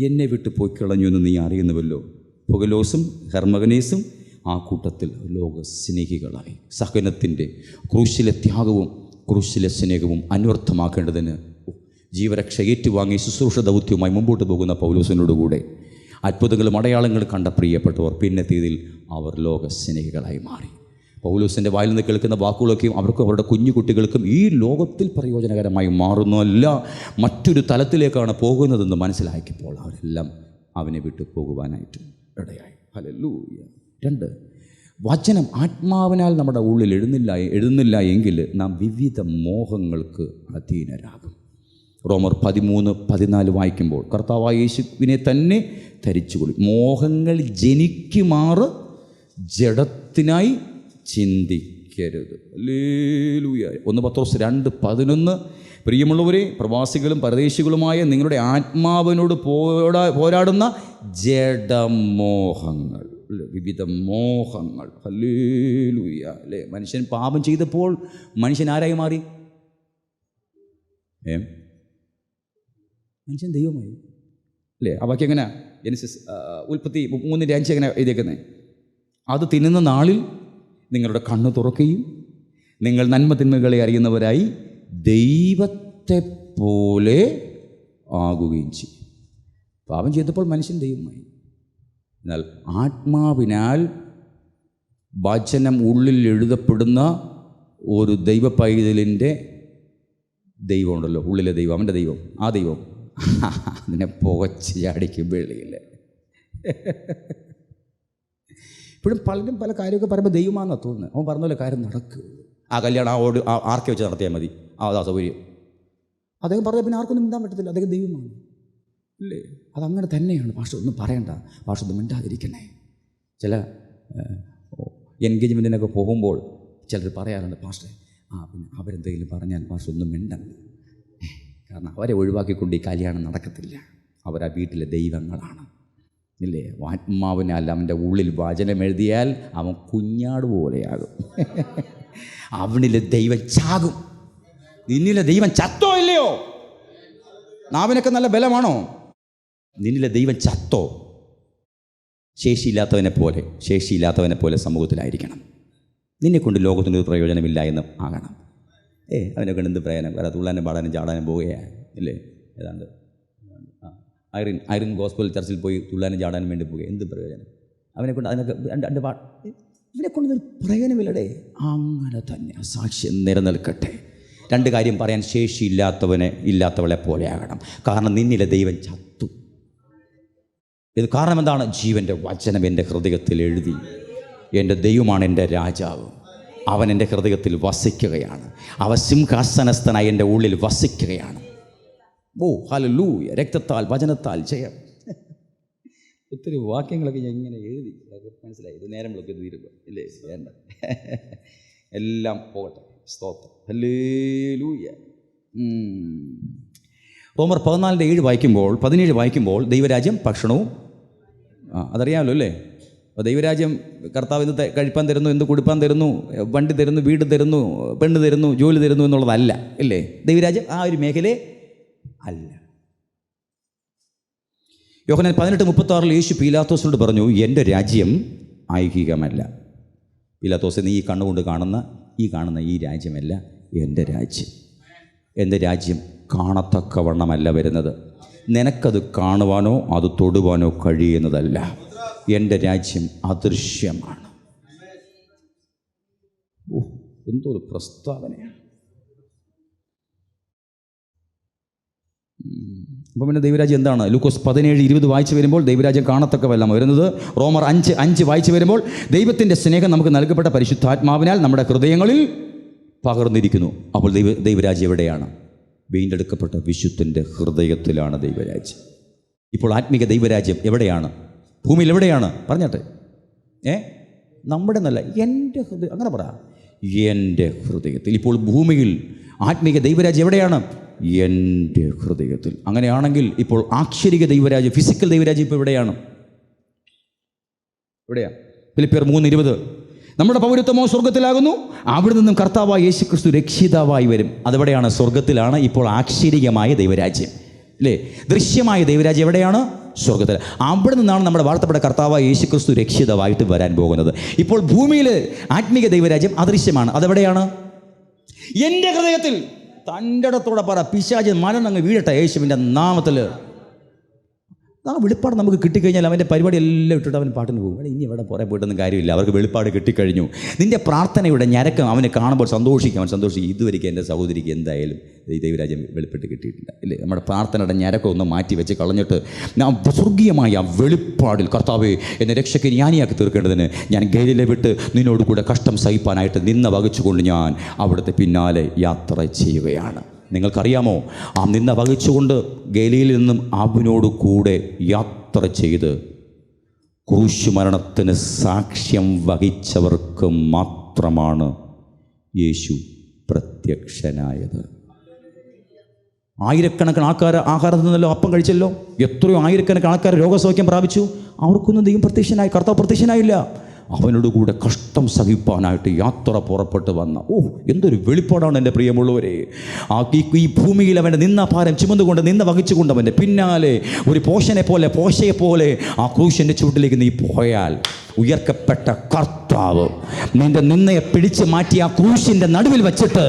[SPEAKER 1] എന്നെ വിട്ട് പോയി കളഞ്ഞു എന്ന് നീ അറിയുന്നുവല്ലോ. പുകലോസും ഹെർമഗനേസും ആ കൂട്ടത്തിൽ ലോകസ്നേഹികളായി. സഹനത്തിൻ്റെ ക്രൂശിലെ ത്യാഗവും ക്രൂശിലെ സ്നേഹവും അന്വർത്ഥമാക്കേണ്ടതിന് ജീവരക്ഷ ഏറ്റുവാങ്ങി ശുശ്രൂഷ ദൗത്യവുമായി മുമ്പോട്ട് പോകുന്ന പൗലോസിനോടുകൂടെ അത്ഭുതങ്ങളും അടയാളങ്ങളും കണ്ട പ്രിയപ്പെട്ടവർ പിന്നത്തേതിൽ അവർ ലോകസ്നേഹികളായി മാറി. പൗലോസിൻ്റെ വായിൽ നിന്ന് കേൾക്കുന്ന വാക്കുകളൊക്കെയും അവർക്കും അവരുടെ കുഞ്ഞു കുട്ടികൾക്കും ഈ ലോകത്തിൽ പ്രയോജനകരമായി മാറുന്നതല്ല, മറ്റൊരു തലത്തിലേക്കാണ് പോകുന്നതെന്ന് മനസ്സിലാക്കിയപ്പോൾ അവരെല്ലാം അവനെ വിട്ടു പോകുവാനായിട്ട് ഇടയായി. ഹല്ലേലൂയ. 2, വചനം ആത്മാവിനാൽ നമ്മുടെ ഉള്ളിൽ എഴുതുന്നില്ല എങ്കിൽ നാം വിവിധ മോഹങ്ങൾക്ക് അധീനരാകും. റോമർ 13:14 വായിക്കുമ്പോൾ കർത്താവായ യേശുവിനെ തന്നെ ധരിച്ചുകൊള്ളി, മോഹങ്ങൾ ജനിക്കുമാറ് ജഡത്തിനായി ചിന്തിക്കരുത്. ഹല്ലേലൂയ. 1 പത്രോസ് 2:11 പ്രിയമുള്ളവരെ, പ്രവാസികളും പരദേശികളുമായ നിങ്ങളുടെ ആത്മാവിനോട് പോരാടുന്ന ജഡമോഹങ്ങൾ, വിവിധ മോഹങ്ങൾ. ഹല്ലേലൂയ. അല്ലേ, മനുഷ്യൻ പാപം ചെയ്തപ്പോൾ മനുഷ്യൻ ആരായി മാറി? മനുഷ്യൻ ദൈവമായി. അല്ലേ, ആ വാക്യം എങ്ങനെ? ജെനസിസ് ഉൽപ്പത്തി 3:5 എങ്ങനെ എഴുതിയേക്കുന്നത്? അത് തിന്നുന്ന നാളിൽ നിങ്ങളുടെ കണ്ണ് തുറക്കുകയും നിങ്ങൾ നന്മ തിന്മകളെ അറിയുന്നവരായി ദൈവത്തെ പോലെ ആകുകയും ചെയ്യും. പാപം ചെയ്തപ്പോൾ മനുഷ്യൻ ദൈവമായി. എന്നാൽ ആത്മാവിനാൽ വചനം ഉള്ളിൽ എഴുതപ്പെടുന്ന ഒരു ദൈവ പൈതലിൻ്റെ ദൈവമുണ്ടല്ലോ, ഉള്ളിലെ ദൈവം, അവൻ്റെ ദൈവം, ആ ദൈവം അതിനെ പുകച്ച് ചാടിക്കും വെള്ളിയില്ല. ഇപ്പോഴും പലരും പല കാര്യമൊക്കെ പറയുമ്പോൾ ദൈവമാണെന്നാണ് തോന്നുന്നത്. അവൻ പറഞ്ഞ പോലെ കാര്യം നടക്കുകയുള്ളൂ. ആ കല്യാണം ആർക്കെ വെച്ച് നടത്തിയാൽ മതി, അതാ സൗകര്യം. അദ്ദേഹം പറഞ്ഞാൽ പിന്നെ ആർക്കൊന്നും മിണ്ടാൻ പറ്റത്തില്ല, അദ്ദേഹം ദൈവമാണ്. ഇല്ലേ, അതങ്ങനെ തന്നെയാണ്. ഭാഷ ഒന്നും പറയണ്ട, ഭാഷ ഒന്നും മിണ്ടാതിരിക്കണേ. ചില എൻഗേജ്മെൻറ്റിനൊക്കെ പോകുമ്പോൾ ചിലർ പറയാറുണ്ട്, പാസ്റ്റേ പിന്നെ അവരെന്തെങ്കിലും പറഞ്ഞാൽ ഭാഷ ഒന്നും മിണ്ടണ്ട, കാരണം അവരെ ഒഴിവാക്കിക്കൊണ്ട് ഈ കല്യാണം നടക്കത്തില്ല, അവരാ വീട്ടിലെ ദൈവങ്ങളാണ്. ഇല്ലേ, ആത്മാവിനാൽ അവൻ്റെ ഉള്ളിൽ വചനം എഴുതിയാൽ അവൻ കുഞ്ഞാട് പോലെയാകും. അവനിലെ ദൈവം ചാകും. നിന്നിലെ ദൈവം ചത്തോ ഇല്ലയോ? നാവിനൊക്കെ നല്ല ബലമാണോ? നിന്നിലെ ദൈവം ചത്തോ? ശേഷിയില്ലാത്തവനെ പോലെ സമൂഹത്തിലായിരിക്കണം. നിന്നെക്കൊണ്ട് ലോകത്തിനൊരു പ്രയോജനമില്ല എന്ന് ആകണം. അവനെ കൊണ്ട് എന്ത് പ്രയോജനം? വേറെ തുള്ളാനും പാടാനും ചാടാനും പോവുകയാണ്. ഇല്ലേ, ഏതാണ്ട് ഐറിൻ ഗോസ്പൽ ചർച്ചിൽ പോയി തുള്ളാനും ചാടാനും വേണ്ടി പോവുക, എന്ത് പ്രയോജനം? അവനെക്കൊണ്ട് അതിനൊക്കെ ഇവനെക്കൊണ്ടൊരു പ്രയോജനമില്ലടേ. അങ്ങനെ തന്നെ സാക്ഷ്യം നിലനിൽക്കട്ടെ. 2 കാര്യം പറയാൻ ഇല്ലാത്തവളെ പോലെയാകണം. കാരണം നിന്നിലെ ദൈവം ചത്തു. ഇത് കാരണം എന്താണ്? ജീവൻ്റെ വചനം എൻ്റെ ഹൃദയത്തിൽ എഴുതി. എൻ്റെ ദൈവമാണ് എൻ്റെ രാജാവ്, അവൻ എൻ്റെ ഹൃദയത്തിൽ വസിക്കുകയാണ്. അവൻ സിംഹാസനസ്ഥനായി എൻ്റെ ഉള്ളിൽ വസിക്കുകയാണ്. ഓ ഹല്ലേലൂയ. രക്തത്താൽ വചനത്താൽ ജയം. ഒത്തിരി വാക്യങ്ങളൊക്കെ ഞാൻ ഇങ്ങനെ എഴുതി, മനസ്സിലായി. ഇത് നേരം വിളക്ക് തീരുക ഇല്ലേ, വേണ്ട, എല്ലാം പോകട്ടെ. സ്തോത്രം. ഹല്ലേലൂയ. റോമർ 14:7 വായിക്കുമ്പോൾ 17 വായിക്കുമ്പോൾ ദൈവരാജ്യം ഭക്ഷണവും, അതറിയാമല്ലോ അല്ലേ. അപ്പോൾ ദൈവരാജ്യം കർത്താവ് എന്ത് കഴിപ്പാൻ തരുന്നു, എന്ത് കൊടുപ്പാൻ തരുന്നു, വണ്ടി തരുന്നു, വീട് തരുന്നു, പെണ്ണ് തരുന്നു, ജോലി തരുന്നു എന്നുള്ളതല്ല. ഇല്ലേ, ദൈവരാജ്യം ആ ഒരു മേഖലയെ അല്ല. യോഹന്നാൻ 18:36 യേശു പീലാത്തോസിനോട് പറഞ്ഞു, എൻ്റെ രാജ്യം ഐഹികമല്ല. പീലാത്തോസ്, നീ ഈ കണ്ണുകൊണ്ട് കാണുന്ന ഈ രാജ്യമല്ല എൻ്റെ രാജ്യം. എൻ്റെ രാജ്യം കാണത്തക്കവണ്ണമല്ല വരുന്നത്. നിനക്കത് കാണുവാനോ അത് തൊടുവാനോ കഴിയുന്നതല്ല. എൻ്റെ രാജ്യം അദൃശ്യമാണ്. എന്തൊരു പ്രസ്താവനയാണ്. അപ്പം പിന്നെ ദൈവരാജ്യം എന്താണ്? ലൂക്കോസ് 17:20 വായിച്ചു വരുമ്പോൾ ദൈവരാജ്യം കാണത്തക്കവല്ല വരുന്നത്. റോമർ 5:5 വായിച്ചു വരുമ്പോൾ ദൈവത്തിൻ്റെ സ്നേഹം നമുക്ക് നൽകപ്പെട്ട പരിശുദ്ധാത്മാവിനാൽ നമ്മുടെ ഹൃദയങ്ങളിൽ പകർന്നിരിക്കുന്നു. അപ്പോൾ ദൈവരാജ്യം എവിടെയാണ്? വീണ്ടെടുക്കപ്പെട്ട വിശുദ്ധൻ്റെ ഹൃദയത്തിലാണ് ദൈവരാജ്യം. ഇപ്പോൾ ആത്മീക ദൈവരാജ്യം എവിടെയാണ്? ഭൂമിയിൽ എവിടെയാണ്? പറഞ്ഞാട്ടെ. നമ്മുടെ നല്ല എൻ്റെ ഹൃദയം, അങ്ങനെ പറ, എൻ്റെ ഹൃദയത്തിൽ. ഇപ്പോൾ ഭൂമിയിൽ ആത്മീക ദൈവരാജ്യം എവിടെയാണ്? എൻ്റെ ഹൃദയത്തിൽ. അങ്ങനെയാണെങ്കിൽ ഇപ്പോൾ ആക്ഷരിക ദൈവരാജ്യം, ഫിസിക്കൽ ദൈവരാജ്യം ഇപ്പോൾ എവിടെയാണ്? ഫിലിപ്പിയർ 3:20 നമ്മുടെ പൗരത്വമോ സ്വർഗത്തിലാകുന്നു. അവിടെ നിന്നും കർത്താവായ യേശുക്രിസ്തു രക്ഷിതാവായി വരും. അതെവിടെയാണ്? സ്വർഗത്തിലാണ്. ഇപ്പോൾ ആക്ഷരികമായ ദൈവരാജ്യം, അല്ലേ? ദൃശ്യമായ ദൈവരാജ്യം എവിടെയാണ്? സ്വർഗത്തിൽ. അവിടെ നിന്നാണ് നമ്മുടെ വാഴ്ത്തപ്പെട്ട കർത്താവായ യേശുക്രിസ്തു രക്ഷിതാവായിട്ട് വരാൻ പോകുന്നത്. ഇപ്പോൾ ഭൂമിയിൽ ആത്മീക ദൈവരാജ്യം അദൃശ്യമാണ്. അതെവിടെയാണ്? എൻ്റെ ഹൃദയത്തിൽ. തൻ്റെ ഇടത്തോടെ പറ, പിശാച് മലന്നങ്ങ് വീഴട്ടെ യേശുവിൻ്റെ നാമത്തിൽ. ആ വെളിപ്പാട് നമുക്ക് കിട്ടിക്കഴിഞ്ഞാൽ അവൻ്റെ പരിപാടി എല്ലാം ഇട്ടിട്ട് അവൻ പാട്ടിന് പോകും. ഇനി ഇവിടെ പുറേ പോയിട്ടൊന്നും കാര്യമില്ല, അവർക്ക് വെളിപ്പാട് കിട്ടിക്കഴിഞ്ഞു. നിൻ്റെ പ്രാർത്ഥനയുടെ ഞരക്കം അവനെ കാണുമ്പോൾ സന്തോഷിക്കും. അവൻ സന്തോഷിക്കും. ഇതുവരെയ്ക്ക് എൻ്റെ സഹോദരിക്ക് എന്തായാലും ഈ ദൈവരാജ്യം വെളിപ്പെട്ട് കിട്ടിയിട്ടില്ല, ഇല്ലേ? നമ്മുടെ പ്രാർത്ഥനയുടെ ഞരക്കം ഒന്ന് മാറ്റി വെച്ച് കളഞ്ഞിട്ട് ഞാൻ സ്വർഗീയമായ ആ വെളിപ്പാടിൽ, കർത്താവേ എന്നെ രക്ഷയ്ക്ക് ജ്ഞാനിയാക്കി തീർക്കേണ്ടതിന് ഞാൻ ഗലീല വിട്ട് നിന്നോട് കൂടെ കഷ്ടം സഹിപ്പാനായിട്ട് നിന്ന വഹിച്ചുകൊണ്ട് ഞാൻ അവിടുത്തെ പിന്നാലെ യാത്ര ചെയ്യുകയാണ്. നിങ്ങൾക്കറിയാമോ, ആ നിന്ന വഹിച്ചുകൊണ്ട് ഗലീലയിൽ നിന്നും അവനോട് കൂടെ യാത്ര ചെയ്ത് ക്രൂശുമരണത്തിന് സാക്ഷ്യം വഹിച്ചവർക്ക് മാത്രമാണ് യേശു പ്രത്യക്ഷനായത്. ആയിരക്കണക്കിന് ആൾക്കാർ ആഹാരത്തിൽ നിന്നല്ലോ അപ്പം കഴിച്ചല്ലോ. എത്രയോ ആയിരക്കണക്കിന് ആൾക്കാർ രോഗസൗഖ്യം പ്രാപിച്ചു. അവർക്കൊന്നും ദൈവം പ്രത്യക്ഷനായി, കർത്താവ് പ്രത്യക്ഷനായില്ല. അവനോട് കൂടെ കഷ്ടം സഹിപ്പാനായിട്ട് യാത്ര പുറപ്പെട്ട് വന്ന, എന്തൊരു വെളിപ്പാടാണ് എൻ്റെ പ്രിയമുള്ളവരെ. ഈ ഭൂമിയിൽ അവൻ്റെ നിന്ന ഭാരം ചുമന്നുകൊണ്ട് നിന്ന വഹിച്ചുകൊണ്ട് അവൻ്റെ പിന്നാലെ ഒരു പോഷയെ പോലെ ആ ക്രൂശിൻ്റെ ചൂട്ടിലേക്ക് നീ പോയാൽ ഉയർക്കപ്പെട്ട കർത്താവ് നിന്റെ നിന്നയെ പിടിച്ച് മാറ്റി ആ ക്രൂശിൻ്റെ നടുവിൽ വച്ചിട്ട്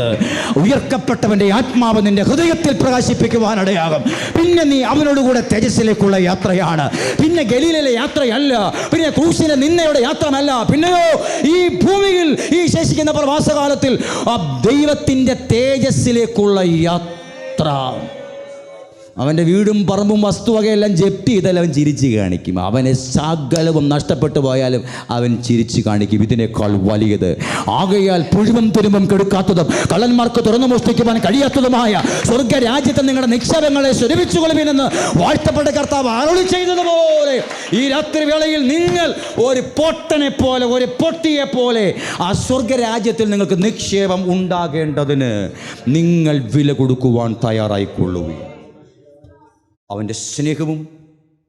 [SPEAKER 1] ഉയർക്കപ്പെട്ടവൻ്റെ ആത്മാവ് നിന്റെ ഹൃദയത്തിൽ പ്രകാശിപ്പിക്കുവാനിടയാകും. പിന്നെ നീ അവനോടുകൂടെ തേജസ്സിലേക്കുള്ള യാത്രയാണ്. പിന്നെ ഗലീലയിലെ യാത്രയല്ല, പിന്നെ ക്രൂശിലെ നിന്നയുടെ യാത്രയല്ല, പിന്നെയോ ഈ ഭൂമിയിൽ ഈ ശേഷിക്കുന്ന പ്രവാസകാലത്തിൽ ആ ദൈവത്തിൻ്റെ തേജസ്സിലേക്കുള്ള യാത്ര. അവൻ്റെ വീടും പറമ്പും വസ്തുവകയെല്ലാം ജപ്തി ചെയ്താൽ അവൻ ചിരിച്ച് കാണിക്കും. അവനെ സകലവും നഷ്ടപ്പെട്ടു പോയാലും അവൻ ചിരിച്ച് കാണിക്കും. ഇതിനേക്കാൾ വലിയത്, ആകയാൽ പുഴുവും തുരുമ്പും കെടുക്കാത്തതും കള്ളന്മാർക്ക് തുറന്നു മോഷ്ടിക്കുവാൻ കഴിയാത്തതുമായ സ്വർഗരാജ്യത്തെ നിങ്ങളുടെ നിക്ഷേപങ്ങളെ സ്വരൂപിച്ചുകൊള്ളുവിനെന്ന് വാഴ്ത്തപ്പെട്ട കർത്താവ് അരുളി ചെയ്തതുപോലെ ഈ രാത്രി വേളയിൽ നിങ്ങൾ ഒരു പൊട്ടനെ പോലെ, ഒരു പൊട്ടിയെ പോലെ ആ സ്വർഗരാജ്യത്തിൽ നിങ്ങൾക്ക് നിക്ഷേപം ഉണ്ടാകേണ്ടതിന് നിങ്ങൾ വില കൊടുക്കുവാൻ തയ്യാറായിക്കൊള്ളുവിൻ. അവൻ്റെ സ്നേഹവും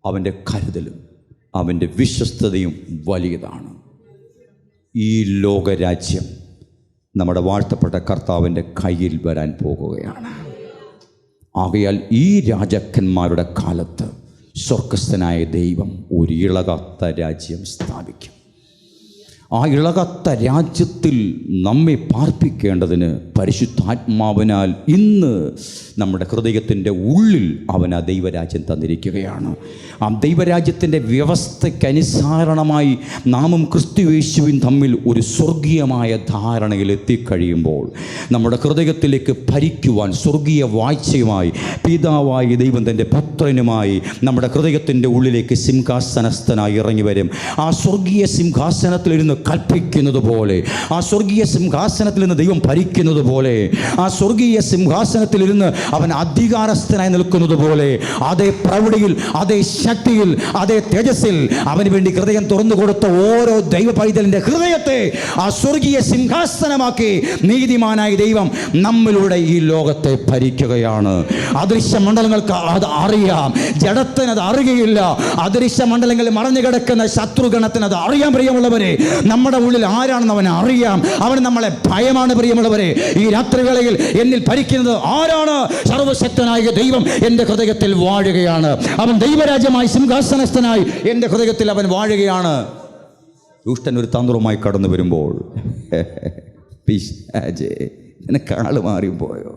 [SPEAKER 1] അവൻ്റെ കരുതലും അവൻ്റെ വിശ്വസ്തതയും വലിയതാണ്. ഈ ലോകരാജ്യം നമ്മുടെ വാഴ്ത്തപ്പെട്ട കർത്താവിൻ്റെ കയ്യിൽ വരാൻ പോകുകയാണ്. ആകയാൽ ഈ രാജാക്കന്മാരുടെ കാലത്ത് സ്വർഗസ്ഥനായ ദൈവം ഒരു ഇളകാത്ത രാജ്യം സ്ഥാപിക്കും. ആ ഇളകാത്ത രാജ്യത്തിൽ നമ്മെ പാർപ്പിക്കേണ്ടതിന് പരിശുദ്ധാത്മാവിനാൽ ഇന്ന് നമ്മുടെ ഹൃദയത്തിൻ്റെ ഉള്ളിൽ അവൻ ആ ദൈവരാജ്യം തന്നിരിക്കുകയാണ്. ആ ദൈവരാജ്യത്തിൻ്റെ വ്യവസ്ഥയ്ക്കനുസരണമായി നാമും ക്രിസ്തു യേശുവും തമ്മിൽ ഒരു സ്വർഗീയമായ ധാരണയിൽ എത്തിക്കഴിയുമ്പോൾ നമ്മുടെ ഹൃദയത്തിലേക്ക് ഭരിക്കുവാൻ സ്വർഗീയ വാഴ്ചയുമായി പിതാവായ ദൈവം തൻ്റെ പുത്രനുമായി നമ്മുടെ ഹൃദയത്തിൻ്റെ ഉള്ളിലേക്ക് സിംഹാസനസ്ഥനായി ഇറങ്ങി വരും. ആ സ്വർഗീയ സിംഹാസനത്തിലിരുന്ന് കൽപ്പിക്കുന്നത് പോലെ, ആ സ്വർഗീയ സിംഹാസനത്തിൽ നിന്ന് ദൈവം ഭരിക്കുന്നത് പോലെ, ആ സ്വർഗീയ സിംഹാസനത്തിലിരുന്ന് അവൻ അധികാരസ്ഥനായി നിൽക്കുന്നത് പോലെ, അതേ പ്രൗഢിയിൽ, അതേ ശക്തിയിൽ, അതേ തേജസ്സിൽ അവന് വേണ്ടി ഹൃദയം തുറന്നു കൊടുത്ത ഓരോ ദൈവ പൈതലിൻ്റെ ഹൃദയത്തെ ആ സ്വർഗീയ സിംഹാസനമാക്കി നീതിമാനായ ദൈവം നമ്മിലൂടെ ഈ ലോകത്തെ ഭരിക്കുകയാണ്. അദൃശ്യ മണ്ഡലങ്ങൾക്ക് അത് അറിയാം, ജഡത്തിന് അത് അറിയുകയില്ല. അദൃശ്യ മണ്ഡലങ്ങളിൽ മറഞ്ഞു കിടക്കുന്ന ശത്രുഗണത്തിന് അത് അറിയാൻ. പ്രിയമുള്ളവരെ, നമ്മുടെ ഉള്ളിൽ ആരാണെന്ന് അവൻ അറിയാം. അവൻ നമ്മളെ ഭയമാണ്. പ്രിയമുള്ളവരെ, ഈ രാത്രിവേളയിൽ എന്നിൽ ഭരിക്കുന്നത് ആരാണ്? സർവശക്തനായ ദൈവം എൻ്റെ ഹൃദയത്തിൽ വാഴുകയാണ്. അവൻ ദൈവരാജ്യമായി സിംഹാസനസ്ഥനായി എൻ്റെ ഹൃദയത്തിൽ അവൻ വാഴുകയാണ്. ദുഷ്ടൻ ഒരു തന്ത്രവുമായി കടന്നു വരുമ്പോൾ, പിശാചേ നിനക്ക് ആള് മാറിപ്പോയോ?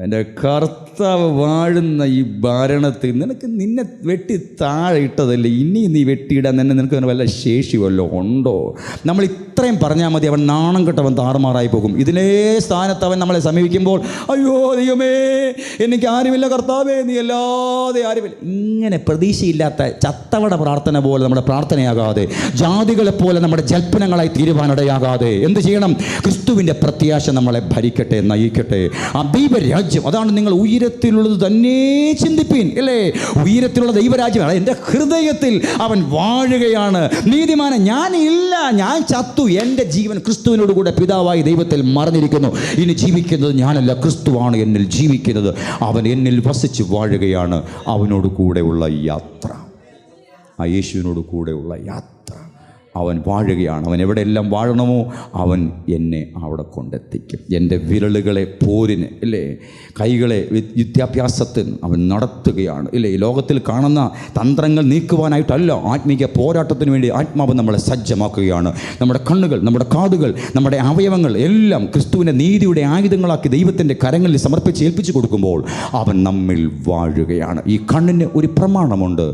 [SPEAKER 1] എൻ്റെ കർത്താവ് വാഴുന്ന ഈ ഭരണത്തിൽ നിന്നെ വെട്ടി താഴെ ഇട്ടതല്ലേ, ഇനി നീ വെട്ടിയിടാൻ തന്നെ നിനക്ക് വല്ല ശേഷി വല്ലതും ഉണ്ടോ? നമ്മൾ ഇത്രയും പറഞ്ഞാൽ മതി, അവൻ നാണം കെട്ടവൻ താറുമാറായി പോകും. ഇതിലേ സ്ഥാനത്ത് അവൻ നമ്മളെ സമീപിക്കുമ്പോൾ, അയ്യോ ദൈവമേ എനിക്ക് ആരുമില്ല കർത്താവേ, നീ അല്ലാതെ ആരുമില്ല, ഇങ്ങനെ പ്രതീക്ഷയില്ലാത്ത ചത്തവട പ്രാർത്ഥന പോലെ നമ്മുടെ പ്രാർത്ഥനയാകാതെ, ജാതികളെപ്പോലെ നമ്മുടെ ജൽപ്പനങ്ങളായി തീരുവാനിടയാകാതെ എന്ത് ചെയ്യണം? ക്രിസ്തുവിൻ്റെ പ്രത്യാശ നമ്മളെ ഭരിക്കട്ടെ, നയിക്കട്ടെ. ആ ദൈവരാജ്യം, അതാണ് നിങ്ങൾ ഉയരത്തിലുള്ളത് തന്നെ ചിന്തിപ്പീൻ, അല്ലേ? ഉയരത്തിലുള്ള ദൈവരാജ്യം എൻ്റെ ഹൃദയത്തിൽ അവൻ വാഴുകയാണ്. നീതിമാനെ ഞാനില്ല, ഞാൻ ചത്തു, എൻ്റെ ജീവൻ ക്രിസ്തുവിനോട് കൂടെ പിതാവായി ദൈവത്തിൽ മറഞ്ഞിരിക്കുന്നു. ഇനി ജീവിക്കുന്നത് ഞാനല്ല, ക്രിസ്തുവാണ് എന്നിൽ ജീവിക്കുന്നത്. അവൻ എന്നിൽ വസിച്ച് വാഴുകയാണ്. അവനോട് കൂടെയുള്ള യാത്ര, ആ യേശുവിനോട് കൂടെയുള്ള യാത്ര, അവൻ വാഴുകയാണ്. അവൻ എവിടെയെല്ലാം വാഴണമോ അവൻ എന്നെ അവിടെ കൊണ്ടെത്തിക്കും. എൻ്റെ വിരലുകളെ പോരിന് ഇല്ലേ, കൈകളെ വിദ്യാഭ്യാസത്തിന് അവൻ നടത്തുകയാണ് ഇല്ലേ. ഈ ലോകത്തിൽ കാണുന്ന തന്ത്രങ്ങൾ നീക്കുവാനായിട്ടല്ല, ആത്മീയ പോരാട്ടത്തിന് വേണ്ടി ആത്മാവ് നമ്മളെ സജ്ജമാക്കുകയാണ്. നമ്മുടെ കണ്ണുകൾ, നമ്മുടെ കാതുകൾ, നമ്മുടെ അവയവങ്ങൾ എല്ലാം ക്രിസ്തുവിൻ്റെ നീതിയുടെ ആയുധങ്ങളാക്കി ദൈവത്തിൻ്റെ കരങ്ങളിൽ സമർപ്പിച്ച് ഏൽപ്പിച്ചു കൊടുക്കുമ്പോൾ അവൻ നമ്മിൽ വാഴുകയാണ്. ഈ കണ്ണിന് ഒരു പ്രമാണമുണ്ട്,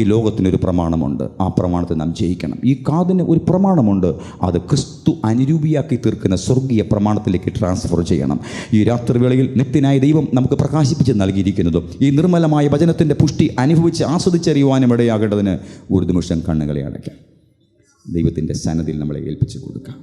[SPEAKER 1] ഈ ലോകത്തിനൊരു പ്രമാണമുണ്ട്. ആ പ്രമാണത്തെ നാം ജയിക്കണം. ഈ കാതിന് ഒരു പ്രമാണമുണ്ട്, അത് ക്രിസ്തു അനുരൂപിയാക്കി തീർക്കുന്ന സ്വർഗീയ പ്രമാണത്തിലേക്ക് ട്രാൻസ്ഫർ ചെയ്യണം. ഈ രാത്രിവേളയിൽ നിത്യനായ ദൈവം നമുക്ക് പ്രകാശിപ്പിച്ച് നൽകിയിരിക്കുന്നതും ഈ നിർമ്മലമായ വചനത്തിൻ്റെ പുഷ്ടി അനുഭവിച്ച് ആസ്വദിച്ചറിയുവാനും ഇടയാകേണ്ടതിന് ഒരു നിമിഷം കണ്ണുകളെ അടയ്ക്കാം. ദൈവത്തിൻ്റെ സന്നിധിയിൽ നമ്മളെ ഏൽപ്പിച്ചു കൊടുക്കാം.